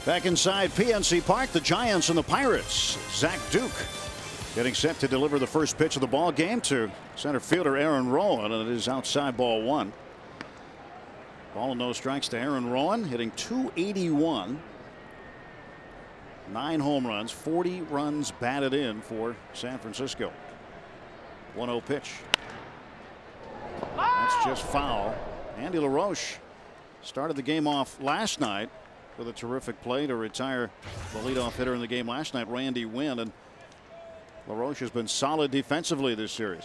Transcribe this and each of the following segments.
Back inside PNC Park, the Giants and the Pirates. Zach Duke getting set to deliver the first pitch of the ball game to center fielder Aaron Rowan, and it is outside ball one. Ball and no strikes to Aaron Rowan, hitting .281. 9 home runs, 40 runs batted in for San Francisco. 1-0 pitch. That's just foul. Andy LaRoche started the game off last night with a terrific play to retire the leadoff hitter in the game last night, Randy Winn, and LaRoche has been solid defensively this series.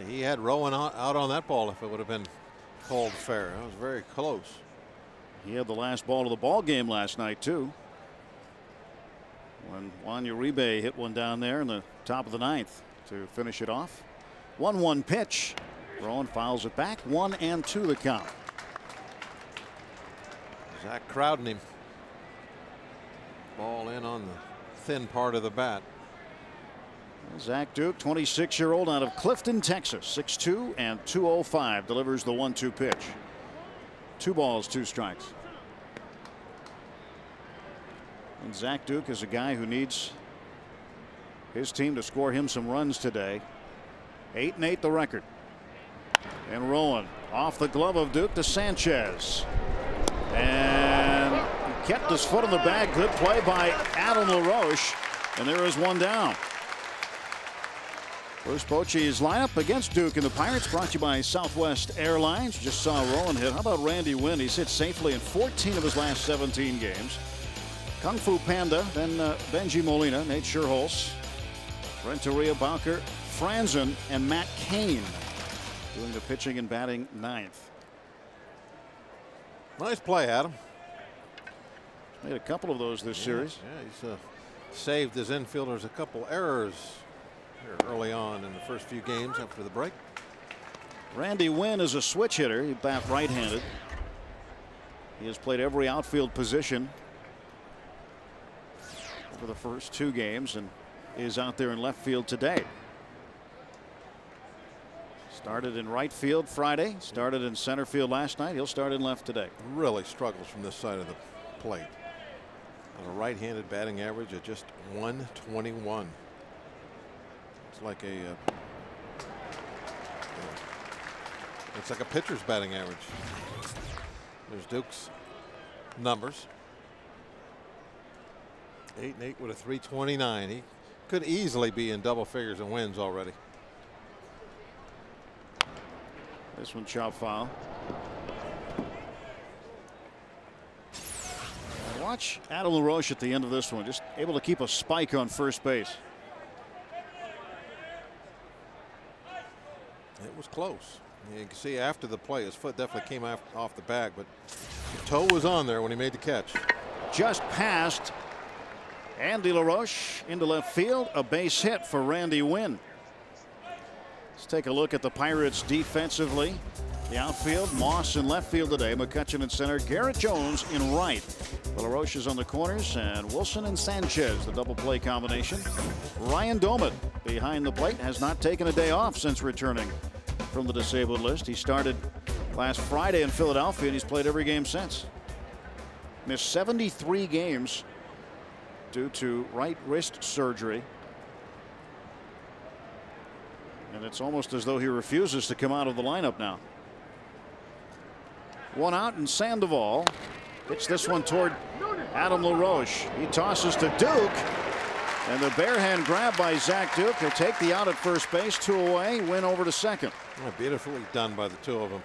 He had Rowan out on that ball if it would have been called fair. That was very close. He had the last ball of the ball game last night too, when Juan Uribe hit one down there in the top of the 9th to finish it off. 1-1 pitch. Rowan fouls it back. 1-2 the count. Zach crowding him. Ball in on the thin part of the bat. Zach Duke, 26-year-old out of Clifton, Texas, 6'2" and 205, delivers the 1-2 pitch. 2 balls, 2 strikes. And Zach Duke is a guy who needs his team to score him some runs today. 8-8 the record. And Rowan off the glove of Duke to Sanchez. And he kept his foot on the bag. Good play by Adam LaRoche. And there is one down. Bruce Bochy's lineup against Duke and the Pirates, brought to you by Southwest Airlines. Just saw Rowan hit. How about Randy Winn? He's hit safely in 14 of his last 17 games. Kung Fu Panda, then Benji Molina, Nate Scherholz, Renteria, Bowker, Franzen, and Matt Cain doing the pitching and batting 9th. Nice play, Adam. Made a couple of those this series. Yeah, he's saved his infielders a couple errors here early on in the first few games after the break. Randy Winn is a switch hitter. He bat right-handed. He has played every outfield position over the first 2 games and is out there in left field today. Started in right field Friday, started in center field last night. He'll start in left today. Really struggles from this side of the plate. On a right-handed batting average of just .121. It's like a pitcher's batting average. There's Duke's numbers. 8-8 with a .329. He could easily be in double figures and wins already. This one chopped foul. Watch Adam LaRoche at the end of this one, just able to keep a spike on first base. It was close. You can see after the play his foot definitely came off the bag, but the toe was on there when he made the catch. Just past Andy LaRoche into left field, a base hit for Randy Winn. Let's take a look at the Pirates defensively. The outfield, Moss in left field today, McCutchen in center, Garrett Jones in right. LaRoche is on the corners, and Wilson and Sanchez, the double play combination. Ryan Doman behind the plate, has not taken a day off since returning from the disabled list. He started last Friday in Philadelphia, and he's played every game since. Missed 73 games due to right wrist surgery. And it's almost as though he refuses to come out of the lineup now. 1 out, and Sandoval hits this one toward Adam LaRoche. He tosses to Duke, and the bare hand grab by Zach Duke to take the out at first base. 2 away, win over to second. Oh, beautifully done by the 2 of them.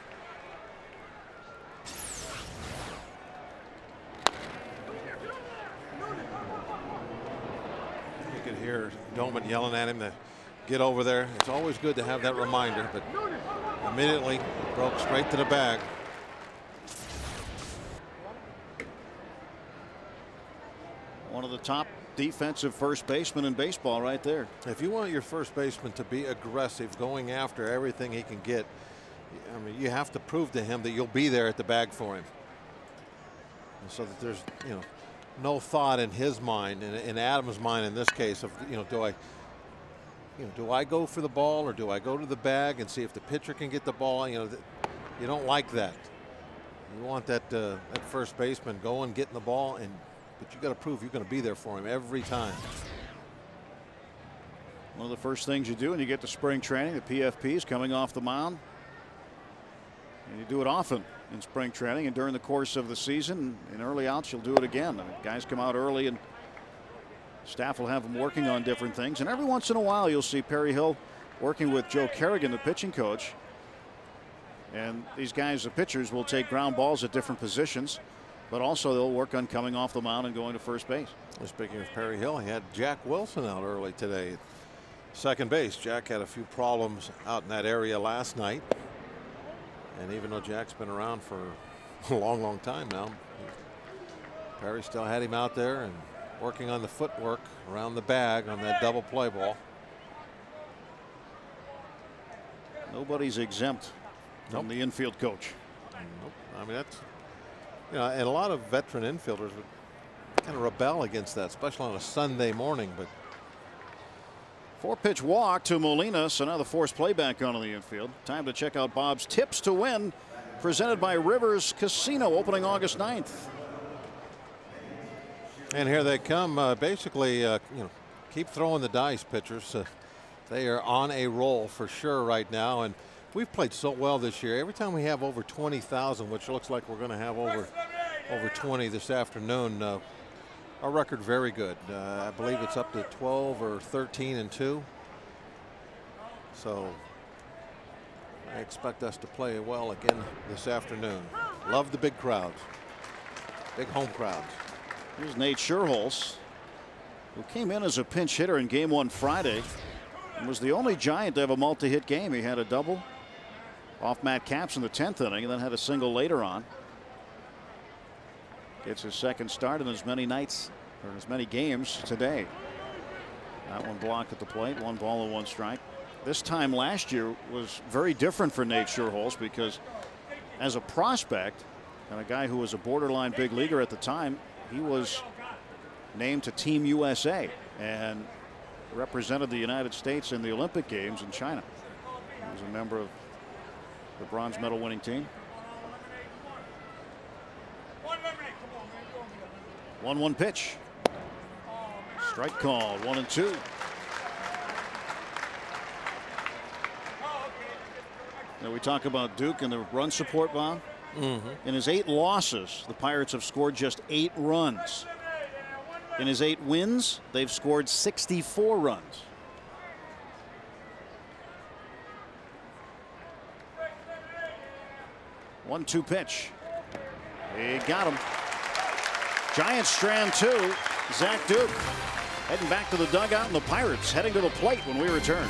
You could hear Doman yelling at him to get over there. It's always good to have that reminder, but immediately broke straight to the bag. One of the top defensive first basemen in baseball right there. If you want your first baseman to be aggressive, going after everything he can get, I mean, you have to prove to him that you'll be there at the bag for him. And so that there's, no thought in his mind, in Adam's mind in this case, of, do I go for the ball or do I go to the bag and see if the pitcher can get the ball? You don't like that. You want that first baseman going, getting the ball, and but you got to prove you're going to be there for him every time. One of the first things you do when you get to spring training, the PFPs coming off the mound. And you do it often in spring training and during the course of the season. In early outs, you'll do it again. I mean, guys come out early and staff will have them working on different things. And every once in a while, you'll see Perry Hill working with Joe Kerrigan, the pitching coach. And these guys, the pitchers, will take ground balls at different positions, but also they'll work on coming off the mound and going to first base. Well, speaking of Perry Hill, he had Jack Wilson out early today. Second base. Jack had a few problems out in that area last night. And even though Jack's been around for a long time now, Perry still had him out there and working on the footwork around the bag on that double play ball. Nobody's exempt from the infield coach. Nope. I mean, that's, you know, and a lot of veteran infielders would kind of rebel against that, especially on a Sunday morning. But 4-pitch walk to Molina, so now the forced playback on the infield. Time to check out Bob's tips to win, presented by Rivers Casino, opening August 9th. And here they come. Basically, you know, keep throwing the dice, pitchers. They are on a roll for sure right now, and we've played so well this year. Every time we have over 20,000, which looks like we're going to have over 20 this afternoon, our record very good. I believe it's up to 12 or 13-2. So I expect us to play well again this afternoon. Love the big crowds, big home crowds. Here's Nate Scherholz, who came in as a pinch hitter in Game 1 Friday and was the only Giant to have a multi-hit game. He had a double off Matt Capps in the 10th inning and then had a single later on. Gets his second start in as many nights or as many games today. That one blocked at the plate, 1 ball and 1 strike. This time last year was very different for Nate Scherholz because as a prospect and a guy who was a borderline big leaguer at the time, he was named to Team USA and represented the United States in the Olympic Games in China. He was a member of the bronze medal winning team. 1-1 pitch. Strike call, 1-2. Now we talk about Duke and the run support, Bob. In his 8 losses, the Pirates have scored just 8 runs. In his 8 wins, they've scored 64 runs. One-two pitch. He got him. Giants strand 2. Zach Duke heading back to the dugout, and the Pirates heading to the plate when we return.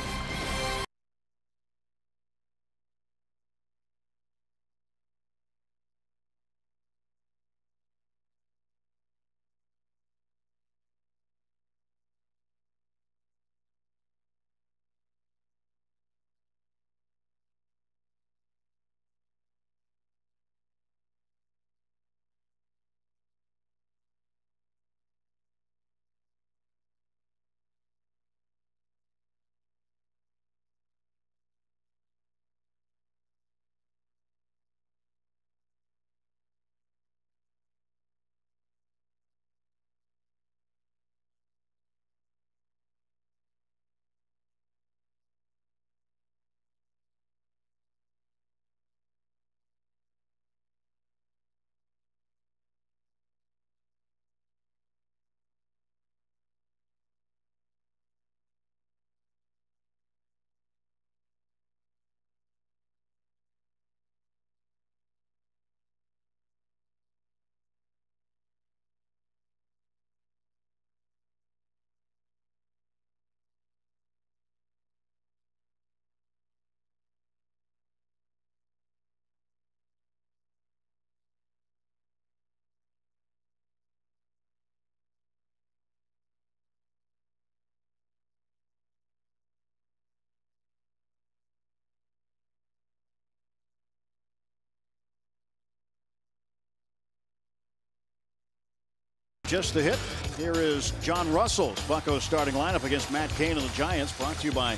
Just the hit. Here is John Russell's Buccos starting lineup against Matt Cain and the Giants, brought to you by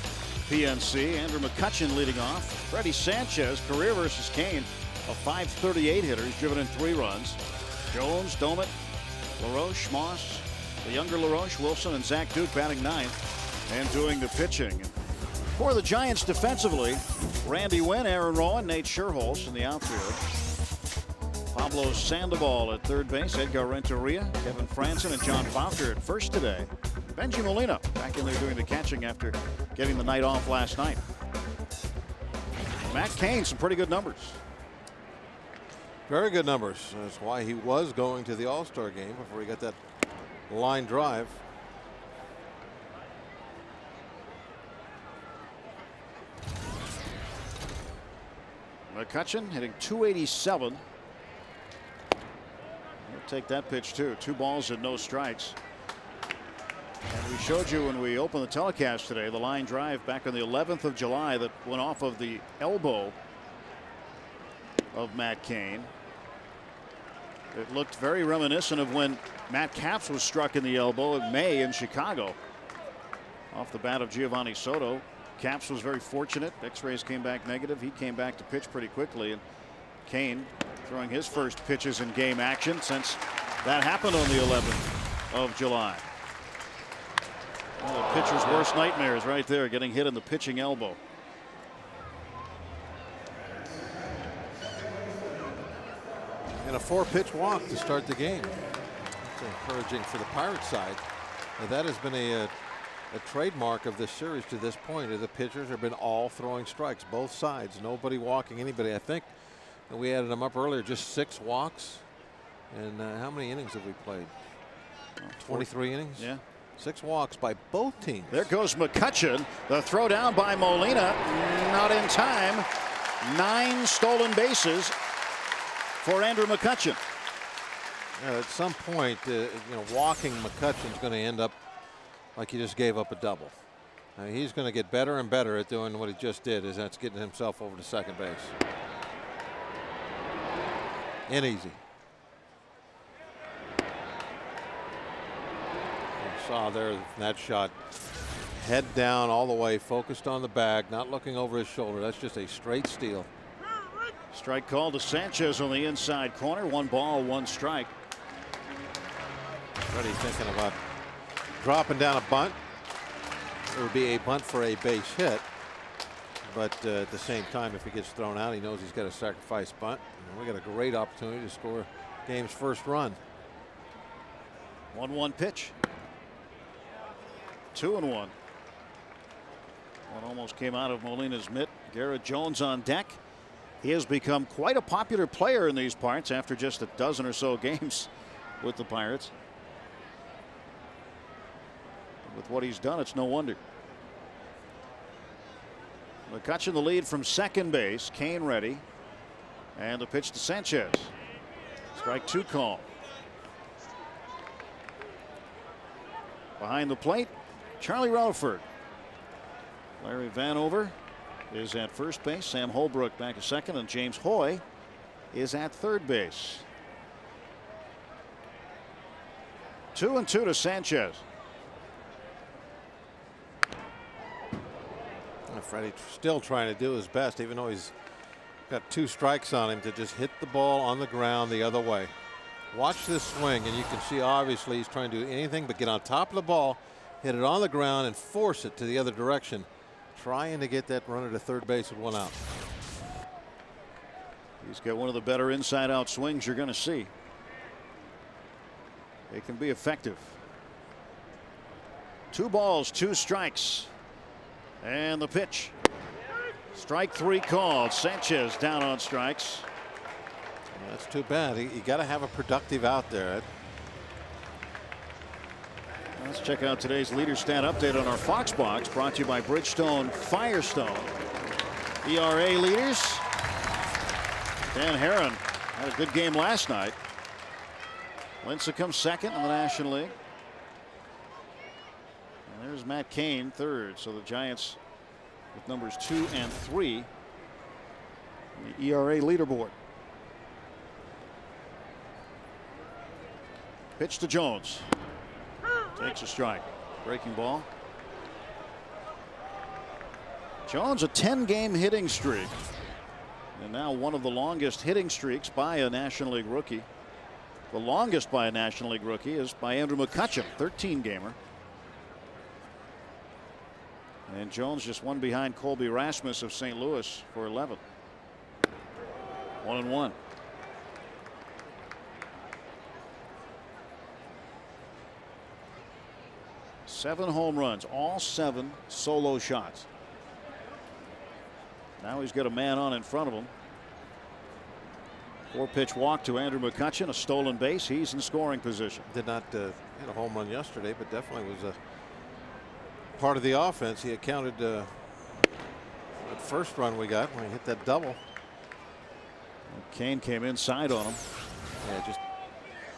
PNC. Andrew McCutchen leading off. Freddie Sanchez, career versus Cain, a .538 hitter. He's driven in 3 runs. Jones, Domet, LaRoche, Moss, the younger LaRoche, Wilson, and Zach Duke batting ninth and doing the pitching. For the Giants defensively, Randy Wynn, Aaron Rowan, Nate Scherholz in the outfield. Pablo Sandoval at third base, Edgar Renteria, Kevin Franzen, and John Bowker at first today. Benji Molina back in there doing the catching after getting the night off last night. Matt Cain, some pretty good numbers. Very good numbers. That's why he was going to the All-Star game before he got that line drive. McCutchen hitting .287. We'll take that pitch too. 2 balls and no strikes. And we showed you when we opened the telecast today the line drive back on the 11th of July that went off of the elbow of Matt Cain. It looked very reminiscent of when Matt Capps was struck in the elbow in May in Chicago off the bat of Giovanni Soto. Capps was very fortunate. X-rays came back negative. He came back to pitch pretty quickly, and Cain throwing his first pitches in game action since that happened on the 11th of July. One of the pitcher's worst nightmares right there, getting hit in the pitching elbow. And a 4-pitch walk to start the game. That's encouraging for the Pirates side. Now that has been a trademark of this series to this point. The pitchers have been all throwing strikes, both sides, nobody walking anybody. I think we added them up earlier, just 6 walks. And how many innings have we played? 23 innings. Yeah. 6 walks by both teams. There goes McCutchen. The throw down by Molina, not in time. 9 stolen bases for Andrew McCutchen. At some point, walking McCutchen's going to end up like he just gave up a double. He's going to get better and better at doing what he just did, is that's getting himself over to second base. And easy. You saw there in that shot, head down all the way, focused on the bag, not looking over his shoulder. That's just a straight steal. Strike call to Sanchez on the inside corner. 1 ball, 1 strike. Already thinking about dropping down a bunt. It would be a bunt for a base hit, but at the same time, if he gets thrown out, he knows he's got a sacrifice bunt. And we got a great opportunity to score game's first run. 1-1 pitch. 2-1. One almost came out of Molina's mitt. Garrett Jones on deck. He has become quite a popular player in these parts after just a dozen or so games with the Pirates. With what he's done, it's no wonder. McCutchen the lead from second base. Cain ready. And a pitch to Sanchez. Strike 2 call. Behind the plate, Charlie Relaford. Larry Vanover is at first base. Sam Holbrook back at second, and James Hoy is at third base. 2-2 to Sanchez. Freddie still trying to do his best, even though he's got 2 strikes on him, to just hit the ball on the ground the other way. Watch this swing, and you can see obviously he's trying to do anything but get on top of the ball, hit it on the ground, and force it to the other direction, trying to get that runner to third base with 1 out. He's got one of the better inside out swings you're going to see. It can be effective. 2 balls, 2 strikes. And the pitch. Strike 3 called. Sanchez down on strikes. Well, that's too bad. You got to have a productive out there. Let's check out today's leader stat update on our Fox Box, brought to you by Bridgestone Firestone. ERA leaders. Dan Herron had a good game last night. Lincecum second in the National League. And there's Matt Cain third. So the Giants with numbers 2 and 3 on the ERA leaderboard. Pitch to Jones. Takes a strike. Breaking ball. Jones, a 10-game hitting streak. And now one of the longest hitting streaks by a National League rookie. The longest by a National League rookie is by Andrew McCutchen, 13-gamer. And Jones just one behind Colby Rasmus of St. Louis for 11. 1-1. Seven home runs, all 7 solo shots. Now he's got a man on in front of him. 4-pitch walk to Andrew McCutchen, a stolen base. He's in scoring position. Did not hit a home run yesterday, but definitely was a part of the offense. He accounted that first run we got when he hit that double. Kane came inside on him. Yeah, just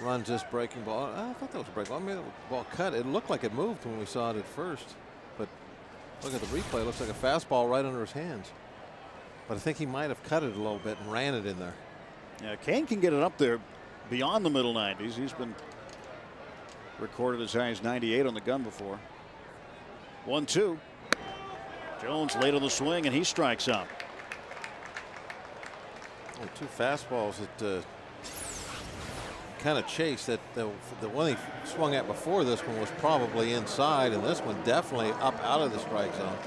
runs this breaking ball. I thought that was a breaking ball. I mean, the ball cut. It looked like it moved when we saw it at first, but look at the replay. It looks like a fastball right under his hands. But I think he might have cut it a little bit and ran it in there. Yeah, Kane can get it up there beyond the middle 90s. He's been recorded as high as 98 on the gun before. 1-2. Jones late on the swing and he strikes out. Only 2 fastballs that kind of chased. That the one he swung at before this one was probably inside, and this one definitely up out of the strike zone.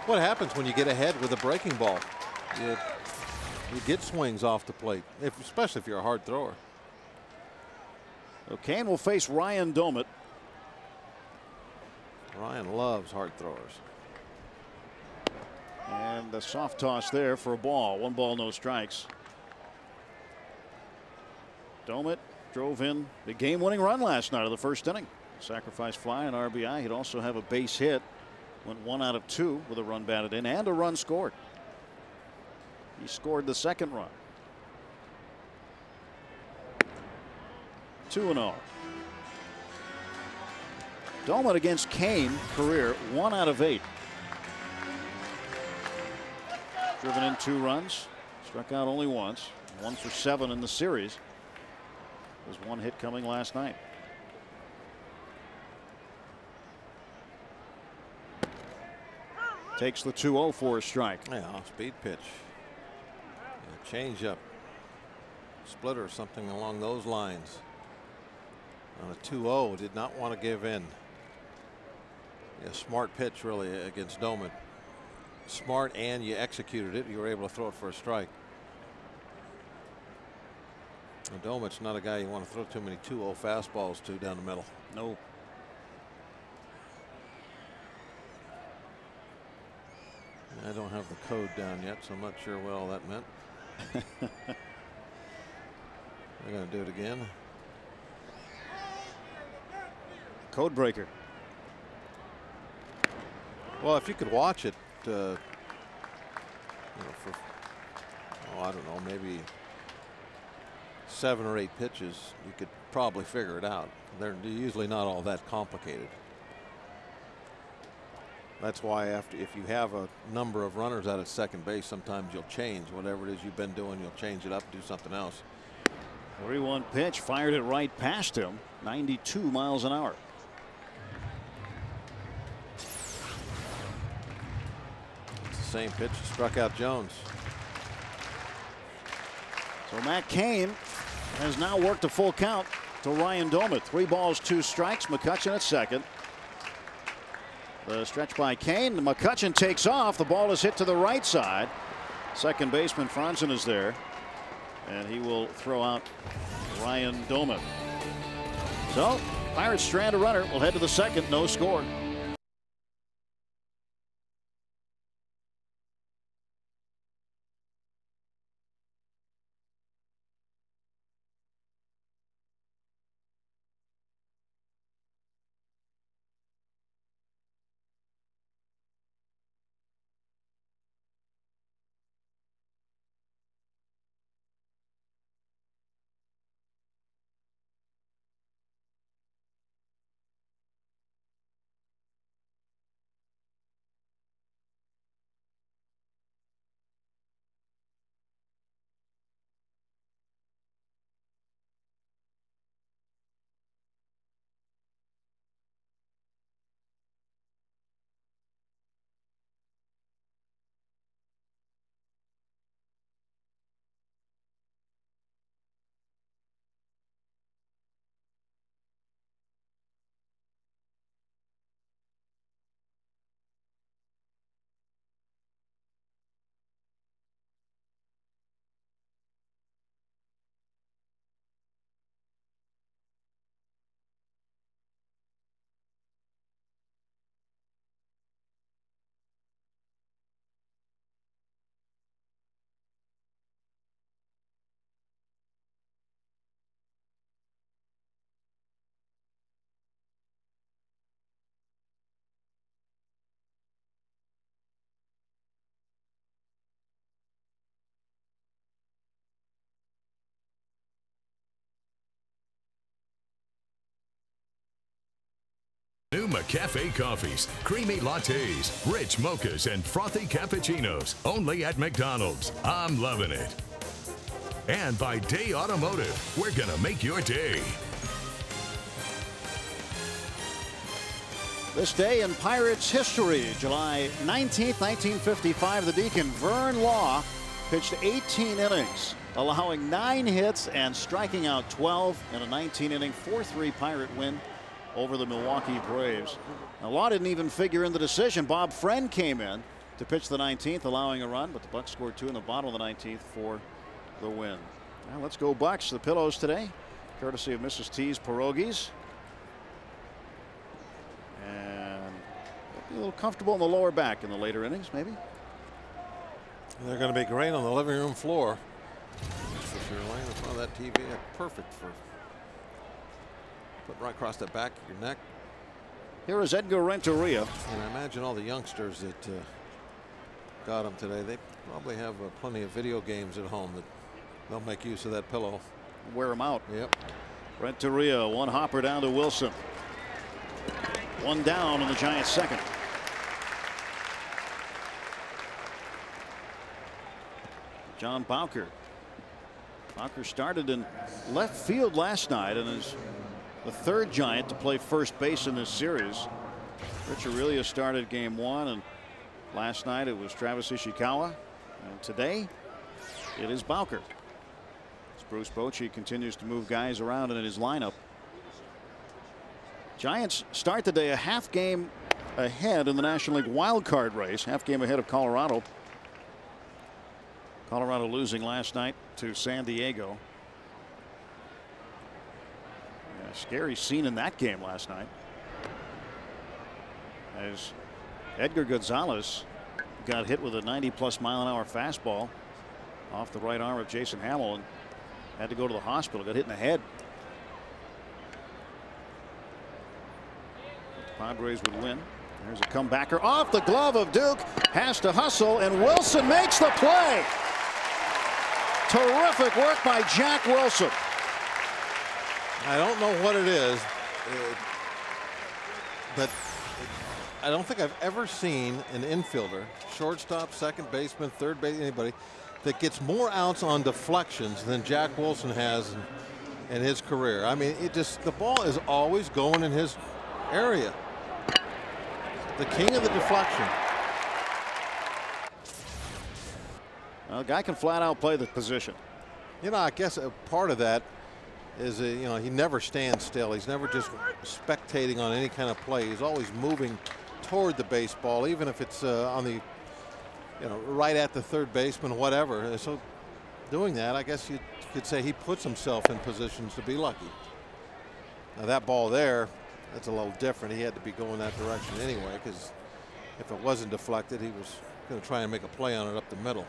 What happens when you get ahead with a breaking ball? You get swings off the plate, especially if you're a hard thrower. So Kane will face Ryan Domit. Ryan loves hard throwers. And the soft toss there for a ball. 1 ball, no strikes. Domit drove in the game-winning run last night of the first inning. Sacrifice fly and RBI. He'd also have a base hit. Went 1 out of 2 with a run batted in and a run scored. He scored the second run. 2-0. Domit against Kane, career 1 out of 8. Driven in 2 runs, struck out only once. 1 for 7 in the series. There's 1 hit coming last night. Takes the 2-0 for a strike. Yeah, speed pitch. Change up, splitter or something along those lines. On a 2-0, did not want to give in. Yeah, smart pitch really against Domit. Smart, and you executed it. You were able to throw it for a strike. And Domit's not a guy you want to throw too many 2-0 fastballs to down the middle. No. I don't have the code down yet, so I'm not sure what all that meant. They're going to do it again. Code breaker. Well, if you could watch it, you know, for, oh, I don't know, maybe 7 or 8 pitches, you could probably figure it out. They're usually not all that complicated. That's why if you have a number of runners out at second base, sometimes you'll change whatever it is you've been doing. You'll change it up, do something else. 3-1 pitch, fired it right past him. 92 miles an hour. It's the same pitch that struck out Jones. So Matt Cain has now worked a full count to Ryan Domit. 3 balls, 2 strikes. McCutchen at second. The stretch by Kane. McCutchen takes off. The ball is hit to the right side. Second baseman Franzen is there, and he will throw out Ryan Domit. So Pirates strand a runner. Will head to the second. No score. cafe coffees, creamy lattes, rich mochas, and frothy cappuccinos. Only at McDonald's. I'm loving it. And by Day Automotive, we're going to make your day. This day in Pirates history, July 19th, 1955, the Deacon Vern Law pitched 18 innings, allowing 9 hits and striking out 12 in a 19-inning 4-3 Pirate win over the Milwaukee Braves. Now, Law didn't even figure in the decision. Bob Friend came in to pitch the 19th, allowing a run, but the Bucs scored 2 in the bottom of the 19th for the win. Now let's go Bucs. The pillows today, courtesy of Mrs. T's Pierogies. And be a little comfortable in the lower back in the later innings, maybe. They're going to be great on the living room floor. If you're laying in front of that TV, perfect for putting right across the back of your neck. Here is Edgar Renteria. And I imagine all the youngsters that got them today, they probably have plenty of video games at home that they'll make use of that pillow. Wear them out. Yep. Renteria, one hopper down to Wilson. One down in the Giants' second. John Bowker. Bowker started in left field last night and is the 3rd Giant to play first base in this series. Rich Aurelio started game 1, and last night it was Travis Ishikawa, and today it is Bowker. As Bruce Bochy continues to move guys around in his lineup. Giants start the day a half game ahead in the National League wild card race, half game ahead of Colorado. Colorado losing last night to San Diego. Yeah, scary scene in that game last night, as Edgar Gonzalez got hit with a 90+ mile-an-hour fastball off the right arm of Jason Hamill and had to go to the hospital. Got hit in the head. The Padres would win. There's a comebacker off the glove of Duke. Has to hustle, and Wilson makes the play. Terrific work by Jack Wilson. I don't know what it is, but I don't think I've ever seen an infielder, shortstop, second baseman, third base, anybody, that gets more outs on deflections than Jack Wilson has in his career. I mean, the ball is always going in his area. The king of the deflection. Well, the guy can flat out play the position. You know, I guess a part of that is, you know, he never stands still. He's never just spectating on any kind of play. He's always moving toward the baseball, even if it's on the, you know, right at the third baseman, whatever. And so doing that, I guess you could say he puts himself in positions to be lucky. Now that ball there, that's a little different. He had to be going that direction anyway, because if it wasn't deflected, he was going to try and make a play on it up the middle.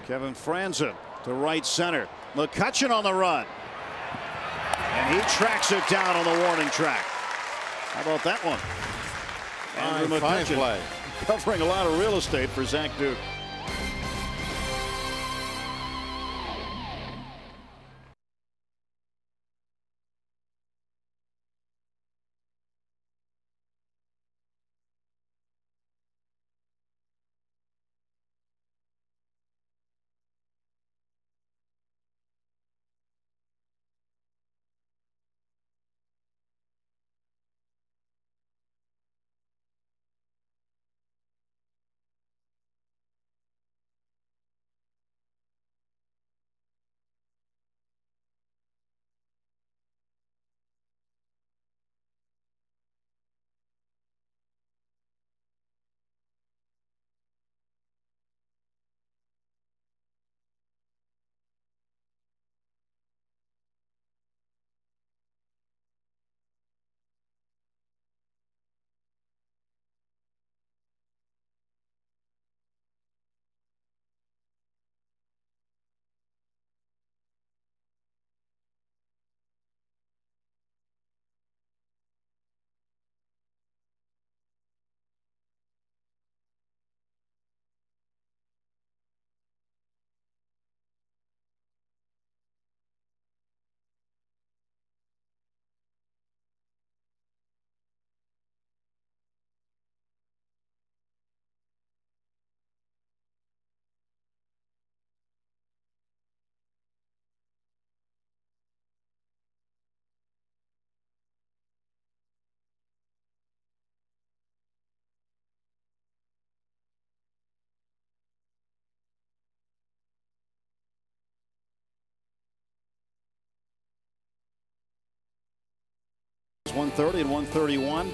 Kevin Franzen to right center. McCutchen on the run. And he tracks it down on the warning track. How about that one? Andrew Fine McCutchen play. covering a lot of real estate for Zach Duke. 130 and 131.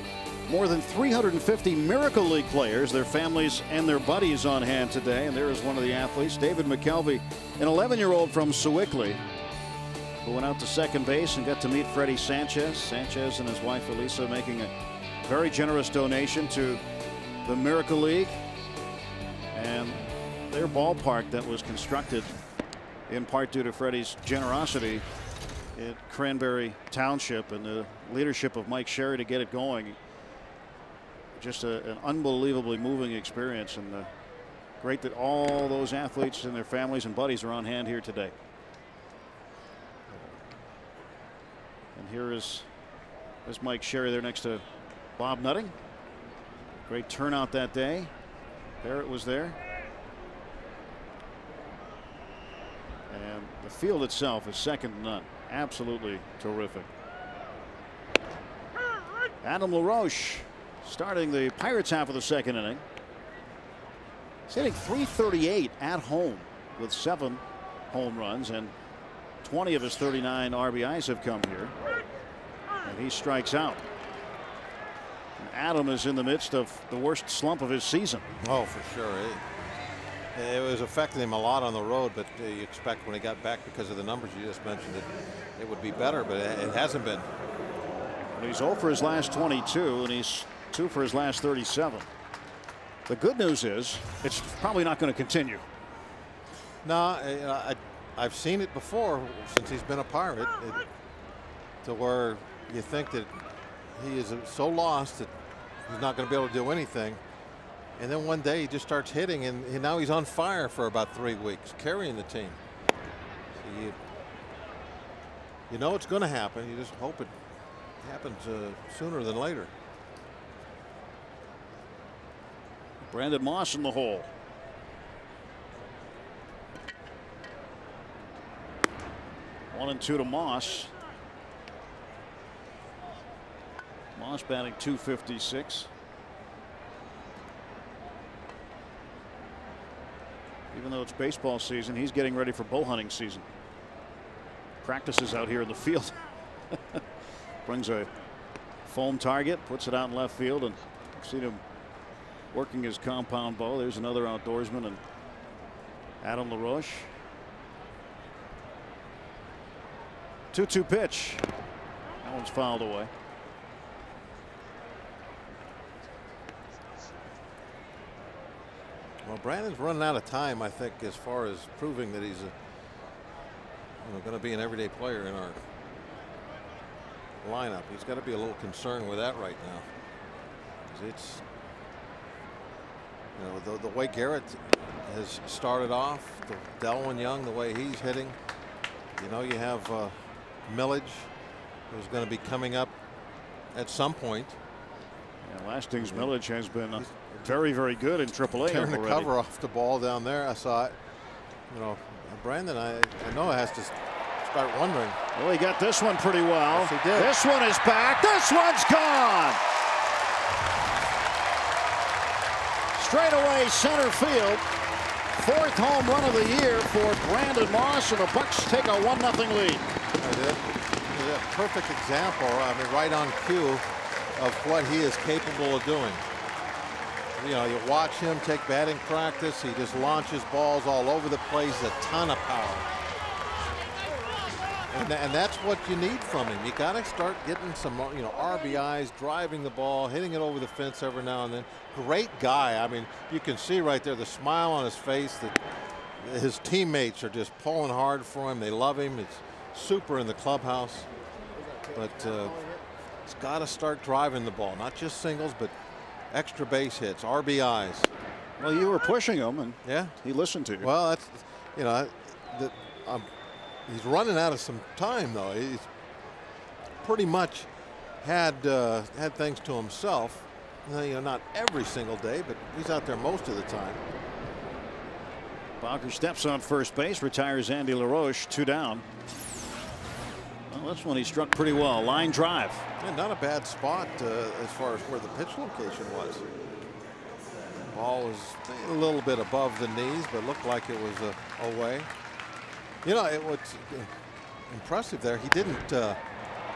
More than 350 Miracle League players, their families and their buddies on hand today. And there is one of the athletes, David McKelvey, an 11-year-old from Sewickley, who went out to second base and got to meet Freddie Sanchez. Sanchez and his wife Elisa making a very generous donation to the Miracle League and their ballpark that was constructed in part due to Freddie's generosity at Cranberry Township and the leadership of Mike Sherry to get it going. Just an unbelievably moving experience, and great that all those athletes and their families and buddies are on hand here today. And here is Mike Sherry there next to Bob Nutting. Great turnout that day. Barrett was there. And the field itself is second to none. Absolutely terrific. Adam LaRoche starting the Pirates half of the second inning. He's hitting .338 at home with 7 home runs, and 20 of his 39 RBIs have come here. And he strikes out. And Adam is in the midst of the worst slump of his season. Oh, for sure. It was affecting him a lot on the road, but you expect when he got back, because of the numbers you just mentioned, it would be better, but it hasn't been. And he's 0 for his last 22, and he's 2 for his last 37. The good news is it's probably not going to continue. No, I've seen it before since he's been a Pirate, to where you think that he is so lost that he's not going to be able to do anything. And then one day he just starts hitting, and now he's on fire for about 3 weeks, carrying the team. So you know it's going to happen. You just hope it happens sooner than later. Brandon Moss in the hole. One and 2 to Moss. Moss batting .256. Even though it's baseball season, he's getting ready for bow hunting season. Practices out here in the field. Brings a foam target, puts it out in left field, and I've seen him working his compound bow. There's another outdoorsman, and Adam LaRoche. 2-2 pitch. That one's fouled away. Well, Brandon's running out of time, I think, as far as proving that he's going to be an everyday player in our lineup. He's got to be a little concerned with that right now. It's, you know, the way Garrett has started off, the Delwyn Young, the way he's hitting. You know, you have Millage, who's going to be coming up at some point. Yeah, Lastings Millage has been very, very good in AAA. Tearing the cover off the ball down there. I saw it. You know, Brandon, I know has to start wondering. Well, he got this one pretty well. Yes, he did. This one is back. This one's gone. Straight away center field. 4th home run of the year for Brandon Moss, and the Bucks take a 1-0 lead. A perfect example, I mean, right on cue of what he is capable of doing. You know, you watch him take batting practice. He just launches balls all over the place, a ton of power. And that's what you need from him. You got to start getting some, you know, RBIs, driving the ball, hitting it over the fence every now and then. Great guy. I mean, you can see right there the smile on his face, that his teammates are just pulling hard for him. They love him. It's super in the clubhouse. But he's got to start driving the ball, not just singles, but extra base hits, RBIs. Well, you were pushing him, and yeah, he listened to you. Well, that's, you know, he's running out of some time, though. He's pretty much had things to himself. You know, not every single day, but he's out there most of the time. Bowker steps on first base, retires Andy LaRoche, 2 down. Well, this one he struck pretty well. Line drive. Yeah, not a bad spot as far as where the pitch location was. Ball was a little bit above the knees, but looked like it was away. You know, it was impressive there. He didn't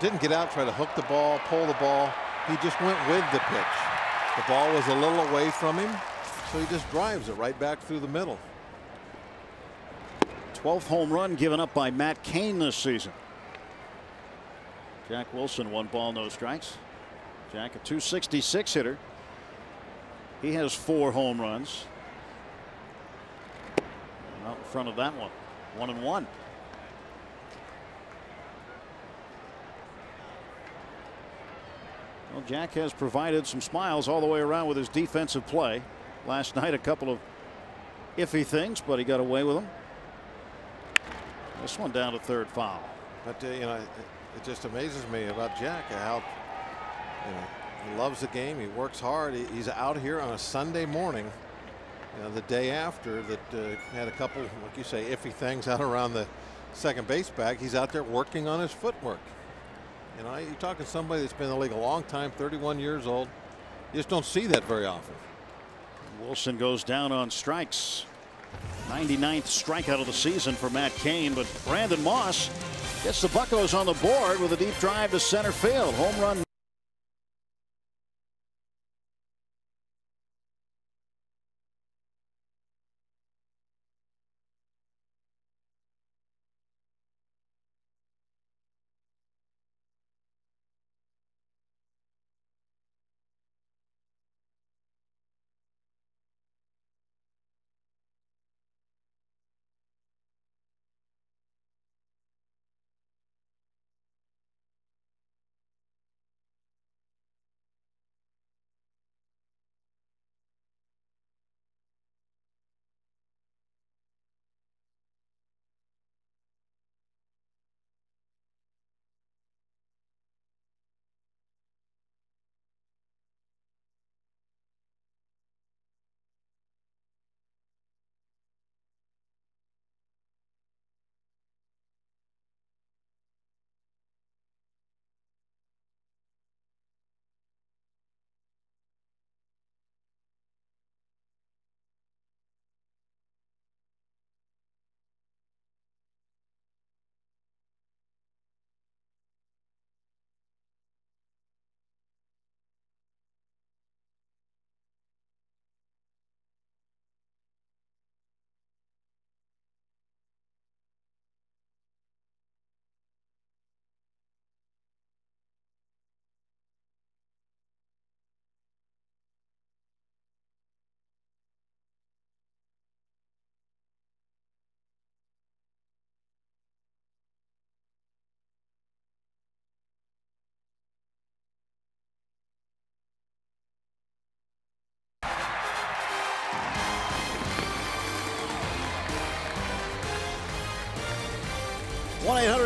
didn't get out, try to hook the ball, pull the ball. He just went with the pitch. The ball was a little away from him, so he just drives it right back through the middle. 12th home run given up by Matt Cain this season. Jack Wilson, 1 ball, no strikes. Jack, a .266 hitter. He has 4 home runs. Out in front of that one. 1-1. Well, Jack has provided some smiles all the way around with his defensive play. Last night, a couple of iffy things, but he got away with them. This one down to third, foul. But you know, it just amazes me about Jack how, you know, he loves the game. He works hard. He's out here on a Sunday morning, you know, the day after that had a couple, like you say, iffy things out around the second base bag. He's out there working on his footwork. You know, you're talking somebody that's been in the league a long time, 31 years old. You just don't see that very often. Wilson goes down on strikes. 99th strikeout of the season for Matt Cain, but Brandon Moss gets the Buccos on the board with a deep drive to center field. Home run.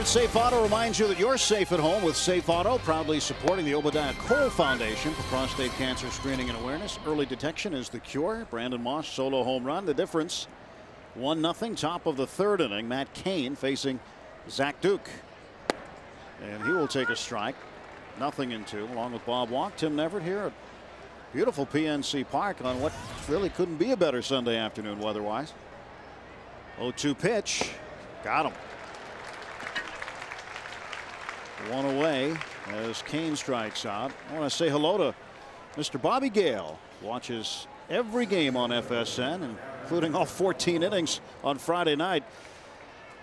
Safe Auto reminds you that you're safe at home with Safe Auto, proudly supporting the Obadiah Cole Foundation for prostate cancer screening and awareness. Early detection is the cure. Brandon Moss solo home run. The difference 1-0 top of the 3rd inning. Matt Cain facing Zach Duke, and he will take a strike. 0-2 along with Bob Walk. Tim Neverett here at beautiful PNC Park on what really couldn't be a better Sunday afternoon weather-wise. 0-2 pitch. Got him. 1 away as Cain strikes out. I want to say hello to Mr. Bobby Gale. Watches every game on FSN, including all 14 innings on Friday night.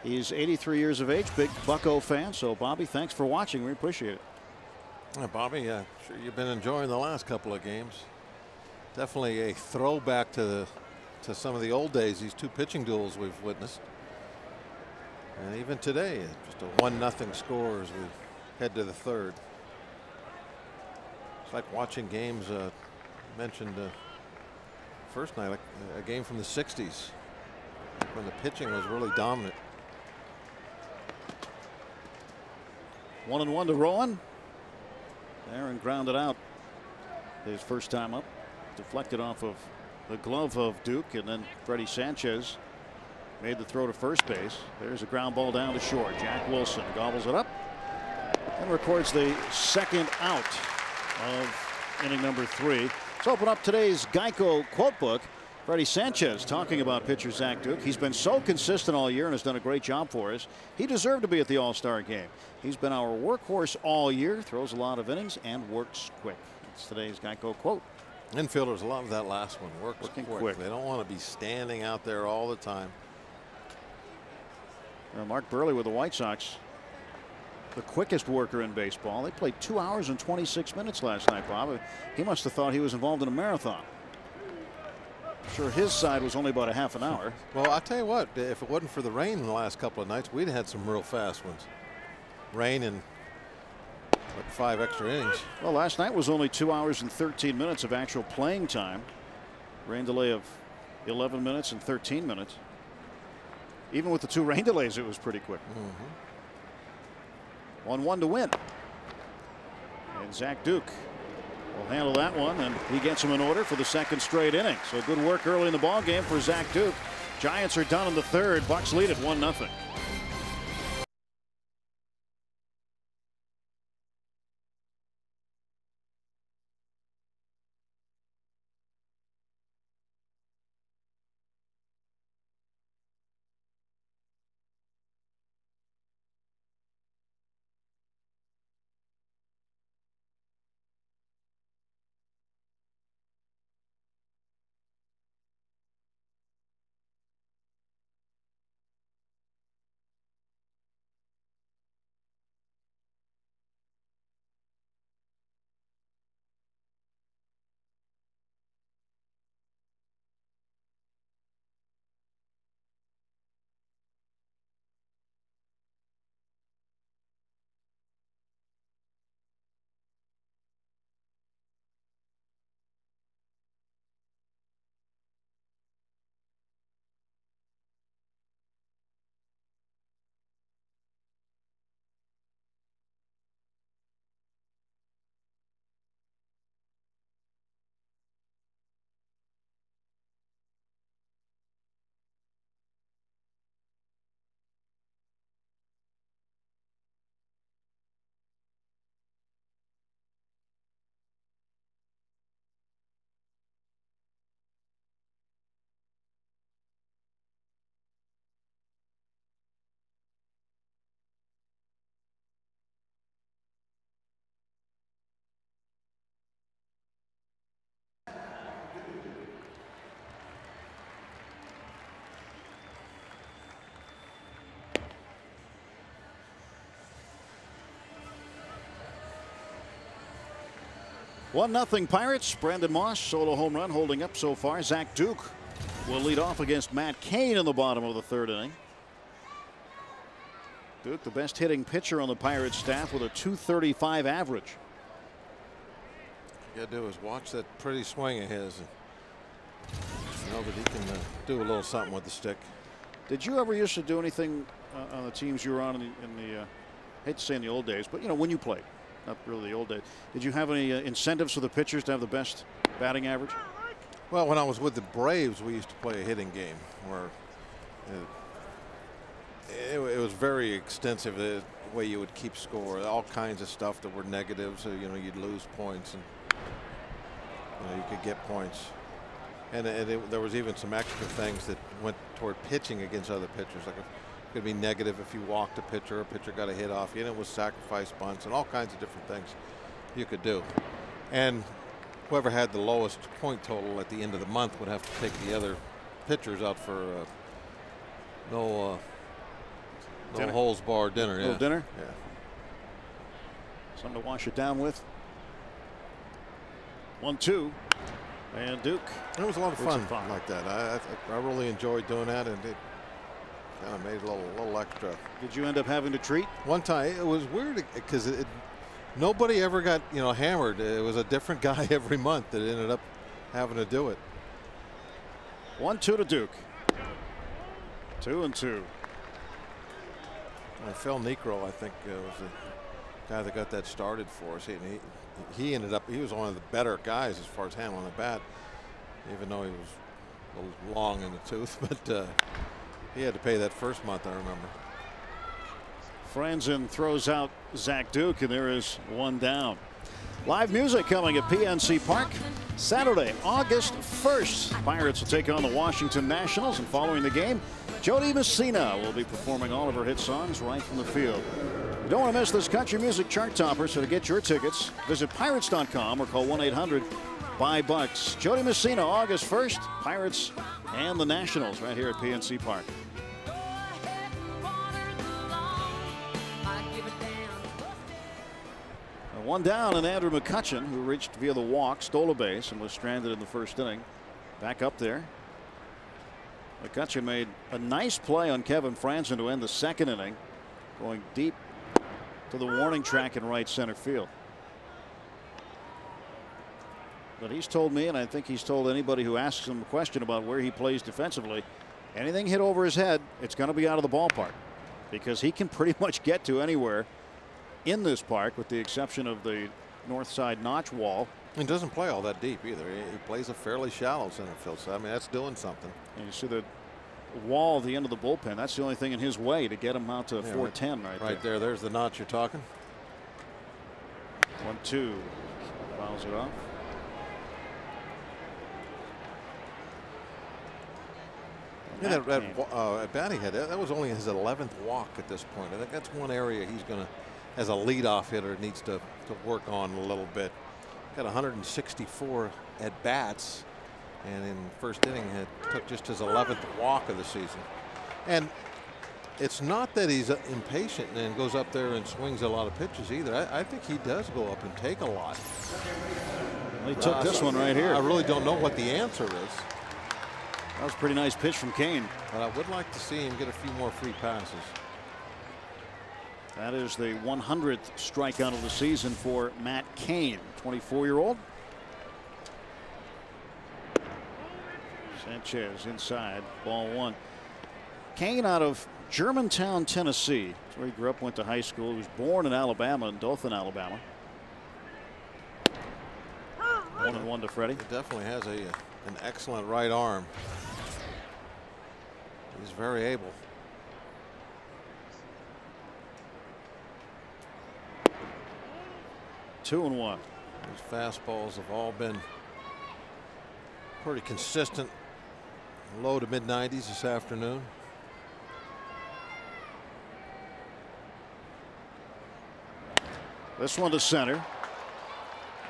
He's 83 years of age, big Bucco fan. So, Bobby, thanks for watching. We appreciate it. Bobby, sure you've been enjoying the last couple of games. Definitely a throwback to some of the old days, these 2 pitching duels we've witnessed. And even today, just a 1-0 score as we head to the 3rd. It's like watching games mentioned first night, like a game from the 60s when the pitching was really dominant. 1-1 to Rowan. Aaron grounded out his first time up, deflected off of the glove of Duke, and then Freddie Sanchez made the throw to first base. There's a ground ball down to short. Jack Wilson gobbles it up and records the 2nd out of inning number 3. Let's open up today's Geico quote book. Freddie Sanchez talking about pitcher Zach Duke. He's been so consistent all year and has done a great job for us. He deserved to be at the All-Star game. He's been our workhorse all year, throws a lot of innings and works quick. That's today's Geico quote. Infielders love that last one. Works quick. They don't want to be standing out there all the time. Mark Burley with the White Sox, the quickest worker in baseball. They played 2 hours and 26 minutes last night, Bob. He must have thought he was involved in a marathon. Sure, his side was only about a half an hour. Well, I tell you what, if it wasn't for the rain in the last couple of nights, we'd had some real fast ones. Rain and 5 extra innings. Well, last night was only 2 hours and 13 minutes of actual playing time. Rain delay of 11 minutes and 13 minutes. Even with the 2 rain delays, it was pretty quick. 1-1 to win. And Zach Duke will handle that one, and he gets him in order for the second straight inning. So good work early in the ball game for Zach Duke. Giants are done in the third. Bucks lead at 1-0. One nothing Pirates. Brandon Moss solo home run holding up so far. Zach Duke will lead off against Matt Cain in the bottom of the third inning. Duke, the best hitting pitcher on the Pirates staff with a .235 average. All you gotta do is watch that pretty swing of his and know that he can do a little something with the stick. Did you ever used to do anything on the teams you were on in the I hate to say in the old days, but you know, when you played, not really the old days, did you have any incentives for the pitchers to have the best batting average? Well, when I was with the Braves, we used to play a hitting game where it was very extensive, the way you would keep score, all kinds of stuff that were negative, so you know you'd lose points and you could get points, and there was even some extra things that went toward pitching against other pitchers, like it could be negative if you walked a pitcher got a hit off you, and it was sacrifice bunts and all kinds of different things you could do, and whoever had the lowest point total at the end of the month would have to take the other pitchers out for no holds barred dinner. Little dinner? Yeah. Something to wash it down with. 1-2. And Duke. It was a lot of fun like that. I really enjoyed doing that, and it kind of made a little extra. Did you end up having to treat? One time it was weird because nobody ever got hammered. It was a different guy every month that ended up having to do it. 1-2 to Duke. 2-2. Phil Necro, I think, was the guy that got that started for us. He ended up, he was one of the better guys as far as handling the bat, even though he was a little long in the tooth, but he had to pay that first month, I remember. Franzen throws out Zach Duke, and there is one down. Live music coming at PNC Park Saturday, August 1st. Pirates will take on the Washington Nationals, and following the game, Jody Messina will be performing all of her hit songs right from the field. You don't want to miss this country music chart topper, so to get your tickets, visit pirates.com or call 1-800-BUY-BUCKS. Jody Messina, August 1st, Pirates and the Nationals right here at PNC Park. One down, and Andrew McCutchen, who reached via the walk, stole a base and was stranded in the first inning. Back up there. McCutchen made a nice play on Kevin Franzen to end the second inning, going deep to the warning track in right center field. But he's told me, and I think he's told anybody who asks him a question about where he plays defensively, anything hit over his head, it's going to be out of the ballpark, because he can pretty much get to anywhere in this park, with the exception of the north side notch wall. He doesn't play all that deep either. He plays a fairly shallow center field, so I mean that's doing something. And you see the wall at the end of the bullpen. That's the only thing in his way to get him out to 410 right there. There's the notch you're talking. 1-2. Fouls it off. Yeah, at bat he had, that was only his 11th walk at this point. I think that's one area he's going to, as a leadoff hitter, needs to work on a little bit. Got 164 at bats, and in first inning took just his 11th walk of the season. And it's not that he's impatient and goes up there and swings a lot of pitches either. I think he does go up and take a lot. Well, he took this one right here. I really don't know what the answer is. That was a pretty nice pitch from Kane. But I would like to see him get a few more free passes. That is the 100th strikeout of the season for Matt Kane, 24-year-old. Sanchez inside, ball one. Kane out of Germantown, Tennessee. That's where he grew up, went to high school. He was born in Alabama, in Dothan, Alabama. 1-1 to Freddie. He definitely has an excellent right arm. He's very able. Two and one. His fastballs have all been pretty consistent. Low to mid 90s this afternoon. This one to center.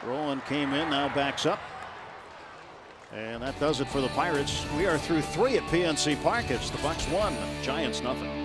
Roland came in, now backs up. And that does it for the Pirates. We are through 3 at PNC Park. It's the Bucks 1, Giants nothing.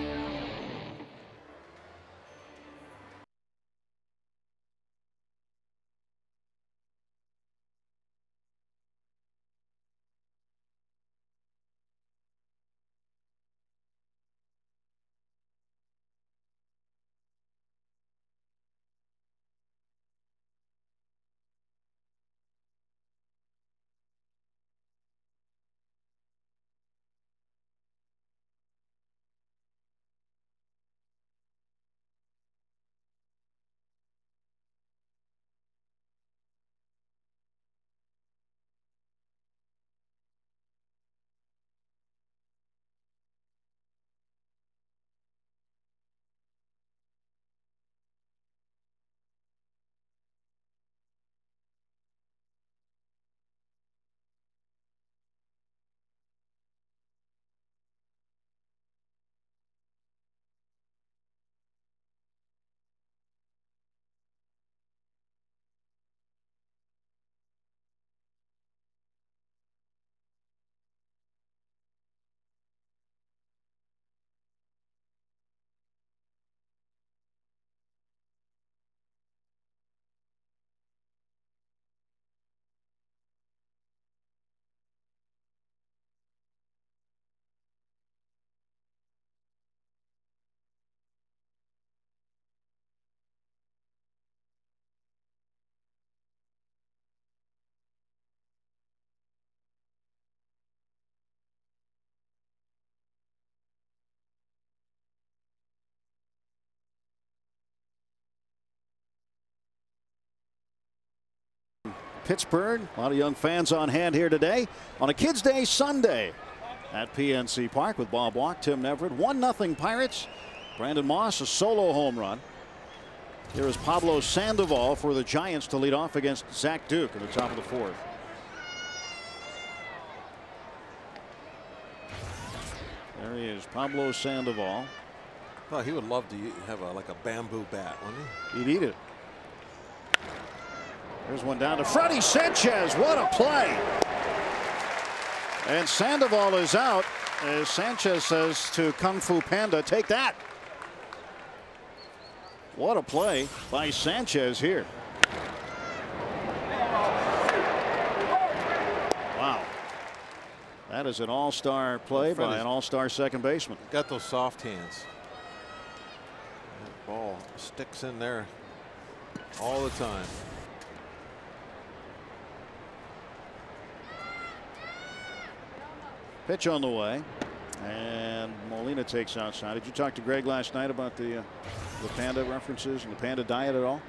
Pittsburgh, a lot of young fans on hand here today on a Kids Day Sunday at PNC Park with Bob Walk, Tim Neverett. 1-0 Pirates. Brandon Moss, a solo home run. Here is Pablo Sandoval for the Giants to lead off against Zach Duke in the top of the fourth. There he is, Pablo Sandoval. Oh, he would love to have like a bamboo bat, wouldn't he? He'd eat it. There's one down to Freddie Sanchez. What a play. And Sandoval is out as Sanchez says to Kung Fu Panda, take that. What a play by Sanchez here. Wow. That is an all-star play by an all-star second baseman. Got those soft hands. That ball sticks in there all the time. Pitch on the way, and Molina takes outside. Did you talk to Greg last night about the Panda references and the Panda diet at all?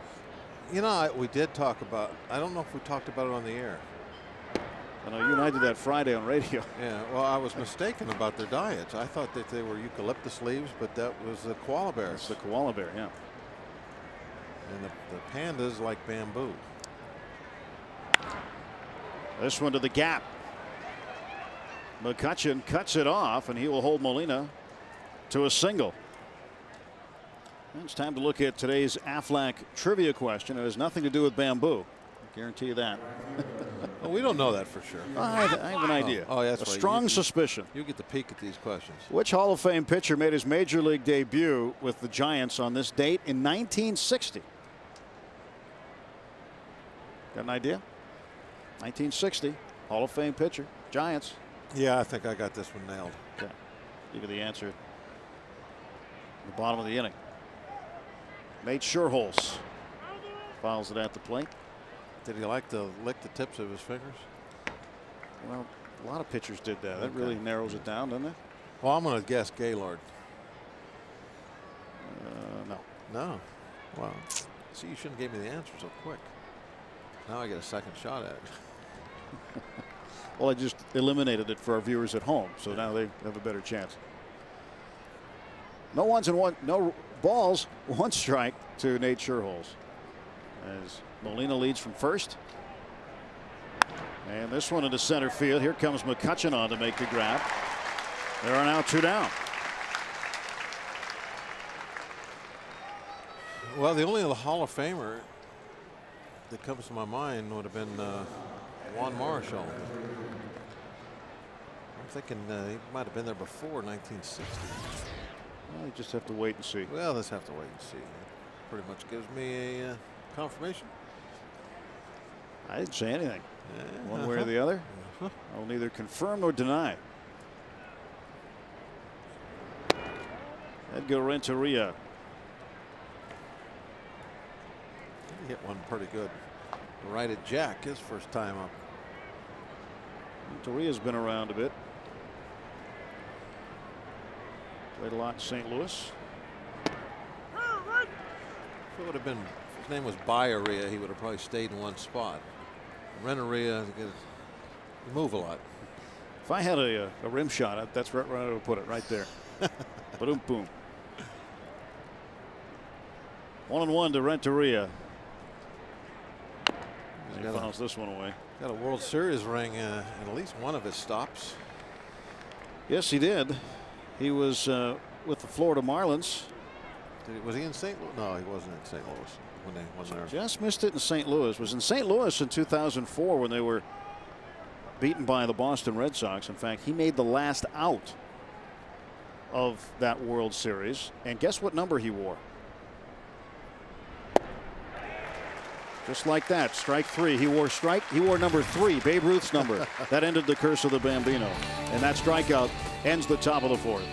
You know, we did talk about. I don't know if we talked about it on the air. I know you and I did that Friday on radio. Yeah, well, I was mistaken about their diets. I thought that they were eucalyptus leaves, but that was the koala bears. It's the koala bear, yeah. And the pandas like bamboo. This one to the gap. McCutchen cuts it off, and he will hold Molina to a single. And it's time to look at today's Aflac trivia question. It has nothing to do with bamboo. I guarantee you that. Well, we don't know that for sure. I have an idea. Oh, that's a right. strong suspicion. You get to peek at these questions. Which Hall of Fame pitcher made his major league debut with the Giants on this date in 1960? Got an idea? 1960, Hall of Fame pitcher, Giants. Yeah, I think I got this one nailed. Okay. Give you the answer at the bottom of the inning. Nate Scherholz fouls it at the plate. Did he like to lick the tips of his fingers? Well, a lot of pitchers did that. That really narrows it down, doesn't it? Well, I'm going to guess Gaylord. No. No. Well, see, you shouldn't give me the answer so quick. Now I get a second shot at it. Well, I just eliminated it for our viewers at home, so now they have a better chance. No ones and one, no balls, one strike to Nate Scherholz as Molina leads from first. And this one into center field. Here comes McCutchen on to make the grab. There are now two down. Well, the only Hall of Famer that comes to my mind would have been Juan Marichal. I'm thinking he might have been there before 1960. Well, you just have to wait and see. Well, let's have to wait and see. Pretty much gives me a confirmation. I didn't say anything. One way or the other. I'll neither confirm nor deny. Edgar Renteria. He hit one pretty good. Right at Jack, his first time up. Renteria's been around a bit. Played a lot in St. Louis. If it would have been, if his name was Byeria, he would have probably stayed in one spot. Renteria, you move a lot. If I had a rim shot, that's right where I would put it, right there. Boom, boom. 1-1 to Renteria. He fouls this one away. Got a World Series ring in at least one of his stops. Yes, he did. He was with the Florida Marlins. Was he in St. Louis? No, he wasn't in St. Louis when they won there. Just missed it in St. Louis. Was in St. Louis in 2004 when they were beaten by the Boston Red Sox. In fact, he made the last out of that World Series. And guess what number he wore? Just like that, strike three. He wore number 3, Babe Ruth's number. That ended the curse of the Bambino. And that strikeout ends the top of the fourth.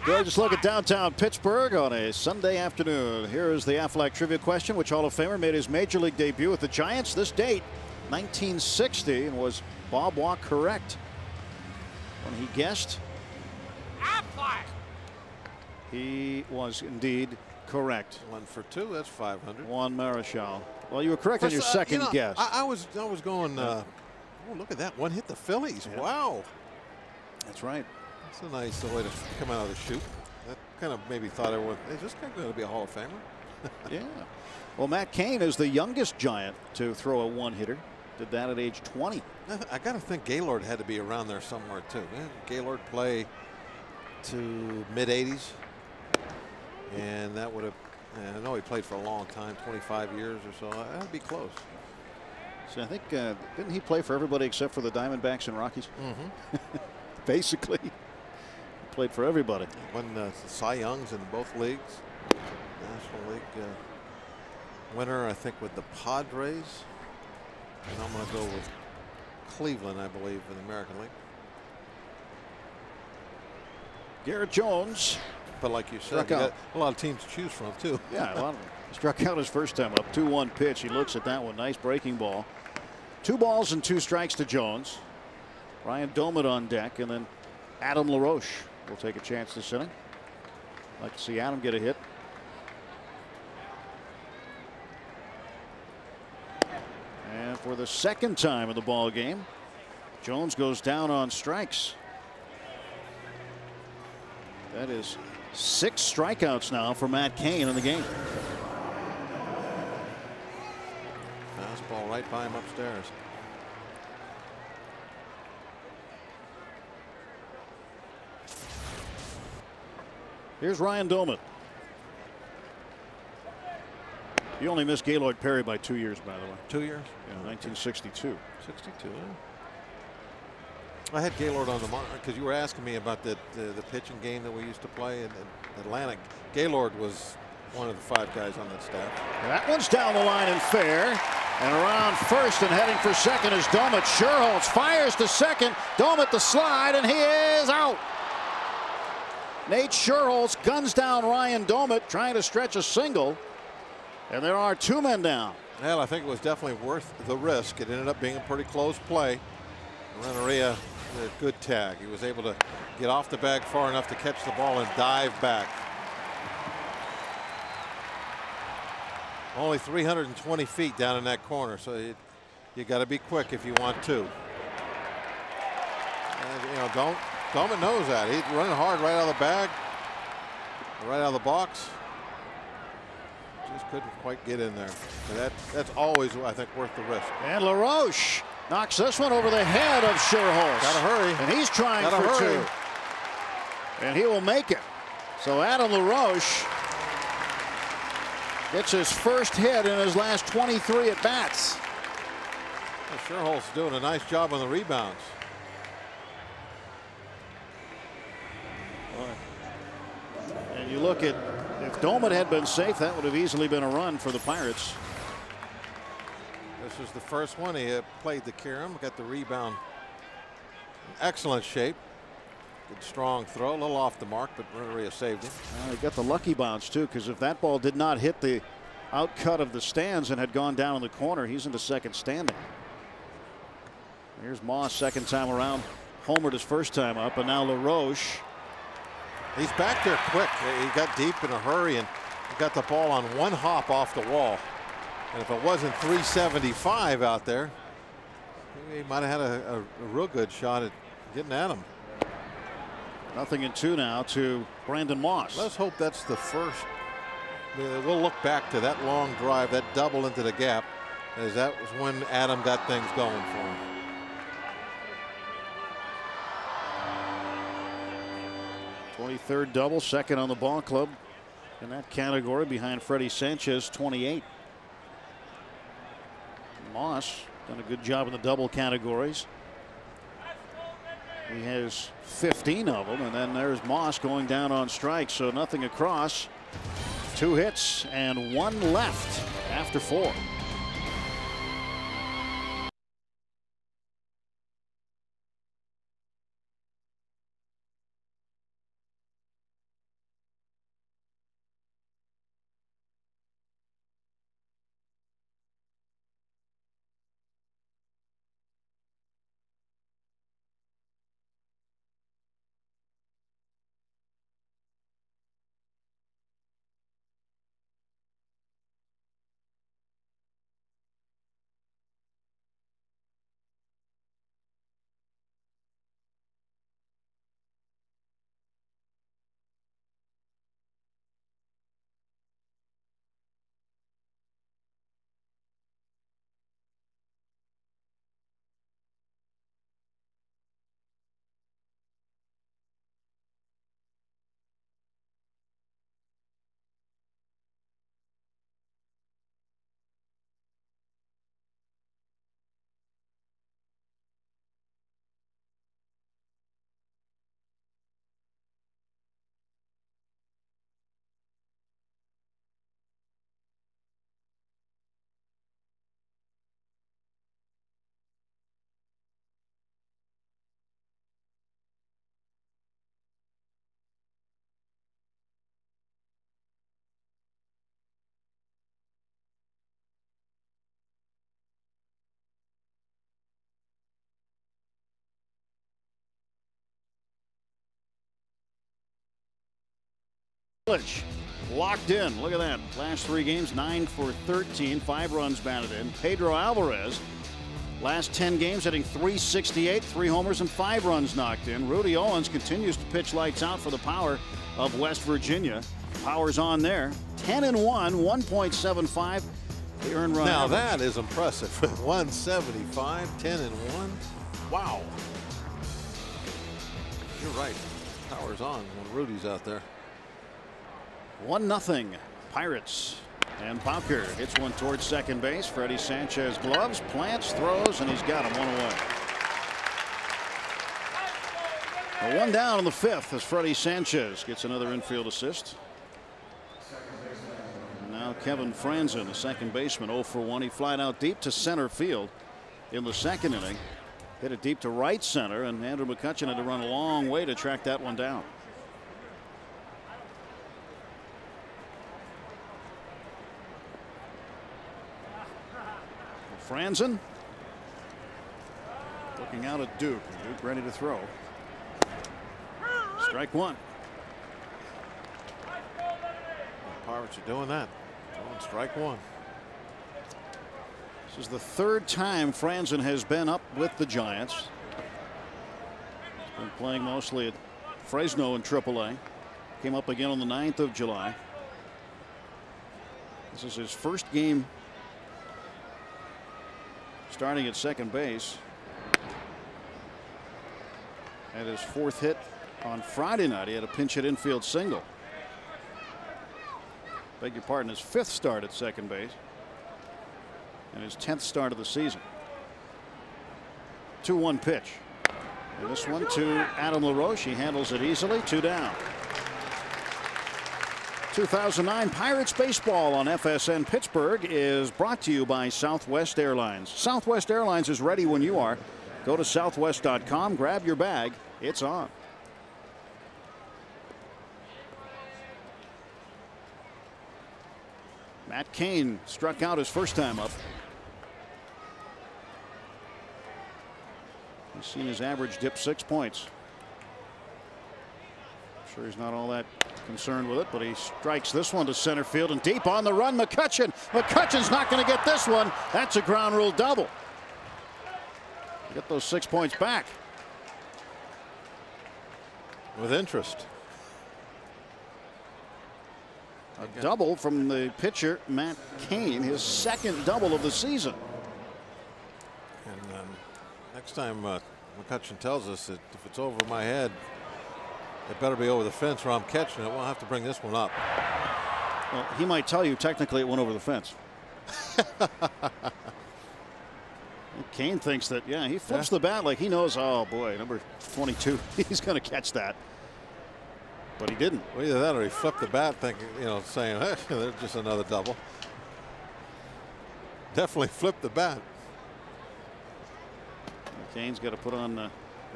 Gorgeous look at downtown Pittsburgh on a Sunday afternoon. Here is the Aflac trivia question. Which Hall of Famer made his major league debut with the Giants? This date, 1960. And was Bob Waugh correct when he guessed? Aflac. He was indeed correct. 1 for 2. That's 500. Juan Marichal. Well, you were correct on your second guess. I was going. Oh, look at that one hit the Phillies. Yeah. Wow. That's right. That's a nice way to come out of the chute. That kind of maybe thought everyone, is this guy going to be a Hall of Famer? Yeah. Well, Matt Cain is the youngest Giant to throw a one-hitter. Did that at age 20. I got to think Gaylord had to be around there somewhere too. Didn't Gaylord play to mid-80s? And that would have, I know he played for a long time, 25 years or so. That would be close. So I think, didn't he play for everybody except for the Diamondbacks and Rockies? Mm-hmm. Basically, he played for everybody. Won the Cy Youngs in both leagues. National League winner, I think, with the Padres. And I'm going to go with Cleveland, I believe, in the American League. Garrett Jones. But like you said, you got a lot of teams to choose from, too. Yeah, a lot of them. He struck out his first time up. 2-1 pitch. He looks at that one. Nice breaking ball. 2 balls and 2 strikes to Jones. Ryan Domit on deck, and then Adam LaRoche will take a chance this inning. Like to see Adam get a hit. And for the second time in the ball game, Jones goes down on strikes. That is 6 strikeouts now for Matt Cain in the game. Fastball right by him upstairs. Here's Ryan Domit. He only missed Gaylord Perry by 2 years, by the way. 2 years? Yeah, 1962. 62. I had Gaylord on the mark because you were asking me about the pitching game that we used to play in Atlanta. Gaylord was one of the 5 guys on that staff. That one's down the line and fair. And around first and heading for second is Domit. Sherholtz fires to second. Domit the slide, and he is out. Nate Sherholtz guns down Ryan Domit, trying to stretch a single. And there are 2 men down. Well, I think it was definitely worth the risk. It ended up being a pretty close play. Renteria did a good tag. He was able to get off the bag far enough to catch the ball and dive back. Only 320 feet down in that corner, so you got to be quick if you want to. And, you know, Domit knows that. He's running hard right out of the bag, right out of the box. Just couldn't quite get in there. But that's always, I think, worth the risk. And LaRoche knocks this one over the head of Sherholtz. Gotta hurry. And he's trying for 2. And he will make it. So Adam LaRoche gets his first hit in his last 23 at bats. Well, Sherholtz doing a nice job on the rebounds. And you look at, if Domit had been safe, that would have easily been a run for the Pirates. This was the first one. He played the carom, got the rebound. Excellent shape. Good strong throw, a little off the mark, but Renteria saved him. He got the lucky bounce too, because if that ball did not hit the outcut of the stands and had gone down in the corner, he's into second standing. Here's Moss, second time around, homered his first time up, and now LaRoche. He's back there quick. He got deep in a hurry and he got the ball on 1 hop off the wall. And if it wasn't 375 out there, he might have had a real good shot at getting at him. 0-2 now to Brandon Moss. Let's hope that's the first. We'll look back to that long drive, that double into the gap, as that was when Adam got things going for him. Third double, second on the ball club in that category behind Freddie Sanchez, 28. Moss done a good job in the double categories. He has 15 of them, and then there's Moss going down on strikes, so nothing across. 2 hits and 1 left after 4. Illich locked in. Look at that. Last 3 games, 9 for 13, 5 runs batted in. Pedro Alvarez, last 10 games, hitting .368, 3 homers and 5 runs knocked in. Rudy Owens continues to pitch lights out for the Power of West Virginia. Power's on there. 10-1, 1.75. The earned run. Now average. that is impressive. 175, 10-1. Wow. You're right. Power's on when Rudy's out there. 1-0 Pirates. And Pauker hits one towards second base. Freddie Sanchez gloves, plants, throws, and he's got him 1 away. A 1 down in the 5th as Freddie Sanchez gets another infield assist. And now Kevin Franzen, the second baseman, 0 for 1. He flied out deep to center field in the 2nd inning. Hit it deep to right center, and Andrew McCutchen had to run a long way to track that one down. Franzen looking out at Duke. Duke ready to throw. Strike 1. The Pirates are doing that. Throwing strike 1. This is the 3rd time Franzen has been up with the Giants. He's been playing mostly at Fresno in AAA. Came up again on the 9th of July. This is his first game starting at second base. At his 4th hit on Friday night, he had a pinch hit infield single. Beg your pardon, his 5th start at second base and his 10th start of the season. 2-1 pitch. And this one to Adam LaRoche. He handles it easily. 2 down. 2009 Pirates baseball on FSN Pittsburgh is brought to you by Southwest Airlines. Southwest Airlines is ready when you are. Go to southwest.com, grab your bag. It's on. Matt Cain struck out his first time up. He's seen his average dip 6 points. Sure he's not all that concerned with it, but he strikes this one to center field and deep on the run. McCutchen's not going to get this one. That's a ground rule double. Get those 6 points back With interest. A double from the pitcher Matt Cain, his 2nd double of the season. And next time McCutchen tells us that if it's over my head, it better be over the fence or I'm catching it. We'll have to bring this one up. Well, he might tell you technically it went over the fence. Cain thinks that, yeah, he flips the bat like he knows, oh boy, number 22, he's going to catch that. But he didn't. Well, either that or he flipped the bat thinking, saying, hey, there's just another double. Definitely flipped the bat. Cain's got to put on or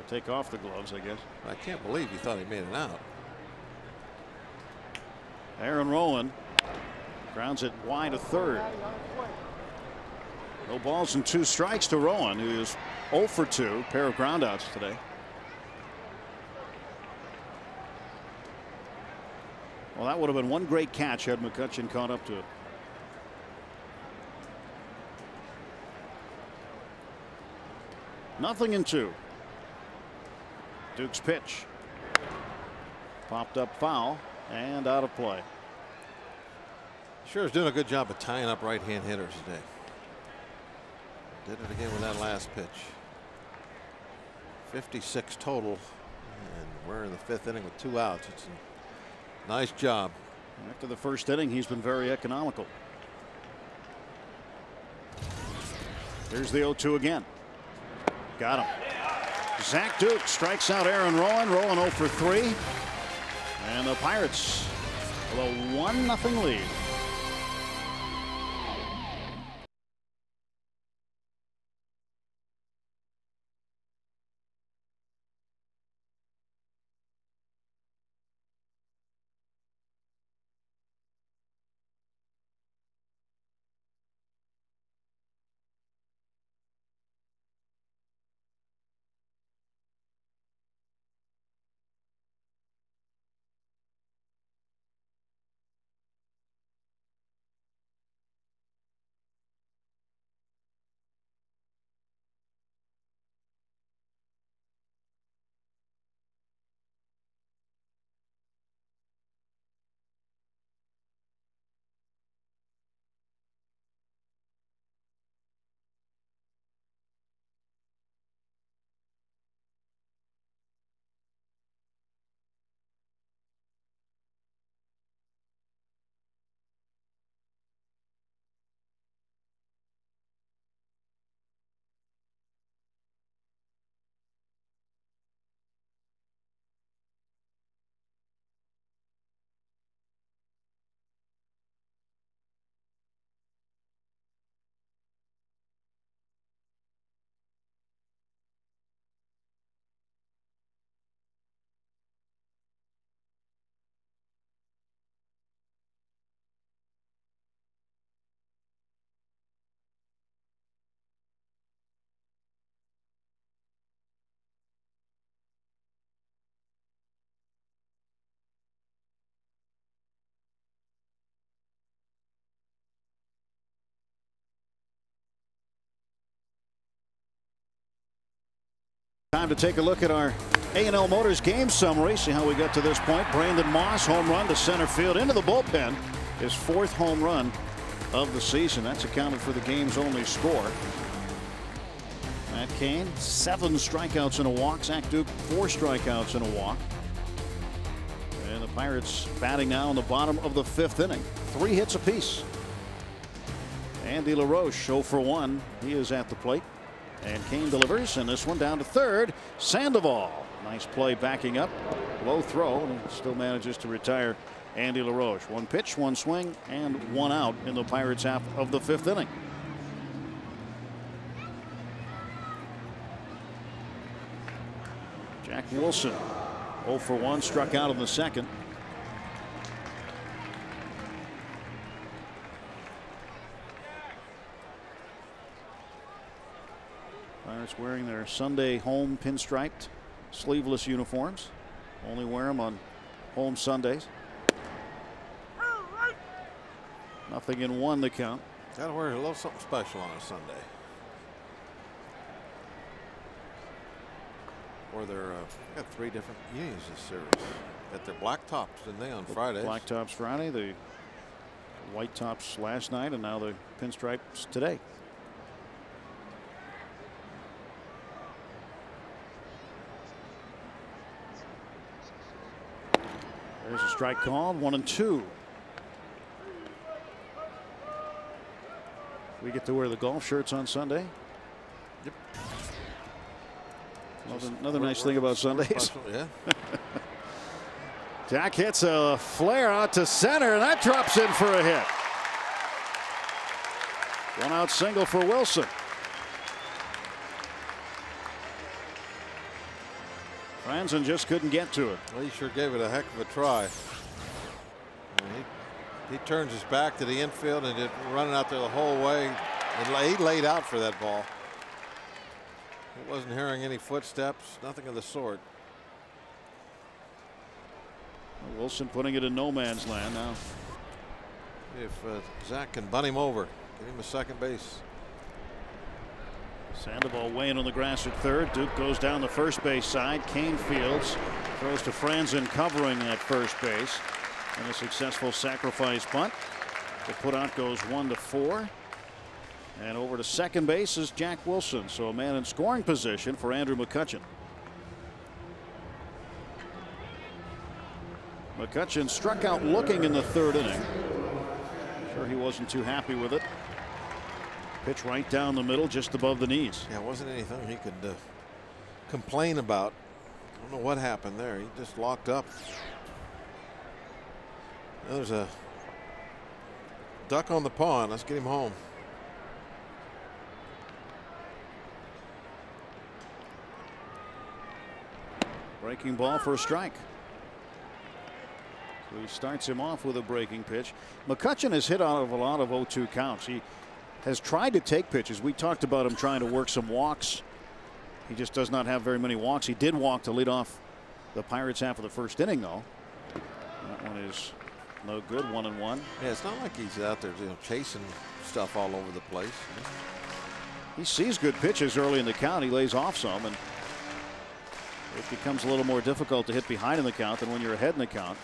take off the gloves, I guess. I can't believe he thought he made it out. Aaron Rowland grounds it wide to 3rd. No balls and 2 strikes to Rowan, who is 0 for 2, pair of groundouts today. Well, that would have been one great catch had McCutchen caught up to it. Nothing in 2. Duke's pitch. Popped up foul and out of play. Sure is doing a good job of tying up right-hand hitters today. Did it again with that last pitch. 56 total, and we're in the 5th inning with 2 outs. It's a nice job. After the 1st inning, he's been very economical. Here's the 0-2 again. Got him. Zach Duke strikes out Aaron Rowan. Rowan 0 for 3. And the Pirates with a 1-0 lead. Time to take a look at our A&L Motors game summary. See how we got to this point. Brandon Moss, home run to center field into the bullpen. His 4th home run of the season. That's accounted for the game's only score. Matt Cain, 7 strikeouts and a walk. Zach Duke, 4 strikeouts and a walk. And the Pirates batting now in the bottom of the 5th inning. 3 hits apiece. Andy LaRoche 0 for 1. He is at the plate. And Cain delivers, and this one down to third. Sandoval, nice play backing up. Low throw, and he still manages to retire Andy LaRoche. 1 pitch, 1 swing, and 1 out in the Pirates' half of the 5th inning. Jack Wilson 0 for 1, struck out in the 2nd. Pirates wearing their Sunday home pinstriped sleeveless uniforms. Only wear them on home Sundays. Nothing in 1 the count. Gotta wear a little something special on a Sunday. Or they're got 3 different unis this series. Got their black tops, didn't they, on Fridays? Black tops Friday, the white tops last night, and now the pinstripes today. There's a strike called, 1-2. We get to wear the golf shirts on Sunday. Yep. Another nice thing about Sundays. Special, yeah. Jack hits a flare out to center, and that drops in for a hit. 1 out single for Wilson. Franzen just couldn't get to it. Well, he sure gave it a heck of a try. He turns his back to the infield and it running out there the whole way. And he laid out for that ball. He wasn't hearing any footsteps, nothing of the sort. Wilson putting it in no man's land now. If Zach can bunt him over, give him a second base. Sandoval weighing on the grass at third. Duke goes down the first base side. Cain fields, throws to Franzen covering at first base. And a successful sacrifice bunt. The putout goes 1-4. And over to second base is Jack Wilson. So a man in scoring position for Andrew McCutchen. McCutchen struck out looking in the 3rd inning. Sure he wasn't too happy with it. Pitch right down the middle, just above the knees. Yeah, it wasn't anything he could complain about. I don't know what happened there. He just locked up. Now there's a duck on the pond. Let's get him home. Breaking ball for a strike. So he starts him off with a breaking pitch. McCutchen has hit out of a lot of 0-2 counts. He has tried to take pitches. We talked about him trying to work some walks. He just does not have very many walks. He did walk to lead off the Pirates half of the 1st inning, though. That one is no good. 1-1. Yeah, it's not like he's out there, chasing stuff all over the place. He sees good pitches early in the count. He lays off some, and it becomes a little more difficult to hit behind in the count than when you're ahead in the count.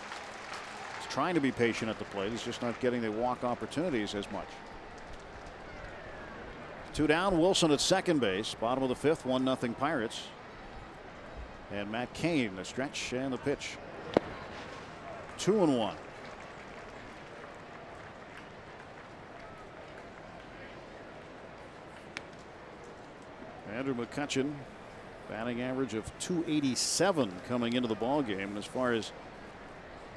He's trying to be patient at the plate. He's just not getting the walk opportunities as much. 2 down. Wilson at second base. Bottom of the 5th. 1-0 Pirates. And Matt Cain, the stretch and the pitch. 2-1. Andrew McCutchen, batting average of .287 coming into the ball game. And as far as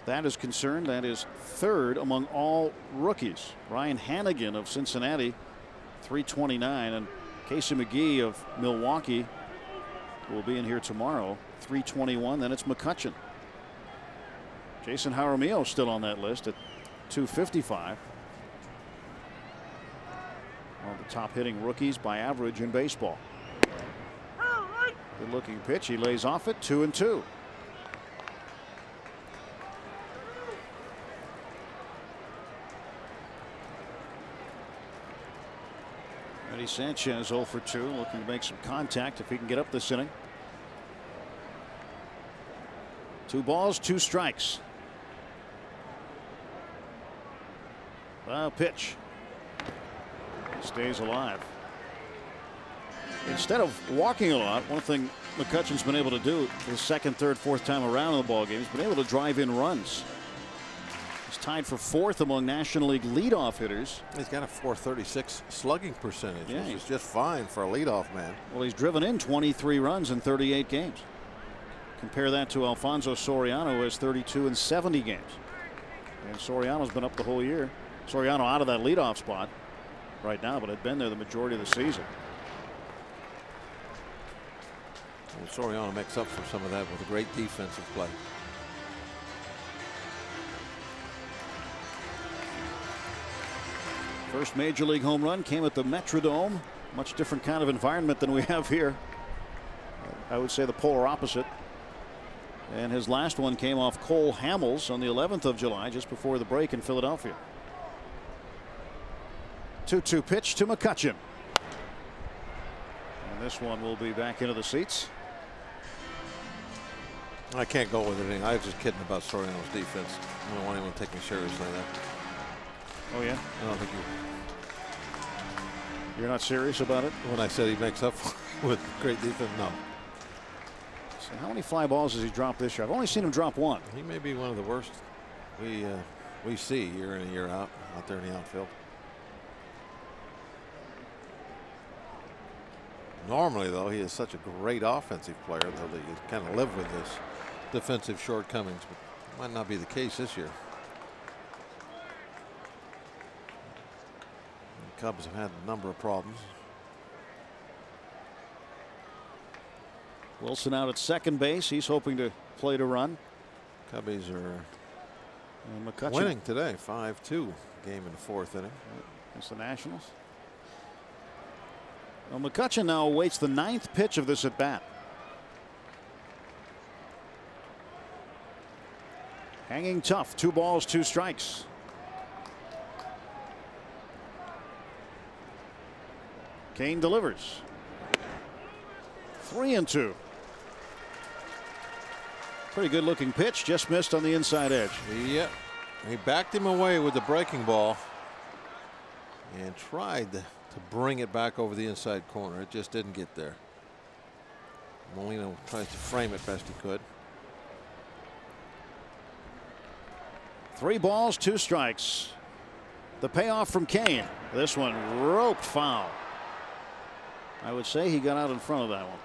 that is concerned, that is 3rd among all rookies. Ryan Hannigan of Cincinnati, .329, and Casey McGee of Milwaukee will be in here tomorrow, .321. Then it's McCutchen. Jason Jaramillo still on that list at .255. One of the top hitting rookies by average in baseball. Good looking pitch. He lays off it. 2-2. Eddie Sanchez 0 for 2, looking to make some contact if he can get up this inning. 2 balls, 2 strikes. Pitch. Stays alive. Instead of walking a lot, one thing McCutchen's been able to do his second, third, fourth time around in the ball game, he's been able to drive in runs. He's tied for 4th among National League leadoff hitters. He's got a .436 slugging percentage, yeah, which is just fine for a leadoff man. Well, he's driven in 23 runs in 38 games. Compare that to Alfonso Soriano, who has 32 in 70 games. And Soriano's been up the whole year. Soriano out of that leadoff spot right now, but had been there the majority of the season. Well, Soriano makes up for some of that with a great defensive play. First major league home run came at the Metrodome. Much different kind of environment than we have here. I would say the polar opposite. And his last one came off Cole Hamels on the 11th of July, just before the break in Philadelphia. 2-2 pitch to McCutchen. And this one will be back into the seats. I can't go with it. I was just kidding about Soriano's defense. I don't want anyone to take me seriously. Oh, yeah? I don't think you're not serious about it? When I said he makes up with great defense, no. So how many fly balls has he dropped this year? I've only seen him drop 1. He may be one of the worst we see year in and year out there in the outfield. Normally, though, he is such a great offensive player, though, that you kind of live with his defensive shortcomings, but it might not be the case this year. The Cubs have had a number of problems. Wilson out at second base. He's hoping to play to run. Cubbies are McCutchen winning today, 5-2 game in the 4th inning. Against the Nationals. Well, McCutchen now awaits the 9th pitch of this at bat. Hanging tough. 2 balls, 2 strikes. Kane delivers. 3-2. Pretty good looking pitch, just missed on the inside edge. Yep. He backed him away with the breaking ball and tried to bring it back over the inside corner. It just didn't get there. Molino tries to frame it best he could. 3 balls, 2 strikes. The payoff from Kane. This one roped foul. I would say he got out in front of that one.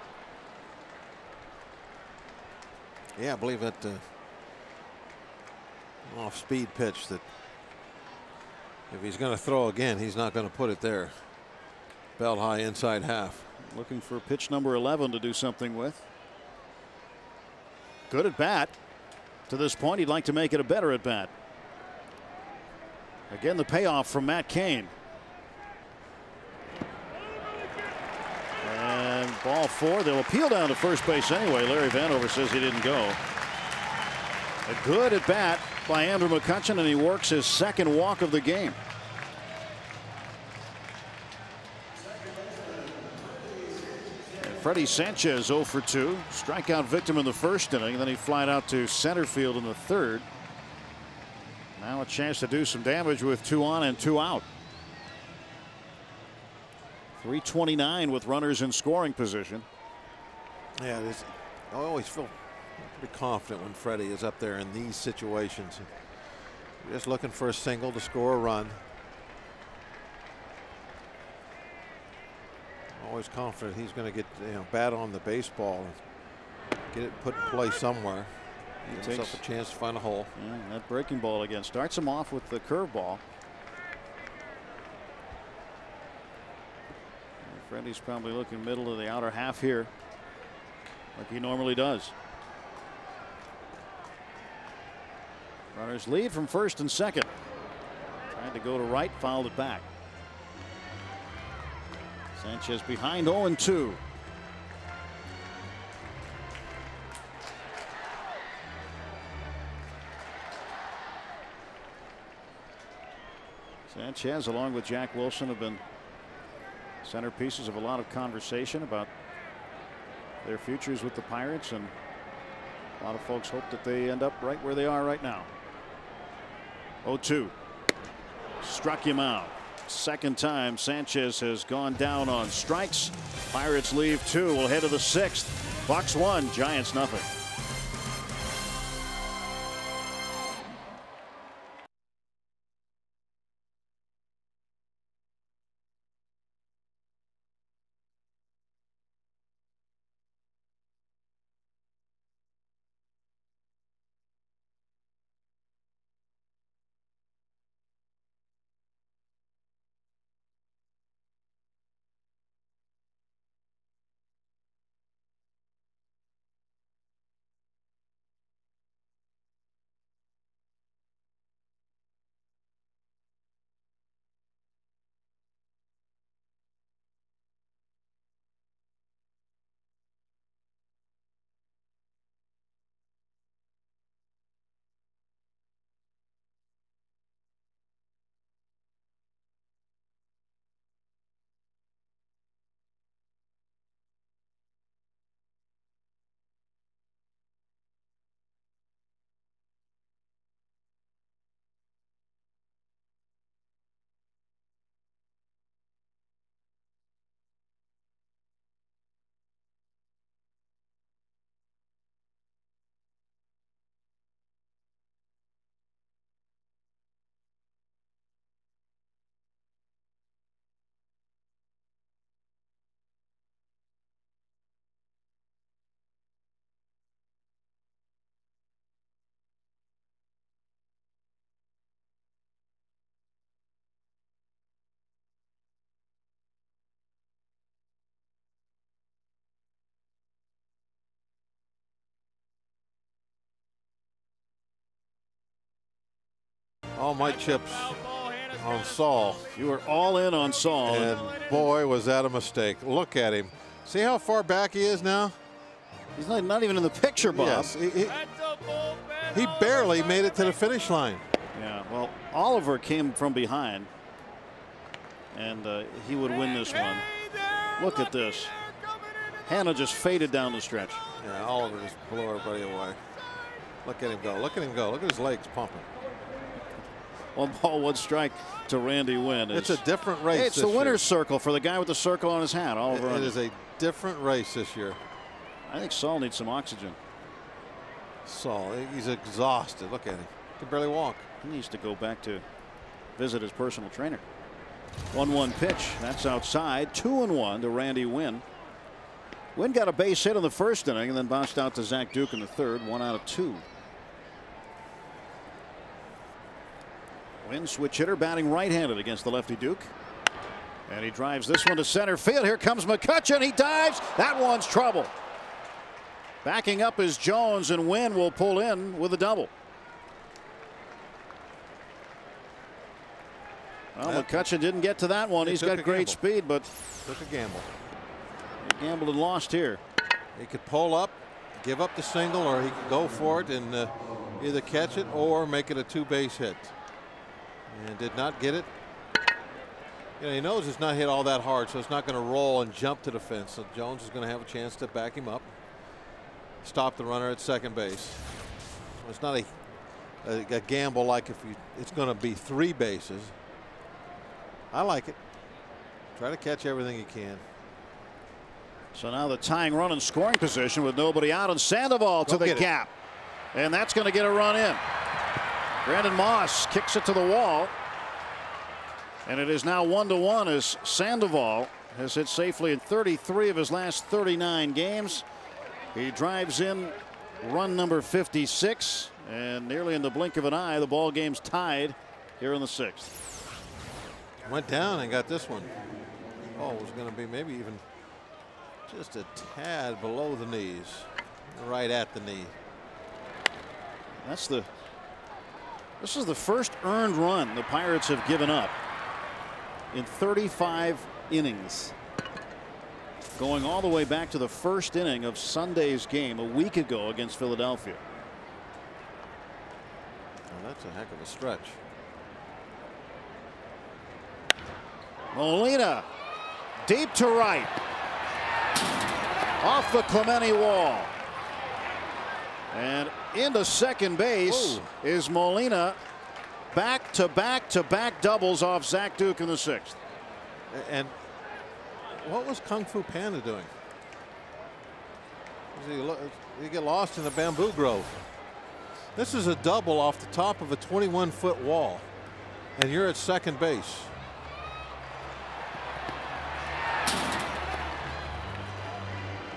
Yeah, I believe that off-speed pitch that if he's going to throw again, he's not going to put it there. Belt high inside half. Looking for pitch number 11 to do something with. Good at bat. To this point, he'd like to make it a better at bat. Again, the payoff from Matt Cain. And ball 4. They'll appeal down to first base anyway. Larry Vanover says he didn't go. A good at bat by Andrew McCutchen, and he works his 2nd walk of the game. Freddie Sanchez 0 for 2. Strikeout victim in the 1st inning, and then he flied out to center field in the 3rd. Now a chance to do some damage with 2 on and 2 out. 329 with runners in scoring position. Yeah, I always feel pretty confident when Freddie is up there in these situations. You're just looking for a single to score a run. Always confident he's going to get bat on the baseball and get it put in play somewhere. Give himself a chance to find a hole. Yeah, that breaking ball again starts him off with the curveball. Freddie's probably looking middle to the outer half here, like he normally does. Runners lead from 1st and 2nd. Tried to go to right, fouled it back. Sanchez behind 0-2. Sanchez, along with Jack Wilson, have been centerpieces of a lot of conversation about their futures with the Pirates, and A lot of folks hope that they end up right where they are right now. 0-2. Struck him out. Second time Sanchez has gone down on strikes. Pirates leave 2. We'll head to the 6th. Bucks 1, Giants nothing. All my chips on Saul. You were all in on Saul. And boy, was that a mistake. Look at him. See how far back he is now? He's not even in the picture, Bob. Yes, he barely made it to the finish line. Yeah, well, Oliver came from behind, and he would win this one. Look at this. Hannah just faded down the stretch. Yeah, Oliver just blew everybody away. Look at him go. Look at him go. Look at his legs pumping. 1 ball, 1 strike to Randy Wynn. It's a different race. Hey, it's the winner's circle for the guy with the circle on his hat. Oliver. It is a different race this year. I think Saul needs some oxygen. Saul, he's exhausted. Look at him. He can barely walk. He needs to go back to visit his personal trainer. 1-1 pitch. That's outside. 2-1 to Randy Wynn. Wynn got a base hit in the first inning and then bounced out to Zach Duke in the third. 1 out of 2. Wynn, switch hitter, batting right-handed against the lefty Duke. And he drives this one to center field. Here comes McCutchen. He dives. That one's trouble. Backing up is Jones, and Wynn will pull in with a double. Well, McCutchen didn't get to that one. He's got great speed, but took a gamble. He gambled and lost here. He could pull up, give up the single, or he could go for it and either catch it or make it a 2-base hit. And did not get it. You know, he knows it's not hit all that hard, so it's not going to roll and jump to the fence. So Jones is going to have a chance to back him up. Stop the runner at second base. It's not a gamble like if it's going to be 3 bases. I like it. Try to catch everything you can. So now the tying run in scoring position with nobody out, and Sandoval to the gap. And that's going to get a run in. Brandon Moss kicks it to the wall. And it is now 1-1 as Sandoval has hit safely in 33 of his last 39 games. He drives in run number 56, and nearly in the blink of an eye, the ball game's tied here in the 6th. Went down and got this one. Oh, it was going to be maybe even just a tad below the knees, right at the knee. This is the first earned run the Pirates have given up in 35 innings. Going all the way back to the first inning of Sunday's game a week ago against Philadelphia. Well, that's a heck of a stretch. Molina deep to right. Off the Clemente wall. And into second base is Molina. Back-to-back doubles off Zach Duke in the 6th. And what was Kung Fu Panda doing? Did he get lost in the bamboo grove? This is a double off the top of a 21-foot wall, and you're at second base.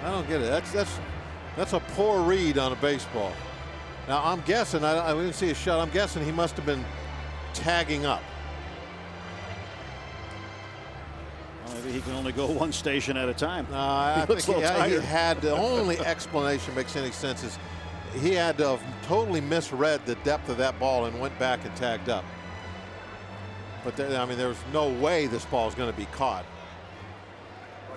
I don't get it. That's a poor read on a baseball. Now I'm guessing, I didn't see a shot. I'm guessing he must have been tagging up. Well, maybe he can only go one station at a time. I think he had, the only explanation makes any sense is he had to have totally misread the depth of that ball and went back and tagged up. But I mean, there's no way this ball is going to be caught.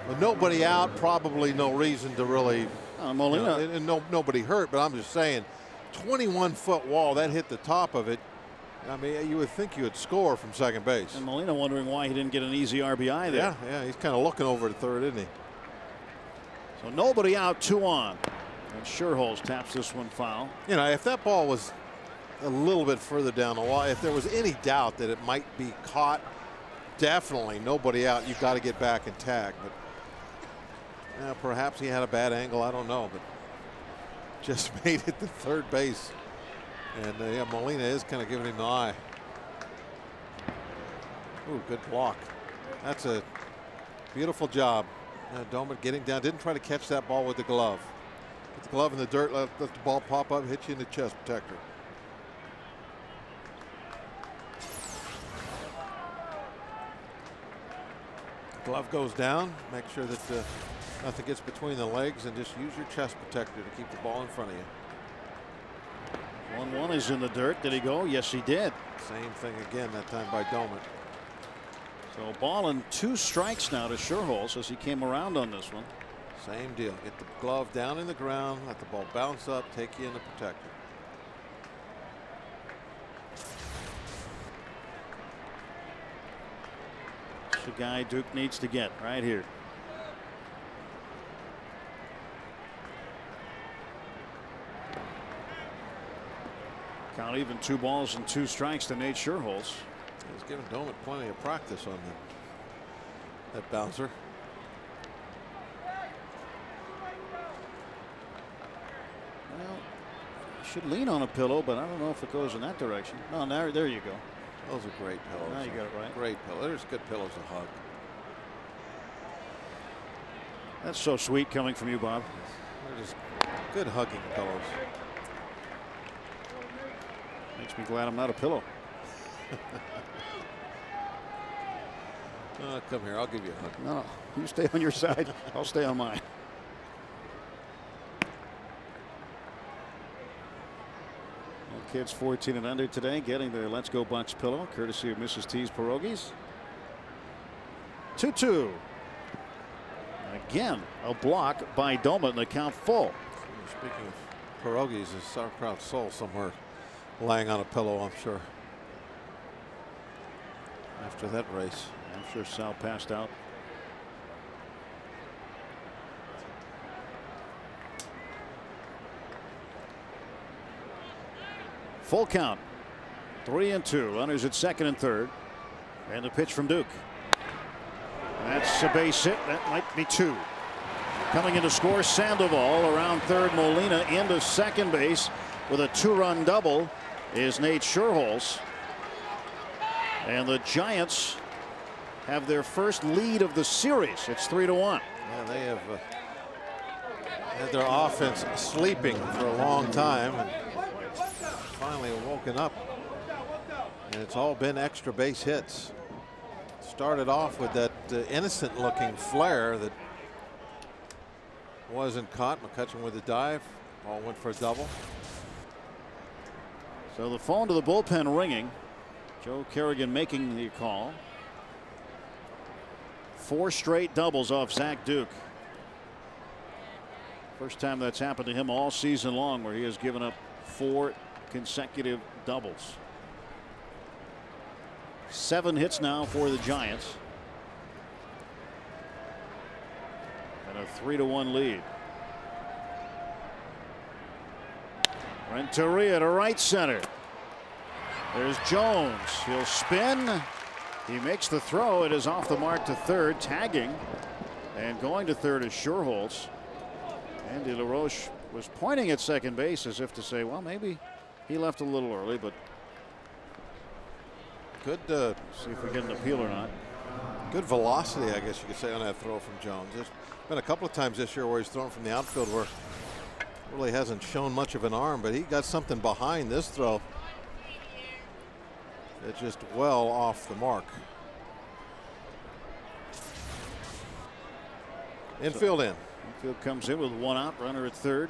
With nobody out, probably no reason to really. Molina. And nobody hurt, but I'm just saying, 21-foot wall that hit the top of it. I mean, you would think you would score from second base. And Molina wondering why he didn't get an easy RBI there. Yeah, he's kind of looking over to third, isn't he? So nobody out, 2 on. And Scherholz taps this one foul. You know, if that ball was a little bit further down the wall, if there was any doubt that it might be caught, definitely nobody out. You've got to get back and tag. But perhaps he had a bad angle. I don't know, but just made it to third base. And yeah, Molina is kind of giving him the eye. Ooh, good block. That's a beautiful job. Doman getting down. Didn't try to catch that ball with the glove. Put the glove in the dirt, let the ball pop up, hit you in the chest protector. Glove goes down. Make sure that nothing gets between the legs, and just use your chest protector to keep the ball in front of you. 1-1 is in the dirt. Did he go? Yes, he did. Same thing again, that time by Doman. So ball and 2 strikes now to Scherholz as he came around on this one. Same deal. Get the glove down in the ground, let the ball bounce up, take you in the protector. It's the guy Duke needs to get right here. Count even, 2 balls and 2 strikes to Nate Scherholz. He's giving Doman plenty of practice on that bouncer. Well, should lean on a pillow, but I don't know if it goes in that direction. No, there you go. Those are great pillows. Now you got it right. Great pillows. There's good pillows to hug. That's so sweet coming from you, Bob. They're just good hugging pillows. Makes me glad I'm not a pillow. Come here, I'll give you a hug. No, you stay on your side. I'll stay on mine. Well, kids 14 and under today getting their Let's Go Bucks pillow, courtesy of Mrs. T's Pierogies. 2-2. Again, a block by Doman. The count full. Speaking of pierogies, there's sauerkraut soul somewhere lying on a pillow, I'm sure. After that race. I'm sure Sal passed out. Full count. 3-2. Runners at second and third. And the pitch from Duke. That's a base hit. That might be 2. Coming in to score, Sandoval around third. Molina into second base with a 2-run double is Nate Scherholz. And the Giants have their first lead of the series. It's 3-1. Yeah, they have had their offense sleeping for a long time and finally woken up. And it's all been extra base hits. Started off with that innocent looking flare that wasn't caught. McCutchen with a dive. Ball went for a double. So the phone to the bullpen ringing. Joe Kerrigan making the call. 4 straight doubles off Zach Duke. First time that's happened to him all season long, where he has given up 4 consecutive doubles. 7 hits now for the Giants. And a 3-1 lead. Renteria to right center. There's Jones. He'll spin. He makes the throw. It is off the mark to third. Tagging and going to third is Schuerholz. Andy LaRoche was pointing at second base as if to say, well, maybe he left a little early, but good. See if we get an appeal or not. Good velocity, I guess you could say, on that throw from Jones. There's been a couple of times this year where he's thrown from the outfield where really hasn't shown much of an arm, but he got something behind this throw. It's just well off the mark. Infield in. Infield comes in with one out, runner at third.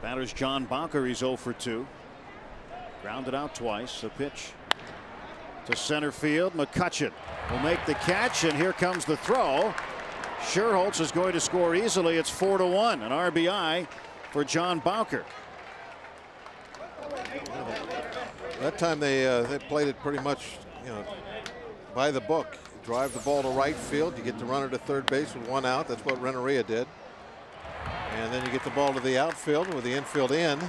Batter's John Bowker. He's 0 for 2. Grounded out twice. A pitch to center field. McCutcheon will make the catch, and here comes the throw. Schuerholz is going to score easily. It's 4-1. An RBI for John Bowker. That time they played it pretty much, by the book. You drive the ball to right field, you get the runner to third base with one out. That's what Renteria did. And then you get the ball to the outfield with the infield in,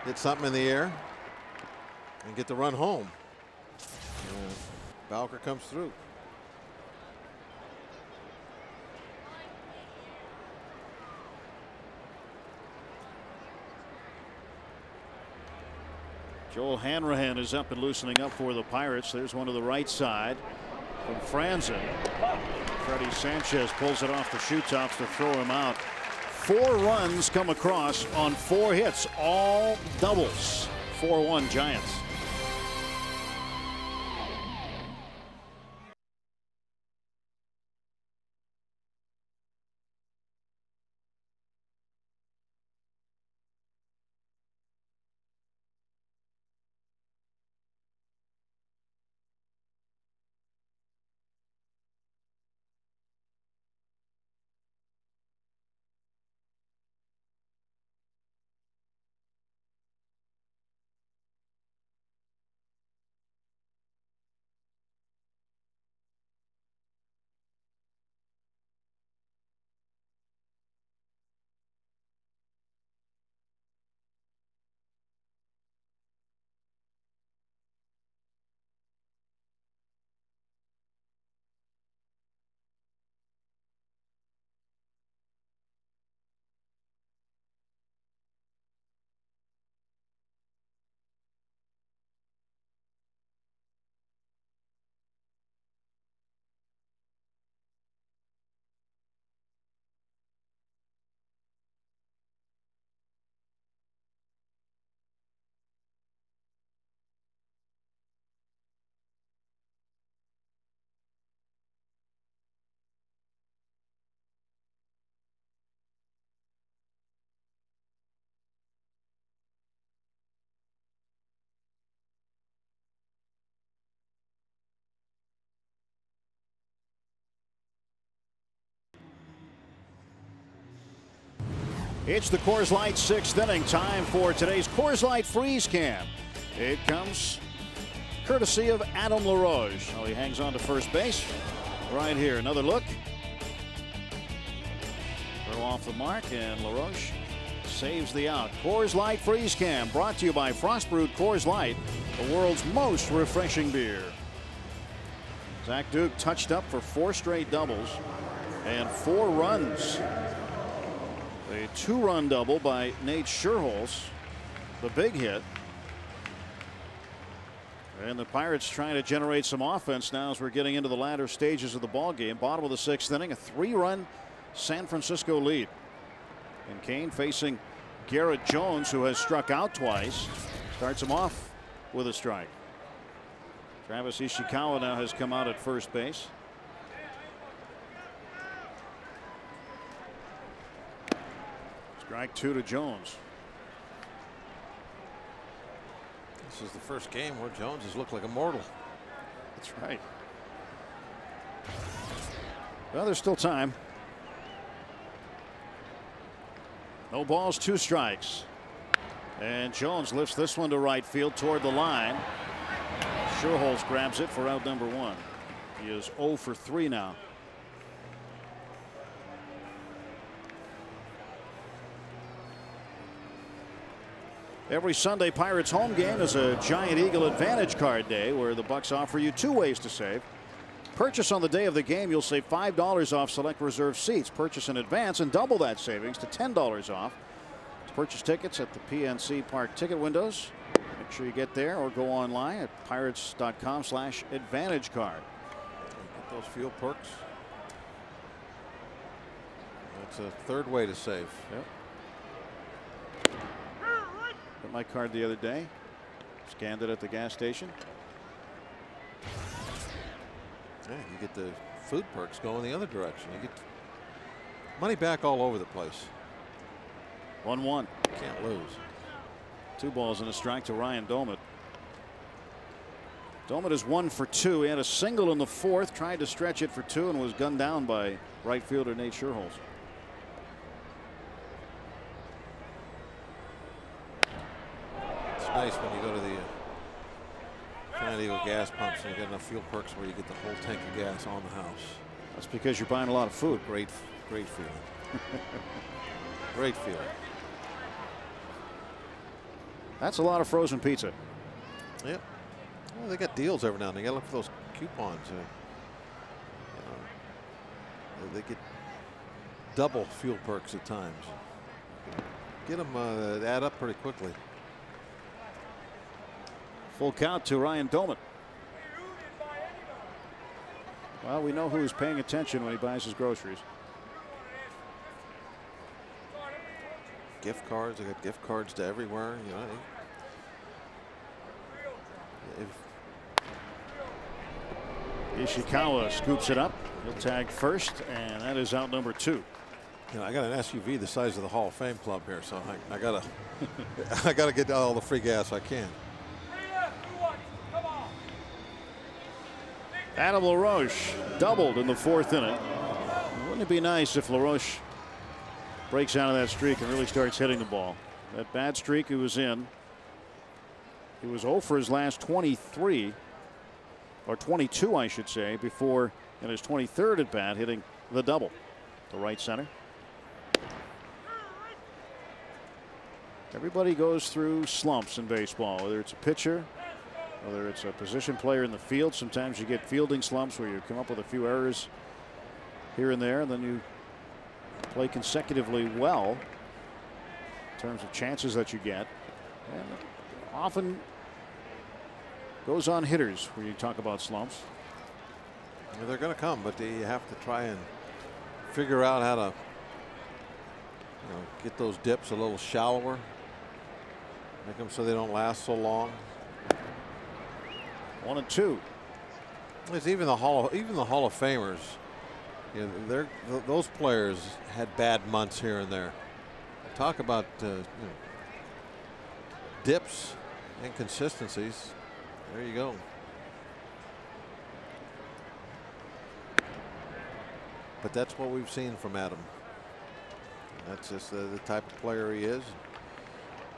hit something in the air, and get the run home. And Bowker comes through. Joel Hanrahan is up and loosening up for the Pirates. There's one to the right side from Franzen. Freddie Sanchez pulls it off the shoe tops to throw him out. 4 runs come across on 4 hits, all doubles. 4-1 Giants. It's the Coors Light 6th inning. Time for today's Coors Light Freeze Cam. It comes courtesy of Adam LaRoche. Oh, he hangs on to first base right here. Another look. Throw off the mark, and LaRoche saves the out. Coors Light Freeze Cam brought to you by Frost Brewed Coors Light, the world's most refreshing beer. Zach Duke touched up for 4 straight doubles and 4 runs. A 2-run double by Nate Schuerholz, the big hit. And the Pirates trying to generate some offense now as we're getting into the latter stages of the ball game. Bottom of the 6th inning, a 3-run San Francisco lead. And Kane facing Garrett Jones, who has struck out twice, starts him off with a strike. Travis Ishikawa now has come out at first base. Strike 2 to Jones. This is the first game where Jones has looked like a mortal. That's right. Well, there's still time. No balls, 2 strikes. And Jones lifts this one to right field toward the line. Schuerholz grabs it for out number 1. He is 0 for 3 now. Every Sunday Pirates home game is a Giant Eagle Advantage Card Day, where the Bucks offer you 2 ways to save. Purchase on the day of the game, you'll save $5 off select reserved seats. Purchase in advance and double that savings to $10 off. To purchase tickets at the PNC Park ticket windows, make sure you get there or go online at pirates.com/advantagecard. Get those fuel perks. That's a third way to save. Yep. Got my card the other day. Scanned it at the gas station. Yeah, you get the food perks going the other direction. You get money back all over the place. 1-1. Can't lose. 2 balls and a strike to Ryan Doumit. Doumit is 1 for 2. He had a single in the 4th, tried to stretch it for 2, and was gunned down by right fielder Nate Scherholz. It's nice when you go to the San Diego gas pumps and you get enough fuel perks where you get the whole tank of gas on the house. That's because you're buying a lot of food. Great feeling. Great feeling. That's a lot of frozen pizza. Yep. Well, they got deals every now and then. You gotta look for those coupons. They get double fuel perks at times. Get them add up pretty quickly. Full count to Ryan Doumit. Well, we know who's paying attention when he buys his groceries. Gift cards. They got gift cards to everywhere. You know. Ishikawa scoops it up. He'll tag first, and that is out number 2. You know, I got an SUV the size of the Hall of Fame club here, so I gotta I gotta get all the free gas I can. Adam LaRoche doubled in the 4th inning. Wouldn't it be nice if LaRoche breaks out of that streak and really starts hitting the ball? That bad streak he was in. He was 0 for his last 23, or 22, I should say, before in his 23rd at bat hitting the double to right center. Everybody goes through slumps in baseball, whether it's a pitcher, whether it's a position player in the field. Sometimes you get fielding slumps where you come up with a few errors here and there, and then you play consecutively well in terms of chances that you get. And often goes on hitters where you talk about slumps. Well, they're going to come, but you have to try and figure out how to get those dips a little shallower, make them so they don't last so long. 1-2. There's even the Hall of Famers. You know, those players had bad months here and there. Talk about dips, inconsistencies. There you go. But that's what we've seen from Adam. That's just the type of player he is.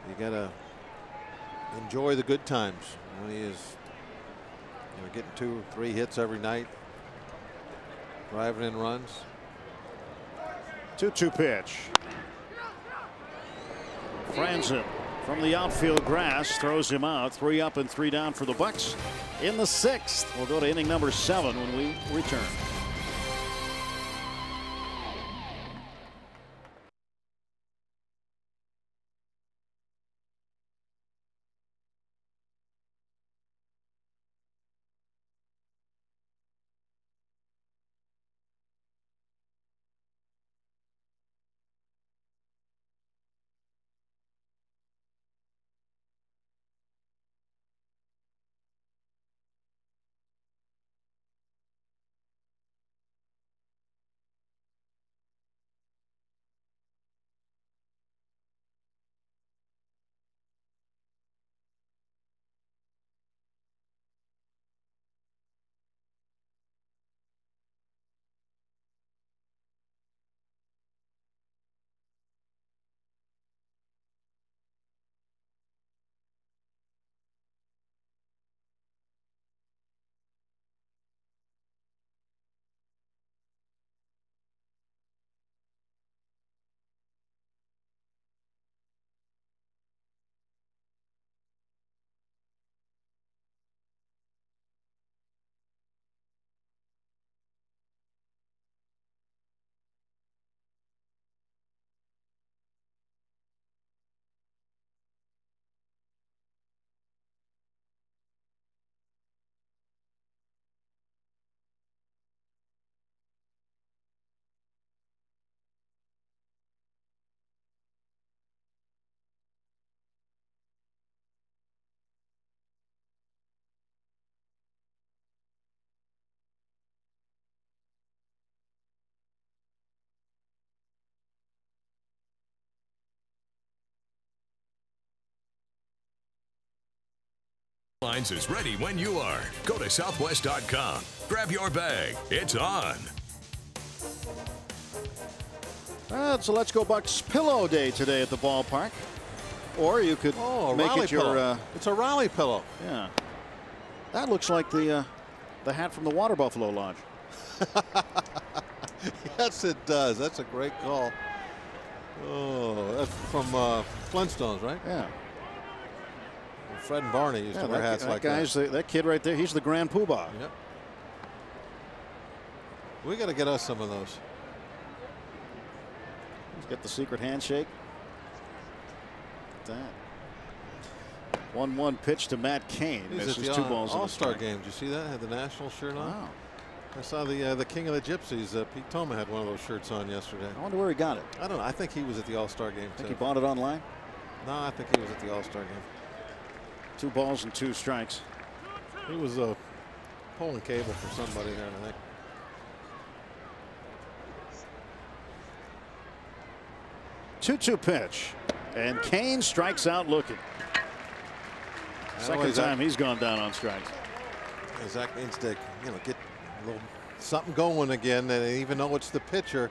You gotta enjoy the good times when he is getting 2 or 3 hits every night, driving in runs. 2-2 pitch. Franzen from the outfield grass throws him out. 3 up and 3 down for the Bucks in the 6th. We'll go to inning number 7 when we return. Lines is ready when you are. Go to southwest.com. Grab your bag. It's on. So let's go Bucks pillow day today at the ballpark. Or you could make it your. It's a rally pillow. Yeah. That looks like the hat from the Water Buffalo Lodge. Yes, it does. That's a great call. Oh, that's from Flintstones, right? Yeah. Fred and Barney used to wear hats like that. That kid right there, he's the Grand Poobah. Yep. We got to get us some of those. Let's get the secret handshake. That 1-1 pitch to Matt Cain. He's misses at 2 the balls. All-Star game. Did you see that? Had the national shirt on. Wow. I saw the King of the Gypsies. Pete Toma had one of those shirts on yesterday. I wonder where he got it. I don't know. I think he was at the All-Star game too. Think he bought it online? No, I think he was at the All-Star game. 2 balls and 2 strikes. He was pulling cable for somebody there, I think. Two-2 pitch, and Cain strikes out looking. Second time he's gone down on strikes. Zach needs to, get a little something going again, and even though it's the pitcher,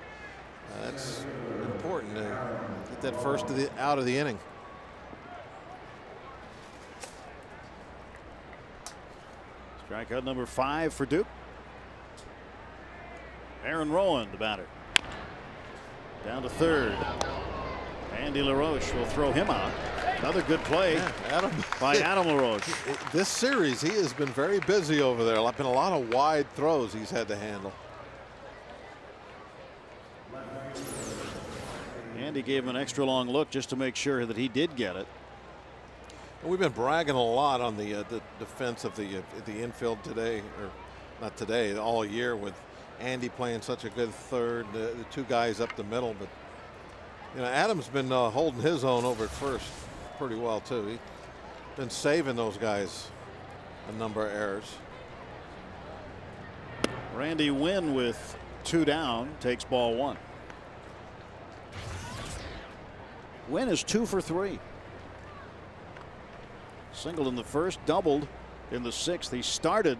that's important to get that first out of the inning. Strikeout number 5 for Duke. Aaron Rowand, the batter. Down to third. Andy LaRoche will throw him out. Another good play by Adam LaRoche. This series, he has been very busy over there. There's been a lot of wide throws he's had to handle. Andy gave him an extra long look just to make sure that he did get it. We've been bragging a lot on the defense of the infield today, or not today, all year, with Andy playing such a good third, the 2 guys up the middle. But Adam's been holding his own over at first pretty well too. He's been saving those guys a number of errors. Randy Wynn with 2 down takes ball 1. Wynn is 2 for 3. Singled in the first, doubled in the 6th. He started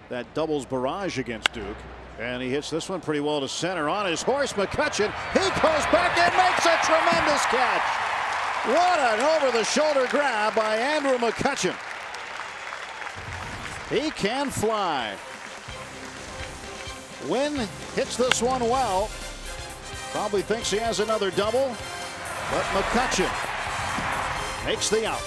that doubles barrage against Duke, and he hits this one pretty well to center on his horse. McCutchen, he goes back and makes a tremendous catch. What an over-the-shoulder grab by Andrew McCutchen. He can fly. Wynn hits this one well. Probably thinks he has another double, but McCutchen makes the out.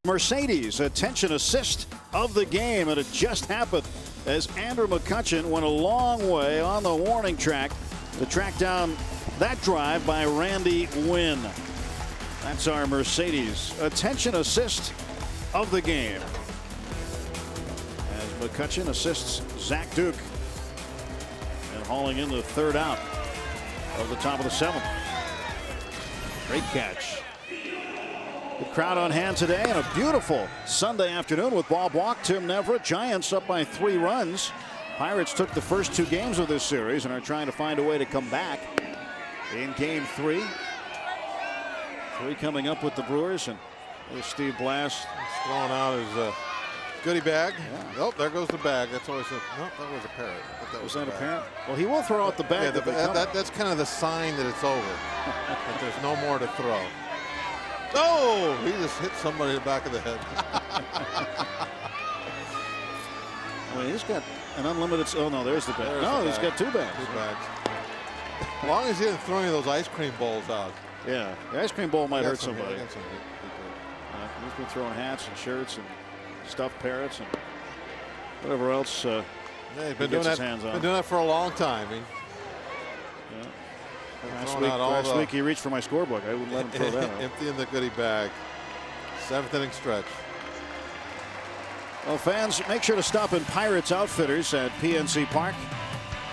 Mercedes attention assist of the game, and it just happened as Andrew McCutchen went a long way on the warning track to track down that drive by Randy Wynn. That's our Mercedes attention assist of the game as McCutchen assists Zach Duke. hauling in the third out of the top of the seventh. Great catch. Good crowd on hand today, and a beautiful Sunday afternoon with Bob Walk, Tim Neverett. Giants up by 3 runs. Pirates took the first 2 games of this series and are trying to find a way to come back in game 3. 3 coming up with the Brewers, and there's Steve Blass. He's throwing out his goodie bag. Yeah. Oh, there goes the bag. That's always a, no, that was a parrot. Was that a parrot? Well, he will throw out the bag. Yeah, that's kind of the sign that it's over. That there's no more to throw. Oh, he just hit somebody in the back of the head. Well, he's got an unlimited. Oh no, there's the bag. There's no, the he's bag. got 2 bags. 2 bags. As long as he didn't throw any of those ice cream bowls out. Yeah, the ice cream bowl might hurt Some- somebody. got some- He's been throwing hats and shirts and stuffed parrots and whatever else. Yeah, he's been doing gets his that. hands on. Been doing that for a long time. Last week he reached for my scorebook. I wouldn't let him throw that out. Emptying the goodie bag. 7th inning stretch. Well, fans, make sure to stop in Pirates Outfitters at PNC Park.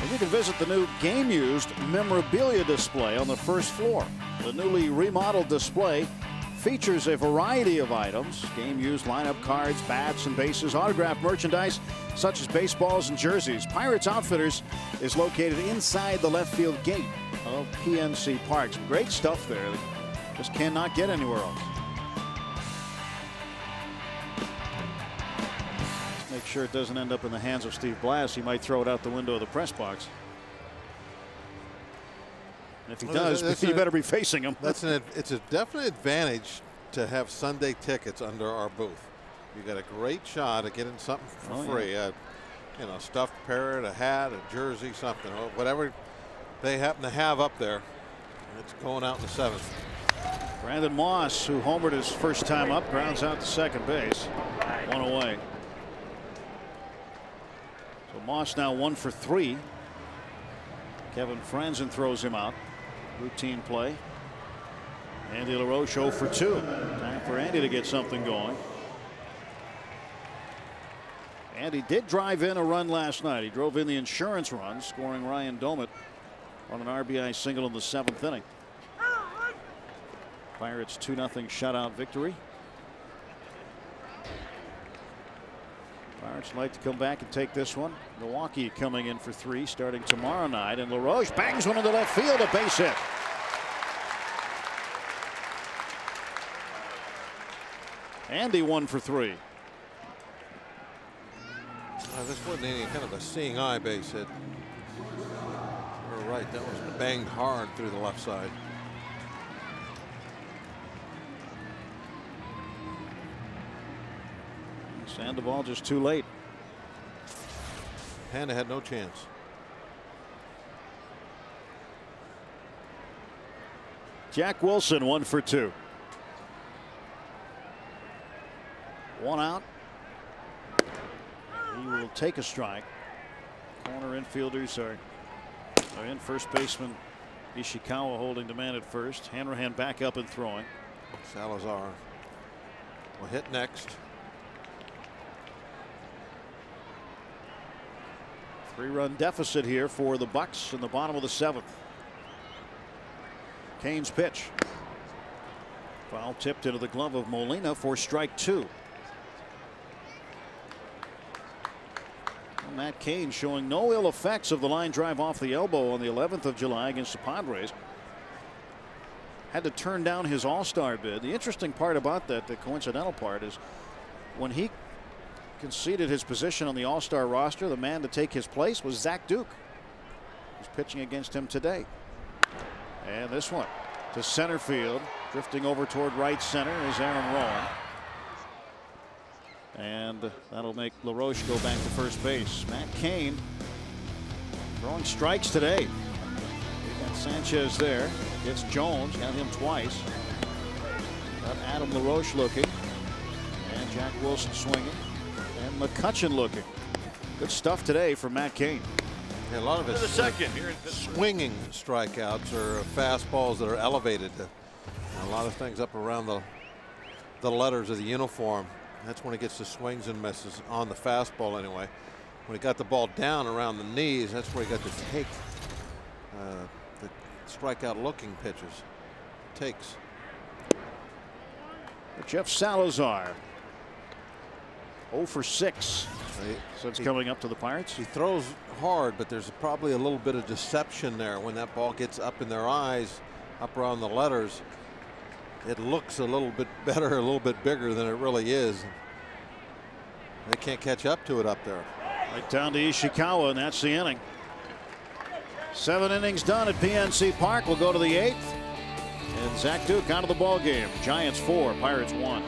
And you can visit the new game used memorabilia display on the first floor. The newly remodeled display features a variety of items: game used lineup cards, bats and bases, autographed merchandise such as baseballs and jerseys. Pirates Outfitters is located inside the left field gate of PNC Park. Some great stuff there that just cannot get anywhere else. Let's make sure it doesn't end up in the hands of Steve Blass. He might throw it out the window of the press box. And if he does, you better be facing him. It's a definite advantage to have Sunday tickets under our booth. You got a great shot at getting something for free. Yeah. You know, stuffed parrot, a hat, a jersey, something, whatever they happen to have up there. It's going out in the 7th. Brandon Moss, who homered his first time up, grounds out to second base. 1 away. So Moss now 1 for 3. Kevin Franzen throws him out. Routine play. Andy LaRoche 0 for 2. Time for Andy to get something going. Andy did drive in a run last night. He drove in the insurance run, scoring Ryan Domit on an RBI single in the 7th inning. Pirates 2-0 shutout victory. Pirates like to come back and take this one. Milwaukee coming in for 3 starting tomorrow night, and LaRoche bangs one into left field, a base hit. Andy 1 for 3. This wasn't any kind of a seeing eye base hit. You're right, that was banged hard through the left side. Sandoval just too late. Hannah had no chance. Jack Wilson 1 for 2. 1 out. He will take a strike. Corner infielders are in. First baseman Ishikawa holding the man at first. Hanrahan back up and throwing. Salazar will hit next. 3-run deficit here for the Bucks in the bottom of the 7th. Kane's pitch. Foul tipped into the glove of Molina for strike 2. Matt Cain showing no ill effects of the line drive off the elbow on the 11th of July against the Padres. Had to turn down his all-star bid. The interesting part about that, the coincidental part, is when he conceded his position on the all-star roster, the man to take his place was Zach Duke, who's pitching against him today. And this one to center field, drifting over toward right center is Aaron Rowan. And that'll make LaRoche go back to first base. Matt Cain throwing strikes today. We got Sanchez there. Gets Jones. Got him twice. Got Adam LaRoche looking. And Jack Wilson swinging. And McCutchen looking. Good stuff today from Matt Cain. Yeah, a lot of his swinging strikeouts are fastballs that are elevated. A lot of things up around the letters of the uniform. That's when he gets the swings and misses on the fastball anyway. when he got the ball down around the knees, that's where he got to take the strikeout looking pitches. Takes. Jeff Salazar 0 for 6 since coming up to the Pirates. He throws hard, but there's probably a little bit of deception there when that ball gets up in their eyes, up around the letters. It looks a little bit better, a little bit bigger than it really is. They can't catch up to it up there. Right down to Ishikawa, and that's the inning. 7 innings done at PNC Park. We'll go to the 8th. And Zach Duke out of the ball game. Giants 4, Pirates 1.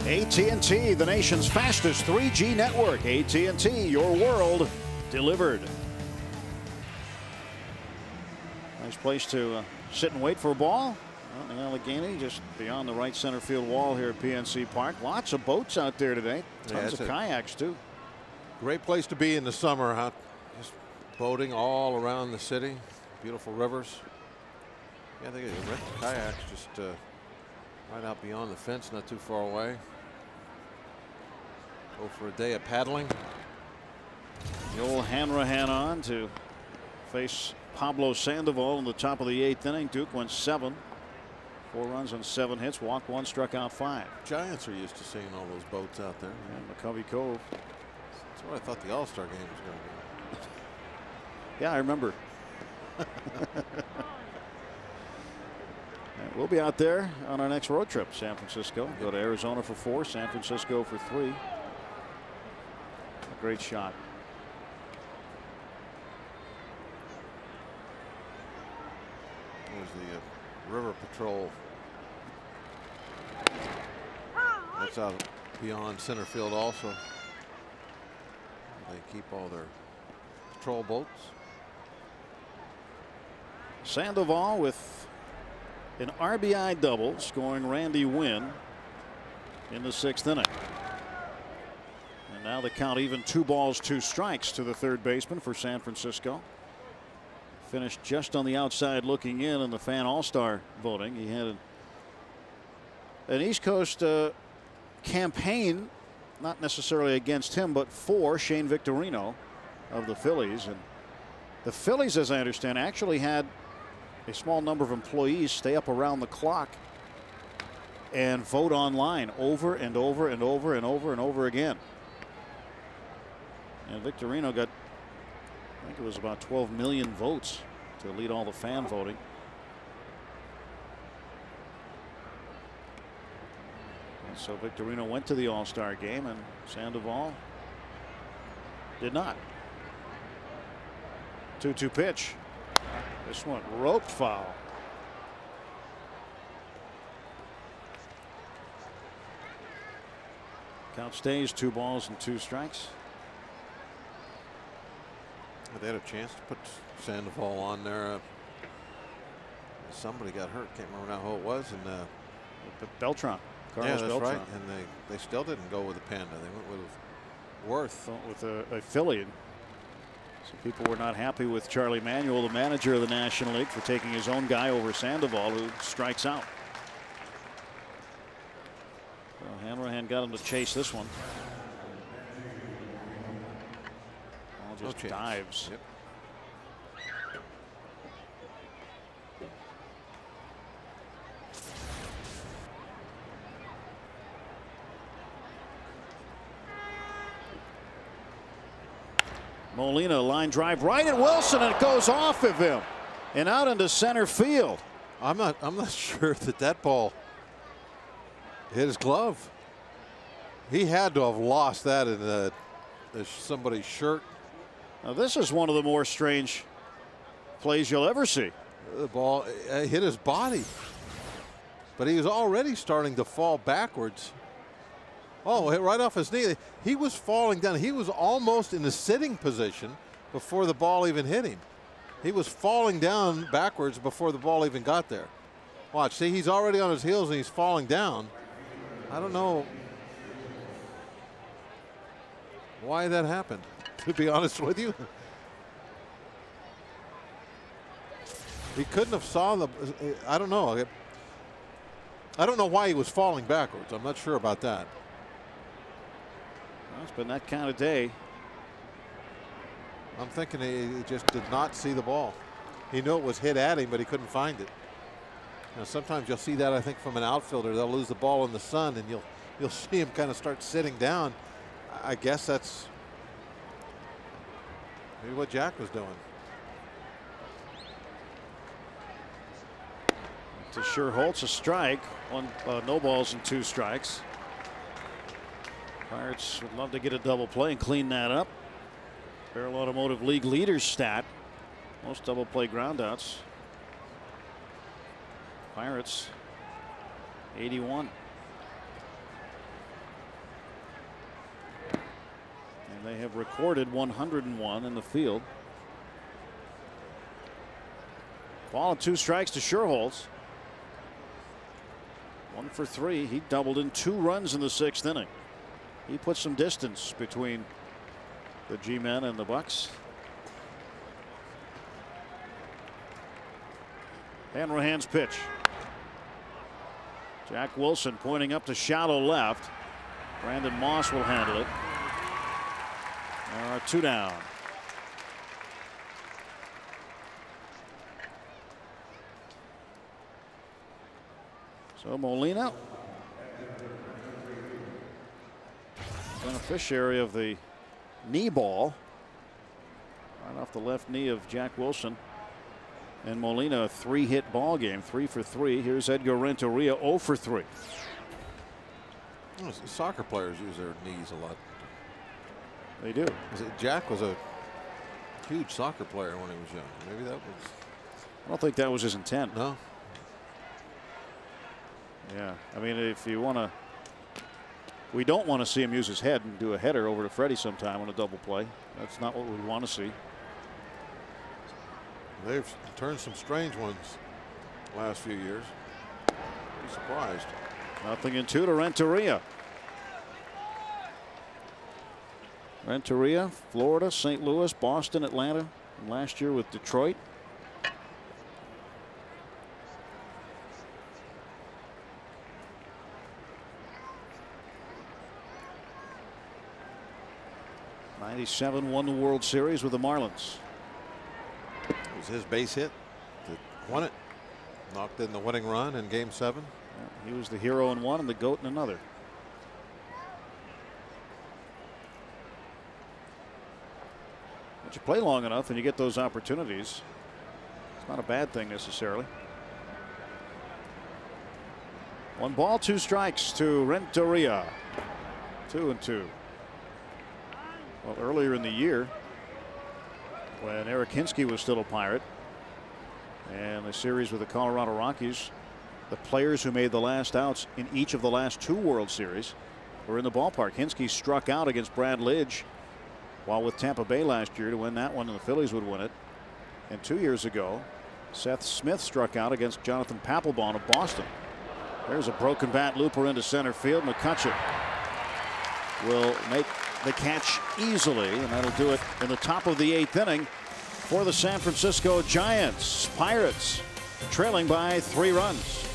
AT&T, the nation's fastest 3G network. AT&T, your world delivered. Nice place to sit and wait for a ball. Well, the Allegheny just beyond the right center field wall here at PNC Park. Lots of boats out there today. Tons of kayaks too. Great place to be in the summer, huh? Just boating all around the city. Beautiful rivers. Yeah, they rent the kayaks just right out beyond the fence, not too far away. Go for a day of paddling. The old Hanrahan on to face Pablo Sandoval in the top of the 8th inning. Duke went 7. 4 runs on 7 hits, walked 1, struck out 5. Giants are used to seeing all those boats out there. And McCovey Cove. That's what I thought the All-Star game was going to be. Yeah, I remember. We'll be out there on our next road trip. San Francisco. Go to Arizona for 4, San Francisco for 3. A great shot. There's the River Patrol. That's out beyond center field also. They keep all their patrol boats. Sandoval with an RBI double, scoring Randy Wynn in the 6th inning. And now the count even, 2 balls, 2 strikes to the third baseman for San Francisco. Finished just on the outside looking in the fan all-star voting. He had an East Coast campaign, not necessarily against him, but for Shane Victorino of the Phillies. And the Phillies, as I understand, actually had a small number of employees stay up around the clock and vote online over and over and over and over and over again. And Victorino got, I think it was about 12 million votes to lead all the fan voting. And so Victorino went to the All-Star game, and Sandoval Did not. 2-2 pitch. This one roped foul. Count stays 2 balls and 2 strikes. They had a chance to put Sandoval on there. Somebody got hurt. Can't remember now who it was. And Beltran. Carlos yeah, that's Beltran. right. And they still didn't go with the Panda. They went with Worth. With a Philly. So people were not happy with Charlie Manuel, the manager of the National League, for taking his own guy over Sandoval, who strikes out. Well, Hanrahan got him to chase this one. Ball just dives. Yep. Molina line drive right at Wilson, and it goes off of him and out into center field. I'm not sure that ball hit his glove. He had to have lost that in somebody's shirt. Now this is one of the more strange plays you'll ever see. The ball hit his body, but he was already starting to fall backwards. Oh, hit right off his knee. He was falling down. He was almost in the sitting position before the ball even hit him. He was falling down backwards before the ball even got there. Watch, see, he's already on his heels and he's falling down. I don't know why that happened, to be honest with you. He couldn't have saw the, I don't know. I don't know why he was falling backwards. I'm not sure about that. Well, it's been that kind of day. I'm thinking he just did not see the ball. He knew it was hit at him, but he couldn't find it. Now, sometimes you'll see that, I think, from an outfielder. They'll lose the ball in the sun, and you'll see him kind of start sitting down. I guess that's maybe what Jack was doing. To Scherholtz, a strike. No balls and 2 strikes. Pirates would love to get a double play and clean that up. Barrel Automotive League leaders stat. Most double play groundouts. Pirates 81. And they have recorded 101 in the field. Ball and 2 strikes to Scherholtz. 1 for 3. He doubled in 2 runs in the 6th inning. He put some distance between the G-men and the Bucks. Hanrahan's pitch. Jack Wilson pointing up to shallow left. Brandon Moss will handle it. There are 2 down. So Molina, beneficiary of the knee ball right off the left knee of Jack Wilson. And Molina, a 3-hit ball game, 3 for 3. Here's Edgar Renteria, 0 for 3. Well, soccer players use their knees a lot. They do. Jack was a huge soccer player when he was young. Maybe that was. I don't think that was his intent. No. Yeah, I mean, if you want to, we don't want to see him use his head and do a header over to Freddie sometime on a double play. That's not what we want to see. They've turned some strange ones last few years. Be surprised. 0-2 to Renteria. Renteria, Florida, St. Louis, Boston, Atlanta, and last year with Detroit. '97 won the World Series with the Marlins. It was his base hit that won it. Knocked in the winning run in Game 7. He was the hero in one and the GOAT in another. But you play long enough and you get those opportunities. It's not a bad thing necessarily. 1 ball, 2 strikes to Renteria. 2-2. Well, earlier in the year, when Eric Hinsky was still a Pirate, and the series with the Colorado Rockies, the players who made the last outs in each of the last 2 World Series were in the ballpark. Hinsky struck out against Brad Lidge while with Tampa Bay last year to win that one, and the Phillies would win it. And 2 years ago, Seth Smith struck out against Jonathan Papelbon of Boston. There's a broken bat looper into center field. McCutcheon will make the catch easily, and that'll do it in the top of the 8th inning for the San Francisco Giants. Pirates trailing by 3 runs.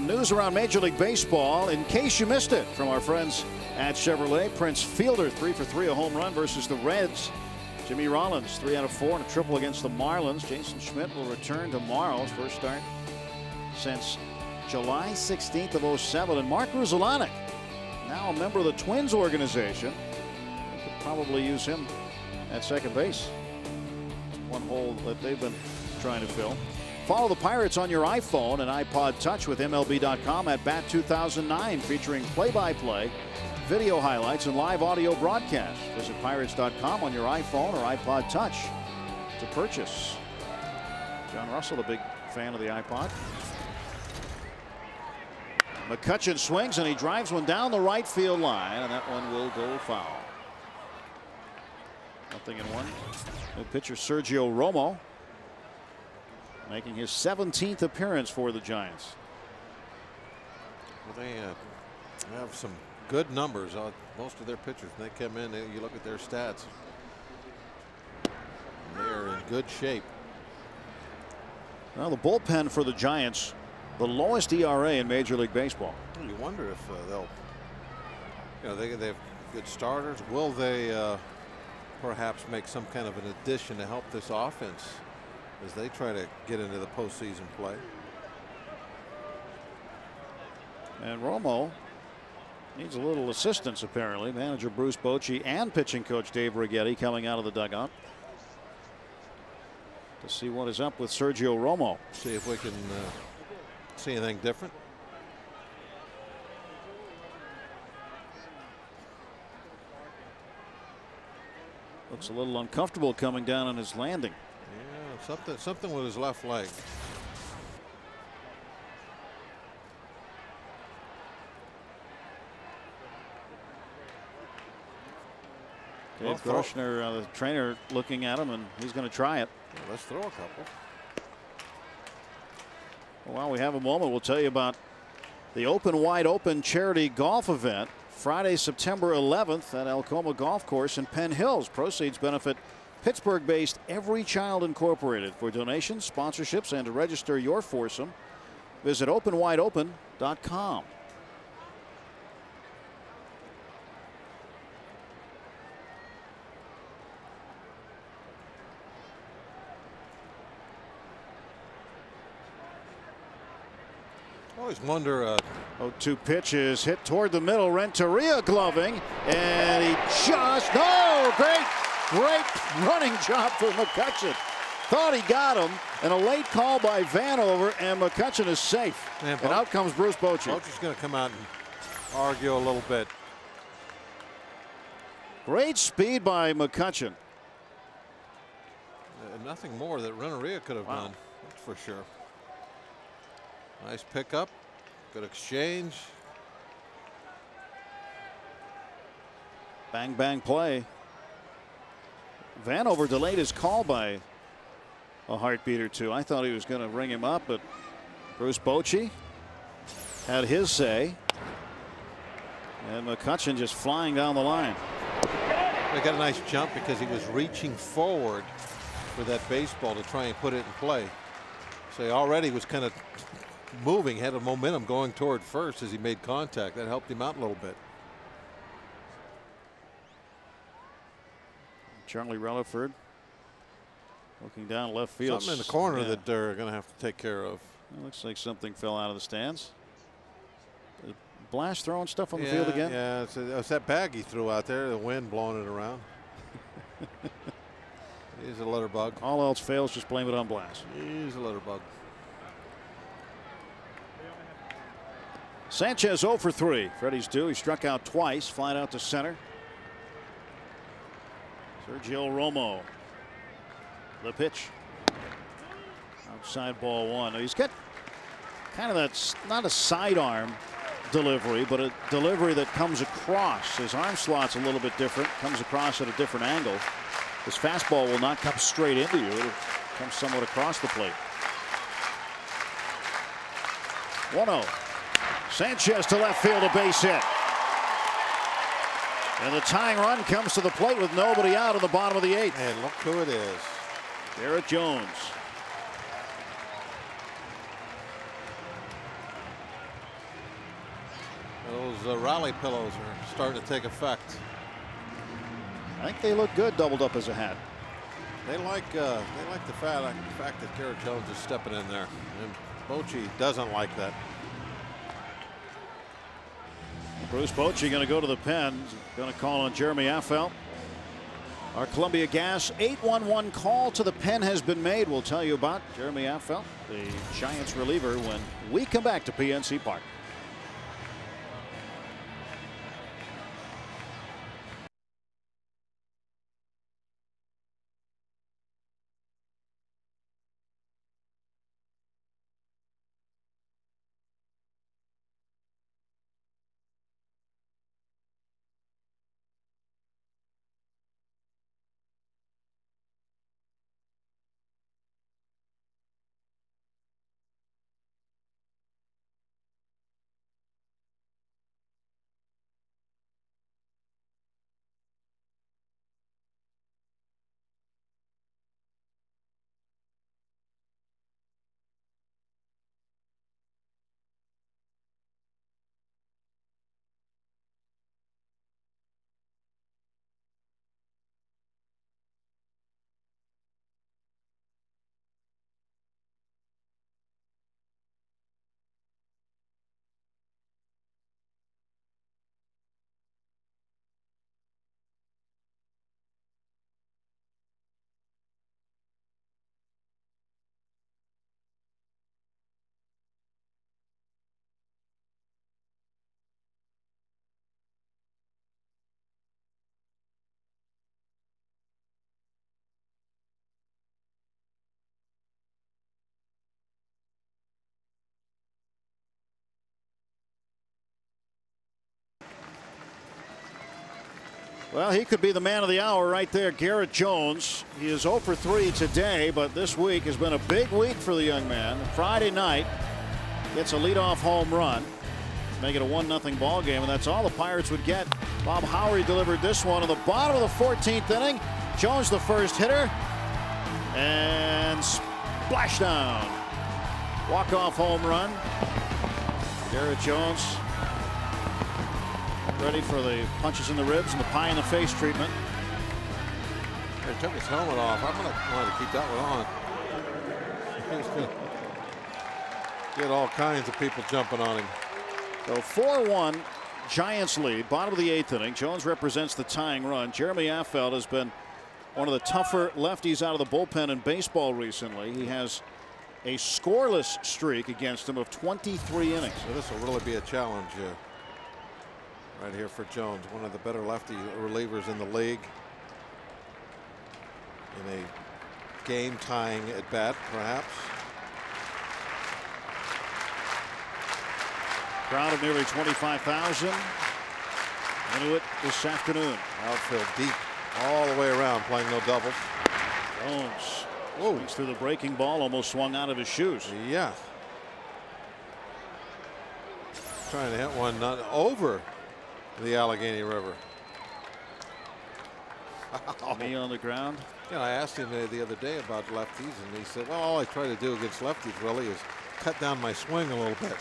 News around Major League Baseball, in case you missed it, from our friends at Chevrolet. Prince Fielder 3 for 3, a home run versus the Reds. Jimmy Rollins 3 out of 4 and a triple against the Marlins. Jason Schmidt will return tomorrow, his first start since July 16th of 07. And Mark Ruzilanek, now a member of the Twins organization, they could probably use him at second base. One hole that they've been trying to fill. Follow the Pirates on your iPhone and iPod Touch with MLB.com at Bat 2009, featuring play-by-play, video highlights, and live audio broadcasts. Visit Pirates.com on your iPhone or iPod Touch to purchase. John Russell, a big fan of the iPod. McCutcheon swings and he drives one down the right field line, and that one will go foul. 0-1. New pitcher Sergio Romo, making his 17th appearance for the Giants. Well, they have some good numbers on most of their pitchers. When they come in, you look at their stats, they're in good shape. Now the bullpen for the Giants, the lowest ERA in Major League Baseball. Well, you wonder if they'll, they have good starters. Will they perhaps make some kind of an addition to help this offense as they try to get into the postseason play? And Romo needs a little assistance, apparently. Manager Bruce Bochy and pitching coach Dave Righetti coming out of the dugout to see what is up with Sergio Romo. See if we can see anything different. Looks a little uncomfortable coming down on his landing. Something with his left leg. Dave Groshner, the trainer, looking at him, and he's going to try it. Yeah, let's throw a couple. Well, while we have a moment, we'll tell you about the Open Wide Open charity golf event Friday, September 11th at Alcoma Golf Course in Penn Hills. Proceeds benefit Pittsburgh-based Every Child Incorporated. For donations, sponsorships, and to register your foursome, Visit openwideopen.com. Always wonder. 0-2 pitch is hit toward the middle. Renteria gloving, and he just great running job for McCutchen. Thought he got him, and a late call by Vanover, and McCutchen is safe. Man, and out comes Bruce Bochy. Bochy's going to come out and argue a little bit. Great speed by McCutchen. Nothing more that Renteria could have done, that's for sure. Nice pickup, good exchange. Bang, bang play. Vanover delayed his call by a heartbeat or two. I thought he was going to ring him up, but Bruce Bochy had his say. And McCutchen just flying down the line. They got a nice jump because he was reaching forward for that baseball to try and put it in play. So he already was kind of moving, had a momentum going toward first as he made contact. That helped him out a little bit. Charlie Relaford looking down left field. Something in the corner that they're going to have to take care of. It looks like something fell out of the stands. Blast throwing stuff on the field again? Yeah, it's that bag he threw out there, the wind blowing it around. He's a litter bug. All else fails, just blame it on Blast. He's a litter bug. Sanchez 0 for 3. Freddie's due. He struck out twice, flying out to center. Sergio Romo. The pitch. Outside ball one. Now he's got kind of that, not a sidearm delivery, but a delivery that comes across. His arm slot's a little bit different, comes across at a different angle. His fastball will not come straight into you. It'll come somewhat across the plate. 1-0. Sanchez to left field, a base hit. And the tying run comes to the plate with nobody out in the bottom of the 8th. And look who it is. Garrett Jones. Those rally pillows are starting to take effect. I think they look good doubled up as a hat. They like the fact that Garrett Jones is stepping in there, and Bochy doesn't like that. Bruce Bochy going to go to the pen. Going to call on Jeremy Affeldt. Our Columbia Gas 811 call to the pen has been made. We'll tell you about Jeremy Affeldt, the Giants reliever, when we come back to PNC Park. Well, he could be the man of the hour right there, Garrett Jones. He is 0 for 3 today, but this week has been a big week for the young man. Friday night, gets a leadoff home run, make it a 1-0 ball game, and that's all the Pirates would get. Bob Howery delivered this one in the bottom of the 14th inning. Jones, the first hitter, and splashdown. Walk-off home run. Garrett Jones ready for the punches in the ribs and the pie in the face treatment. He took his helmet off. I'm going to want to keep that one on. He's going to get all kinds of people jumping on him. So 4-1 Giants lead, bottom of the 8th inning. Jones represents the tying run. Jeremy Affeldt has been one of the tougher lefties out of the bullpen in baseball recently. He has a scoreless streak against him of 23 innings. So this will really be a challenge right here for Jones, one of the better lefty relievers in the league. In a game tying at bat, perhaps. Crowd of nearly 25,000 into it this afternoon. Outfield deep all the way around, playing no doubles. Jones swings through the breaking ball, almost swung out of his shoes. Yeah. Trying to hit one not over the Allegheny River. Knee on the ground. Yeah, I asked him the other day about lefties, and he said, well, all I try to do against lefties really is cut down my swing a little bit.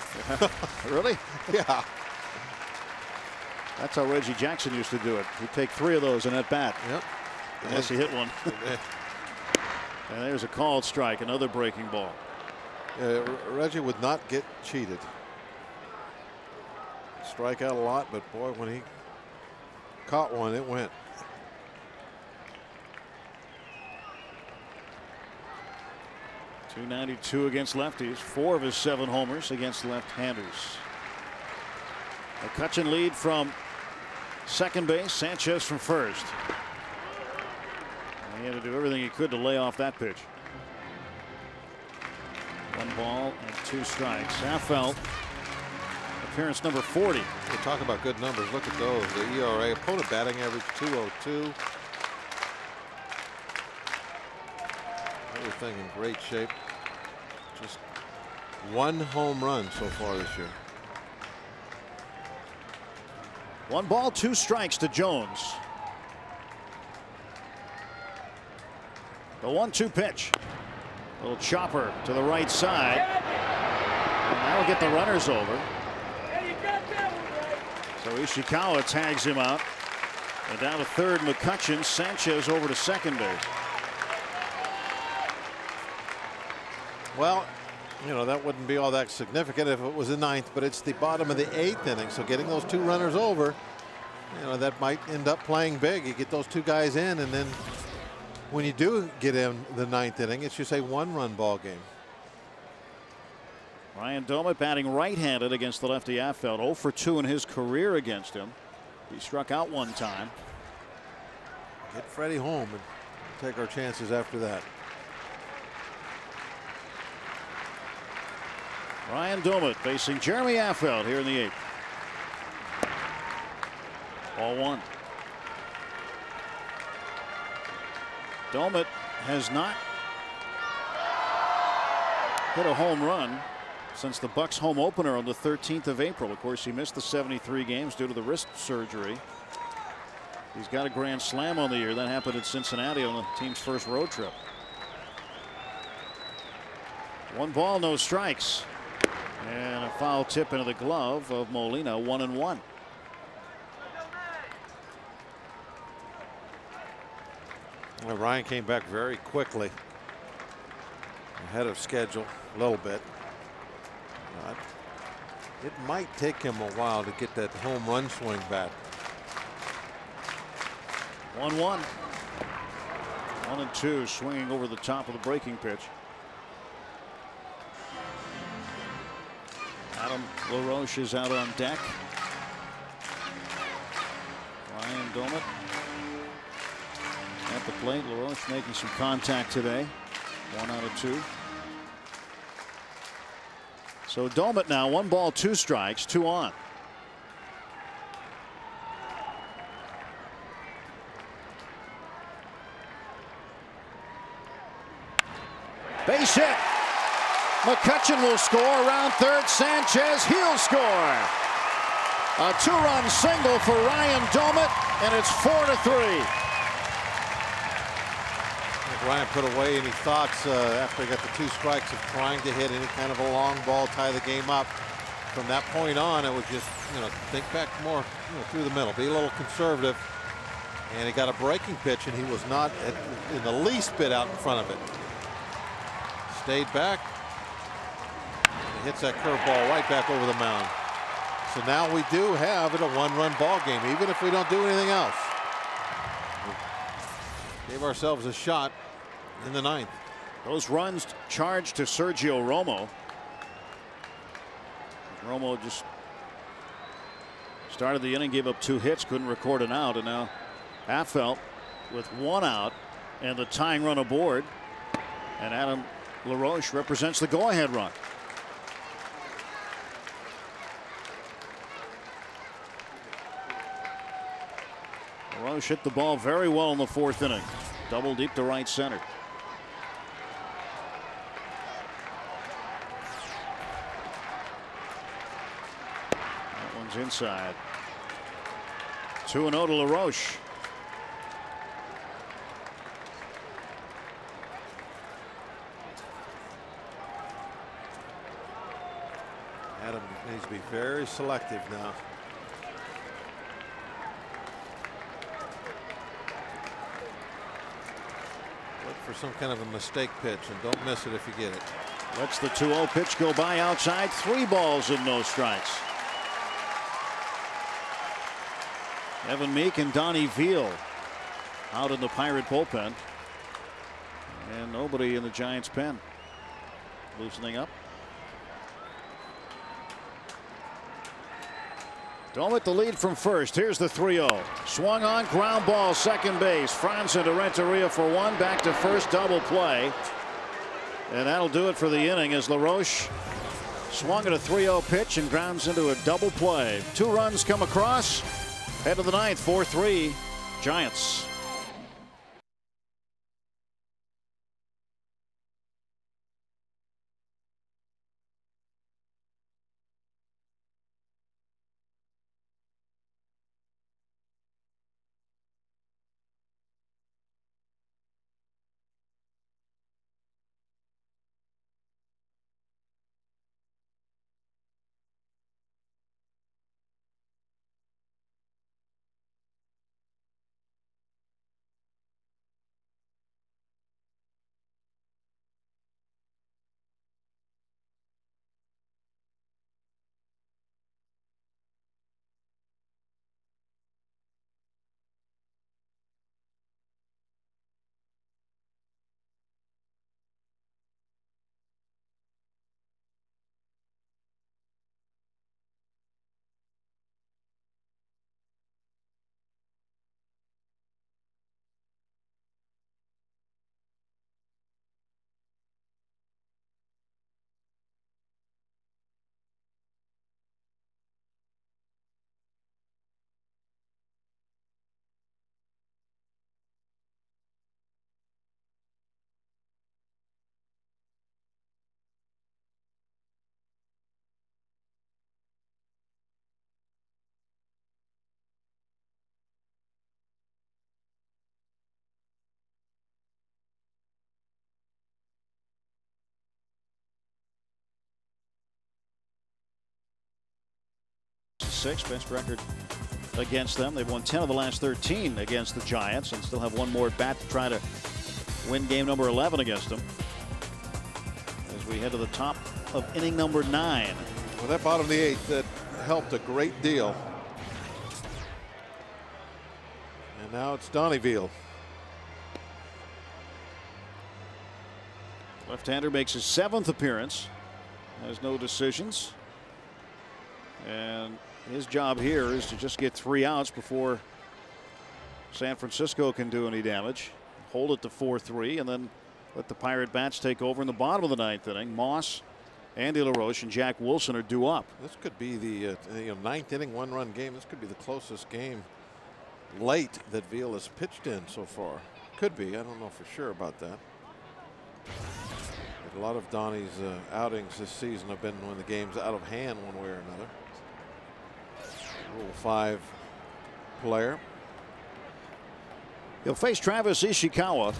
Really? Yeah. That's how Reggie Jackson used to do it. He'd take 3 of those in at bat. Yep. Unless he hit one. And there's a called strike, another breaking ball. Reggie would not get cheated. Strike out a lot, but boy, when he caught one, it went. .292 against lefties, 4 of his 7 homers against left-handers. McCutchen lead from second base, Sanchez from first. And he had to do everything he could to lay off that pitch. 1 ball and 2 strikes. Affeldt, appearance number 40. We talk about good numbers. Look at those. The ERA, opponent batting average .202. Everything in great shape. Just 1 home run so far this year. 1 ball, 2 strikes to Jones. The 1-2 pitch. Little chopper to the right side. And that'll get the runners over. So Ishikawa tags him out. And down to third, McCutchen. Sanchez over to second base. Well, you know, that wouldn't be all that significant if it was the 9th, but it's the bottom of the 8th inning. So getting those 2 runners over, you know, that might end up playing big. You get those 2 guys in, and then when you do get in the 9th inning, it's just a 1-run ball game. Ryan Doumit batting right-handed against the lefty Affeldt. 0 for 2 in his career against him. He struck out 1 time. Get Freddie home and take our chances after that. Ryan Doumit facing Jeremy Affeldt here in the 8th. Ball 1. Doumit has not hit a home run since the Bucks home opener on the 13th of April. Of course, he missed the 73 games due to the wrist surgery. He's got a grand slam on the year. That happened in Cincinnati on the team's first road trip. 1 ball, no strikes. And a foul tip into the glove of Molina. 1-1. Well, Ryan came back very quickly, ahead of schedule a little bit. It might take him a while to get that home run swing back. 1-1. 1-2, swinging over the top of the breaking pitch. Adam LaRoche is out on deck. Ryan Doumit at the plate. LaRoche making some contact today. 1 out of 2. So Doumit now 1 ball, 2 strikes, 2 on. Base hit. McCutchen will score. Around third, Sanchez, he'll score. A 2-run single for Ryan Doumit, and it's 4-3. Bryant put away any thoughts after he got the 2 strikes of trying to hit any kind of a long ball, tie the game up. From that point on, it was just, think back more, through the middle, be a little conservative. And he got a breaking pitch, and he was not in the least bit out in front of it. Stayed back. He hits that curveball right back over the mound. So now we do have it a 1-run ball game, even if we don't do anything else. We gave ourselves a shot in the 9th. Those runs charged to Sergio Romo. Romo just started the inning, gave up 2 hits, couldn't record an out, and now Affeldt with 1 out and the tying run aboard, and Adam LaRoche represents the go-ahead run. LaRoche hit the ball very well in the 4th inning. Double deep to right center. That one's inside. 2-0 to LaRoche. Adam needs to be very selective now. Look for some kind of a mistake pitch and don't miss it if you get it. Lets the 2-0 pitch go by outside. 3 balls and no strikes. Evan Meek and Donnie Veal out in the Pirate bullpen. And nobody in the Giants pen. Loosening up. Don't the lead from first. Here's the 3-0. Swung on, ground ball, second base. Franzen to Renteria for 1. Back to first, double play. And that'll do it for the inning as LaRoche swung at a 3-0 pitch and grounds into a double play. 2 runs come across. Head of the 9th, 4-3 Giants. Best record against them. They've won 10 of the last 13 against the Giants and still have 1 more at bat to try to win game number 11 against them. As we head to the top of inning number 9. Well, that bottom of the 8th, that helped a great deal. And now it's Donnie Veal. Left-hander makes his 7th appearance. Has no decisions. And his job here is to just get 3 outs before San Francisco can do any damage. Hold it to 4-3 and then let the Pirate bats take over in the bottom of the 9th inning. Moss, Andy LaRoche, and Jack Wilson are due up. This could be the 9th inning 1-run game. This could be the closest game late that Veal has pitched in so far. Could be. I don't know for sure about that. But a lot of Donnie's outings this season have been when the game's out of hand one way or another. Rule 5 player. He'll face Travis Ishikawa.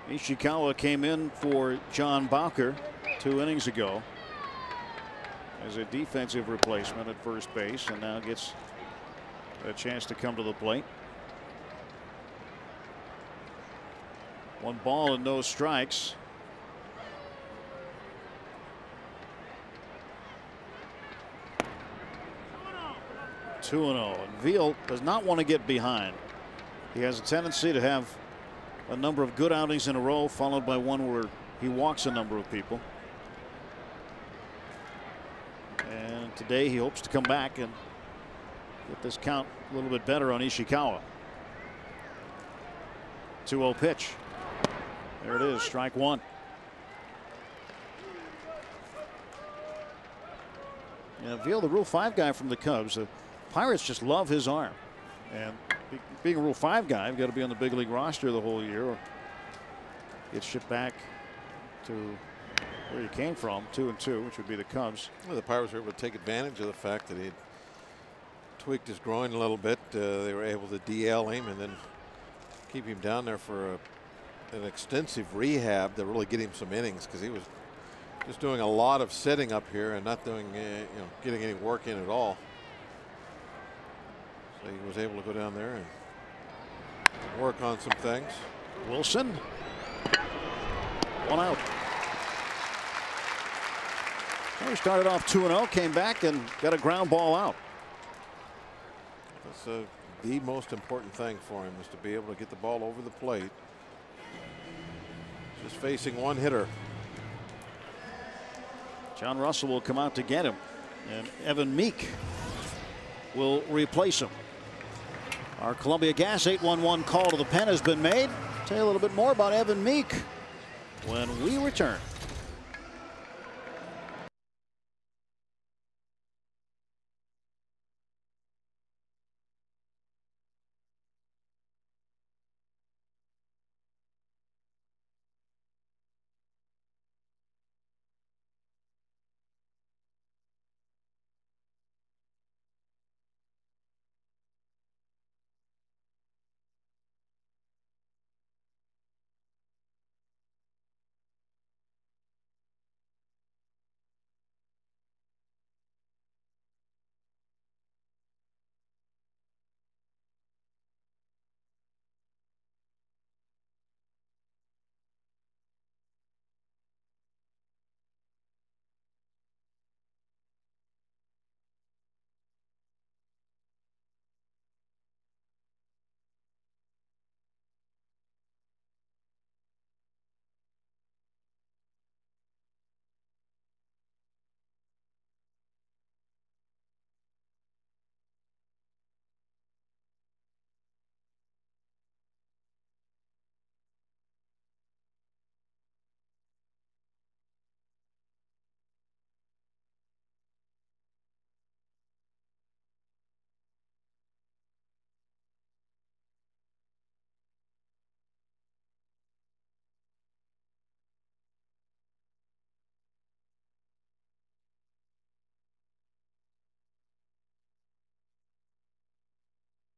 Ishikawa came in for John Bowker 2 innings ago as a defensive replacement at first base, and now gets a chance to come to the plate. 1 ball and no strikes. Two and 0, and Veal does not want to get behind. He has a tendency to have a number of good outings in a row, followed by one where he walks a number of people. And today he hopes to come back and get this count a little bit better on Ishikawa. 2-0 pitch. There it is, strike 1. Yeah, Veal, the Rule 5 guy from the Cubs. The Pirates just love his arm. And being a Rule 5 guy, you've got to be on the big league roster the whole year or get shipped back to where you came from, 2-2, which would be the Cubs. Well, the Pirates were able to take advantage of the fact that he tweaked his groin a little bit. They were able to DL him and then keep him down there for an extensive rehab to really get him some innings, because he was just doing a lot of sitting up here and not doing, getting any work in at all. So he was able to go down there and work on some things. Wilson, 1 out. Well, he started off 2-0, came back and got a ground ball out. That's the most important thing for him, is to be able to get the ball over the plate. Just facing one hitter. John Russell will come out to get him, and Evan Meek will replace him. Our Columbia Gas 811 call to the pen has been made. Tell you a little bit more about Evan Meek when we return.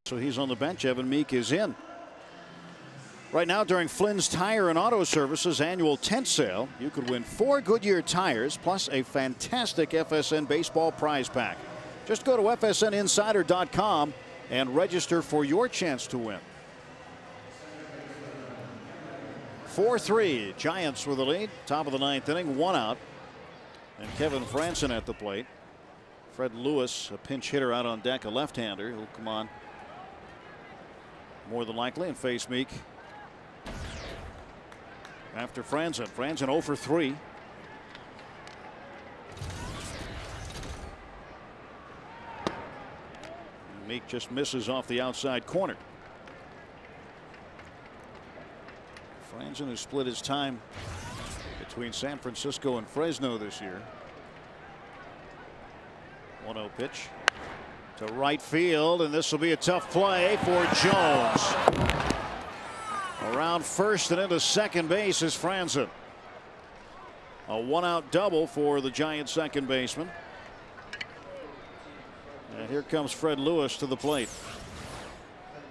So he's on the bench. Evan Meek is in. Right now, during Flynn's Tire and Auto Services annual tent sale, you could win 4 Goodyear tires plus a fantastic FSN baseball prize pack. Just go to FSNinsider.com and register for your chance to win. 4-3, Giants with the lead. Top of the 9th inning, 1 out. And Kevin Franson at the plate. Fred Lewis, a pinch hitter out on deck, a left-hander. He'll come on more than likely and face Meek after Franzen. Franzen 0 for 3. Meek just misses off the outside corner. Franzen has split his time between San Francisco and Fresno this year. 1-0 pitch to right field, and this will be a tough play for Jones. Around first and into second base is Franzen. A 1-out double for the Giants second baseman. And here comes Fred Lewis to the plate.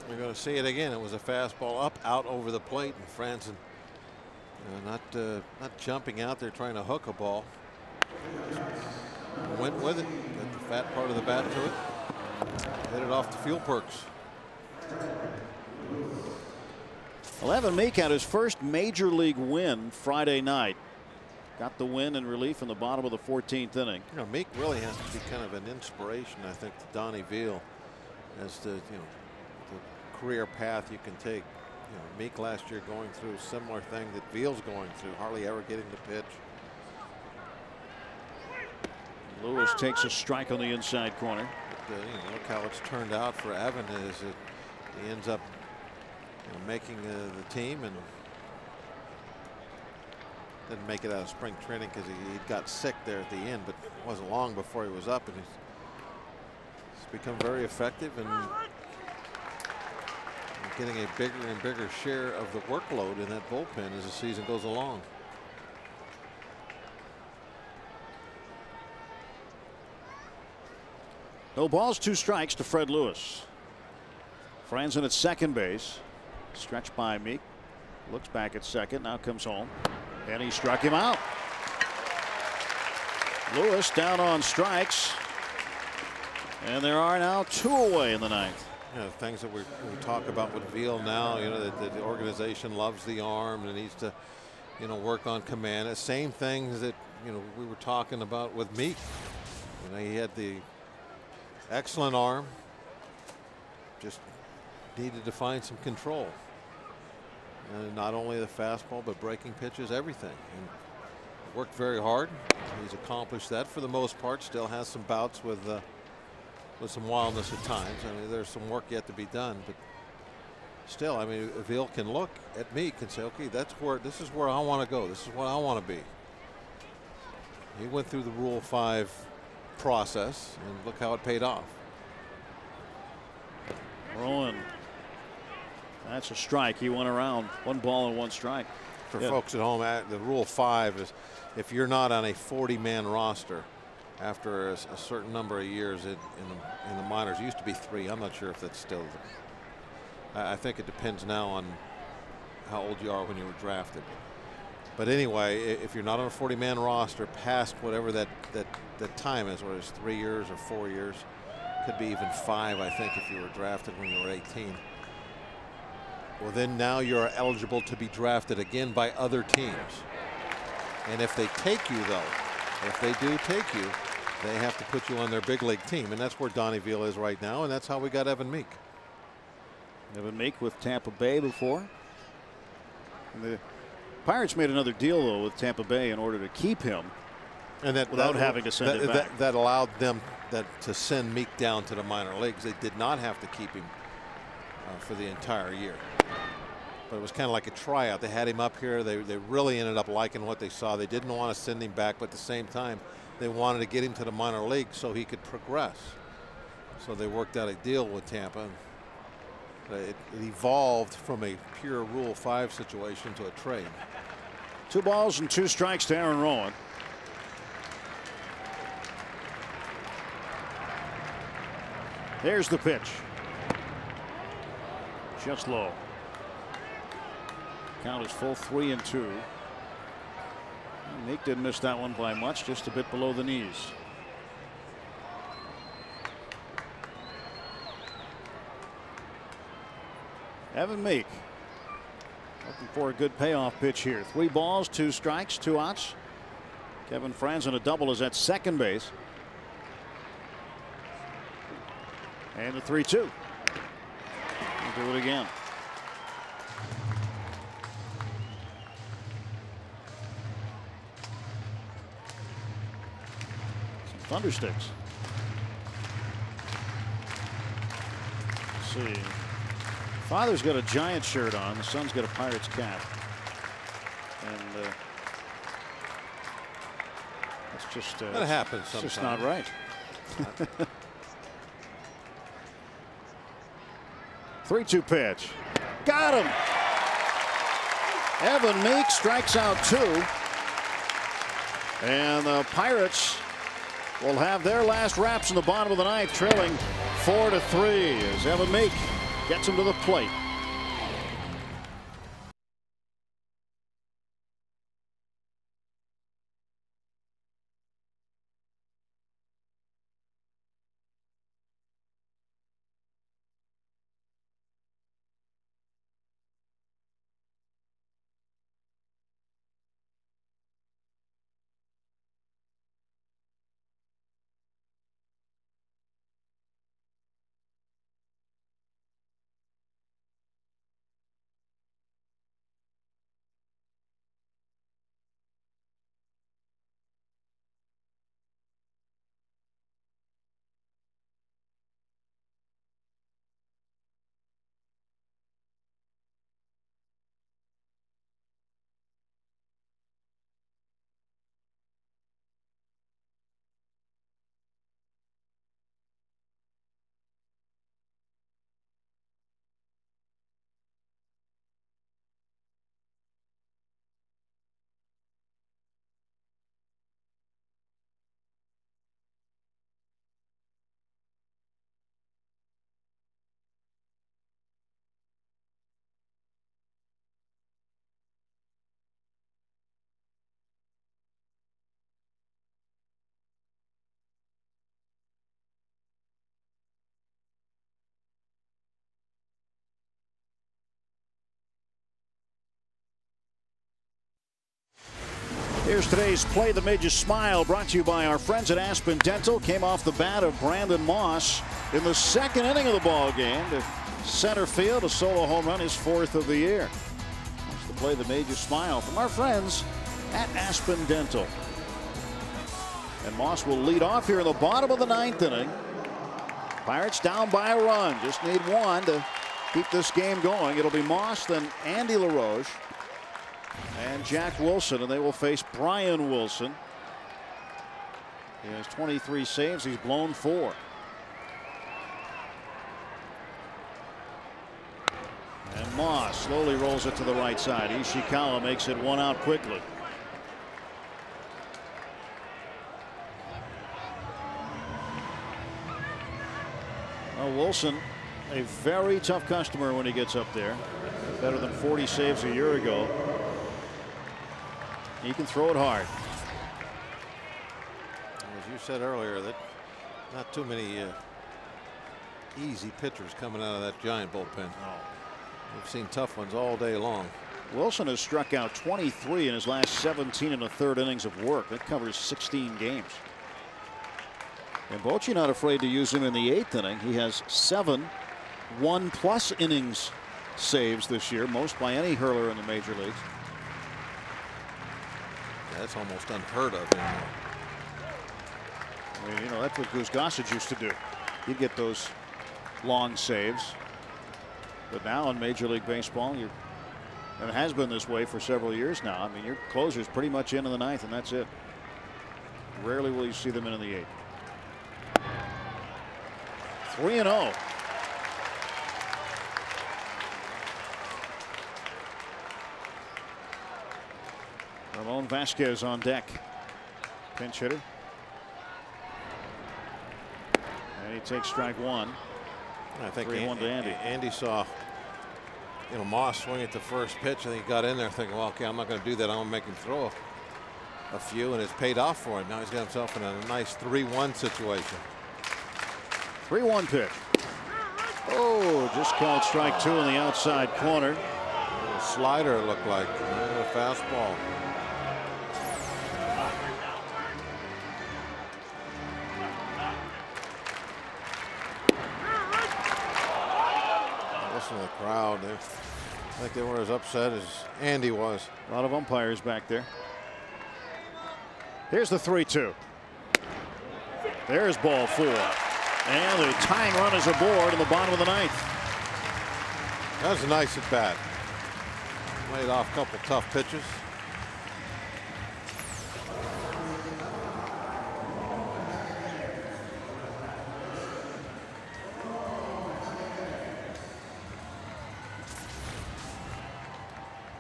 We're going to see it again. It was a fastball up, out over the plate, and Franzen Not jumping out there trying to hook a ball. Went with it. Got the fat part of the bat to it. Hit it off the field perks. Well, Evan Meek had his first major league win Friday night. Got the win in relief in the bottom of the 14th inning. You know, Meek really has to be kind of an inspiration, I think, to Donnie Veal as to, the career path you can take. Meek last year going through a similar thing that Veal's going through, hardly ever getting the pitch. Lewis takes a strike on the inside corner. But, look how it's turned out for Evan. He ends up making the team and didn't make it out of spring training because he got sick there at the end, but it wasn't long before he was up, and he's become very effective and getting a bigger and bigger share of the workload in that bullpen as the season goes along. No balls, 2 strikes to Fred Lewis. Franzen at second base. Stretched by Meek. Looks back at second. Now comes home. And he struck him out. Lewis down on strikes. And there are now 2 away in the 9th. Things that we talk about with Veal now, that the organization loves the arm and needs to, work on command. The same things that, we were talking about with Meek. He had the excellent arm, just needed to find some control. And not only the fastball, but breaking pitches, everything. And worked very hard. He's accomplished that for the most part. Still has some bouts with some wildness at times. There's some work yet to be done, but still, Veal can look at Meek and say, okay, this is where I want to go. This is what I want to be. He went through the Rule 5 process, and look how it paid off. Rowan. That's a strike. He went around 1 ball and 1 strike. For folks at home, the Rule 5 is if you're not on a 40-man roster after a certain number of years in the minors. It used to be 3. I'm not sure if that's still. I think it depends now on how old you are when you were drafted. But anyway, if you're not on a 40-man roster past whatever that time is, whether it's 3 years or 4 years, could be even 5, I think, if you were drafted when you were 18. Well, then now you're eligible to be drafted again by other teams. And if they take you, though, if they do take you, they have to put you on their big league team. And that's where Donnie Veal is right now. And that's how we got Evan Meek. Evan Meek with Tampa Bay before. And the Pirates made another deal, though, with Tampa Bay in order to keep him. And without having to send him back. That allowed them to send Meek down to the minor leagues. They did not have to keep him for the entire year. But it was kind of like a tryout. They had him up here. They really ended up liking what they saw. They didn't want to send him back, but at the same time, they wanted to get him to the minor league so he could progress. So they worked out a deal with Tampa. It evolved from a pure Rule 5 situation to a trade. 2 balls and 2 strikes to Aaron Rowan. There's the pitch. Just low. Count is full 3-2. Meek didn't miss that one by much, just a bit below the knees. Evan Meek looking for a good payoff pitch here. 3 balls, 2 strikes, 2 outs. Kevin Franzen a double is at second base. And a 3-2. We'll do it again. Some thundersticks. Let's see. Father's got a Giant shirt on. The son's got a Pirates cap. And it's just that happens sometimes. It's just not right. 3-2 pitch. Got him. Evan Meek strikes out 2. And the Pirates will have their last wraps in the bottom of the 9th, trailing 4-3 as Evan Meek gets him to the plate. Here's today's Play That Made You Smile, brought to you by our friends at Aspen Dental. Came off the bat of Brandon Moss in the second inning of the ball game to center field, a solo home run, his 4th of the year. That's the play that made you smile from our friends at Aspen Dental. And Moss will lead off here in the bottom of the 9th inning. Pirates down by a run, just need one to keep this game going. It'll be Moss, then Andy LaRoche and Jack Wilson, and they will face Brian Wilson. He has 23 saves. He's blown 4. And Moss slowly rolls it to the right side. Ishikawa makes it 1 out quickly. Well, Wilson, a very tough customer when he gets up there. Better than 40 saves a year ago. He can throw it hard. As you said earlier, that not too many easy pitchers coming out of that Giant bullpen. No. We've seen tough ones all day long. Wilson has struck out 23 in his last 17 and a third innings of work. That covers 16 games. And Bochy not afraid to use him in the 8th inning. He has 7 1+ innings saves this year, most by any hurler in the major leagues. That's almost unheard of. I mean, you know, that's what Goose Gossage used to do. He'd get those long saves. But now in Major League Baseball, and it has been this way for several years now. I mean, your closer's pretty much in the 9th, and that's it. Rarely will you see them in the 8th. 3-0. Ramon Vasquez on deck. Pinch hitter. And he takes strike 1. I think 3-1 to Andy. Andy saw, Moss swing at the first pitch, and he got in there thinking, well, okay, I'm not going to do that. I'm going to make him throw a few, and it's paid off for him. Now he's got himself in a nice 3-1 situation. 3-1 pitch. Oh, just called strike 2 in the outside corner. A slider, it looked like. A fastball. Listen to the crowd. I think they were as upset as Andy was. A lot of umpires back there. Here's the 3-2. There's ball 4. And the tying run is aboard in the bottom of the 9th. That was a nice at bat. Laid off a couple tough pitches.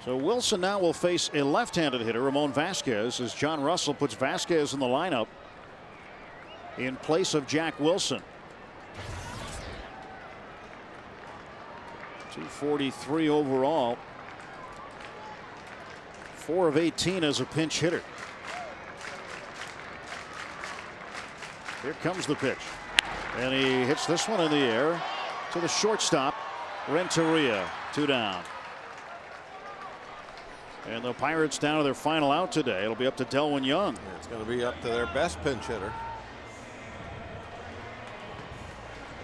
So Wilson now will face a left-handed hitter, Ramon Vasquez, as John Russell puts Vasquez in the lineup in place of Jack Wilson. 243 overall. 4 of 18 as a pinch hitter. Here comes the pitch. And he hits this one in the air to the shortstop, Renteria. 2 down. And the Pirates down to their final out today. It'll be up to Delwyn Young. It's going to be up to their best pinch hitter.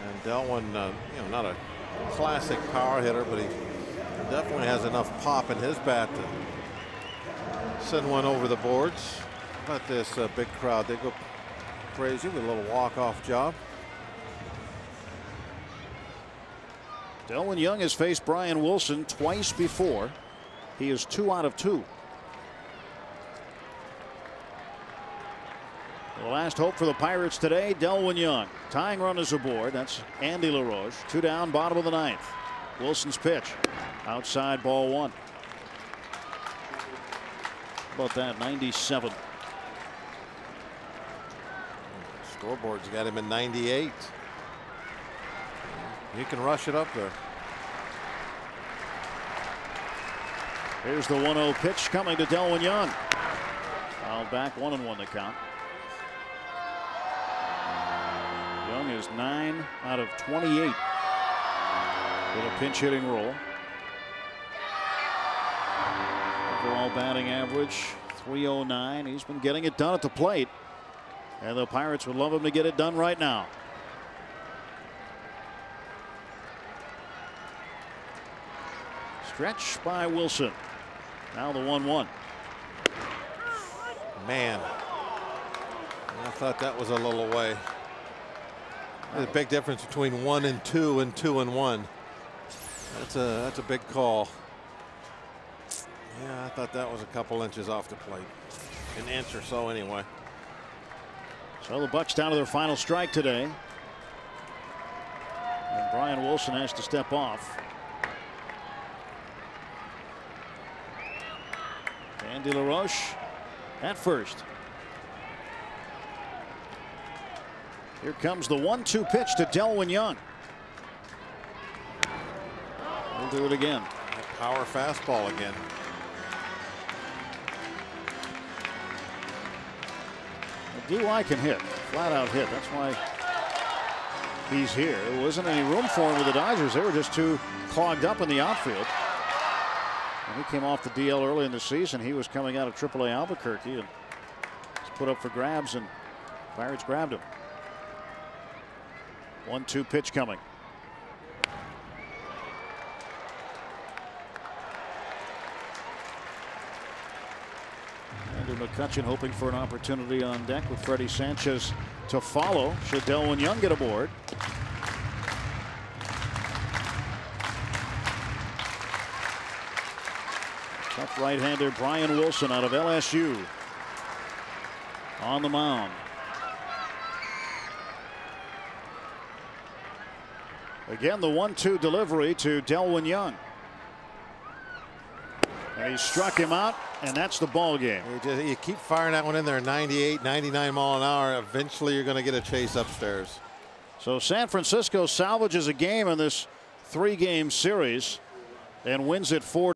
And Delwyn, not a classic power hitter, but he definitely has enough pop in his bat to send one over the boards. How about this big crowd? They go crazy with a little walk-off job. Delwyn Young has faced Brian Wilson twice before. He is 2 out of 2. The last hope for the Pirates today, Delwyn Young. Tying run is aboard. That's Andy LaRoche. 2 down, bottom of the 9th. Wilson's pitch. Outside, ball 1. How about that? 97. Scoreboard's got him in 98. He can rush it up there. Here's the 1-0 pitch coming to Delwyn Young. Fouled back, 1-1 the count. Young is 9 out of 28 with a pinch hitting role. Overall batting average 309. He's been getting it done at the plate. And the Pirates would love him to get it done right now. Stretch by Wilson. Now the 1-1. Man, I thought that was a little away. There's a big difference between 1 and 2 and 2 and 1. That's a big call. Yeah, I thought that was a couple inches off the plate. An inch or so anyway. So the Bucks down to their final strike today. And Brian Wilson has to step off. Andy LaRoche at first. Here comes the 1-2 pitch to Delwyn Young. We'll do it again. Power fastball again. DY can hit, flat out hit. That's why he's here. There wasn't any room for him with the Dodgers. They were just too clogged up in the outfield. And he came off the DL early in the season. He was coming out of AAA Albuquerque and was put up for grabs, and Pirates grabbed him. 1-2 pitch coming. Andrew McCutchen hoping for an opportunity on deck with Freddie Sanchez to follow should Delwyn Young get aboard. Tough right-hander Brian Wilson out of LSU on the mound. Again, the 1-2 delivery to Delwyn Young. And he struck him out, and that's the ball game. You keep firing that one in there 98, 99 mile an hour. Eventually you're going to get a chase upstairs. So San Francisco salvages a game in this 3-game series and wins it 4-2.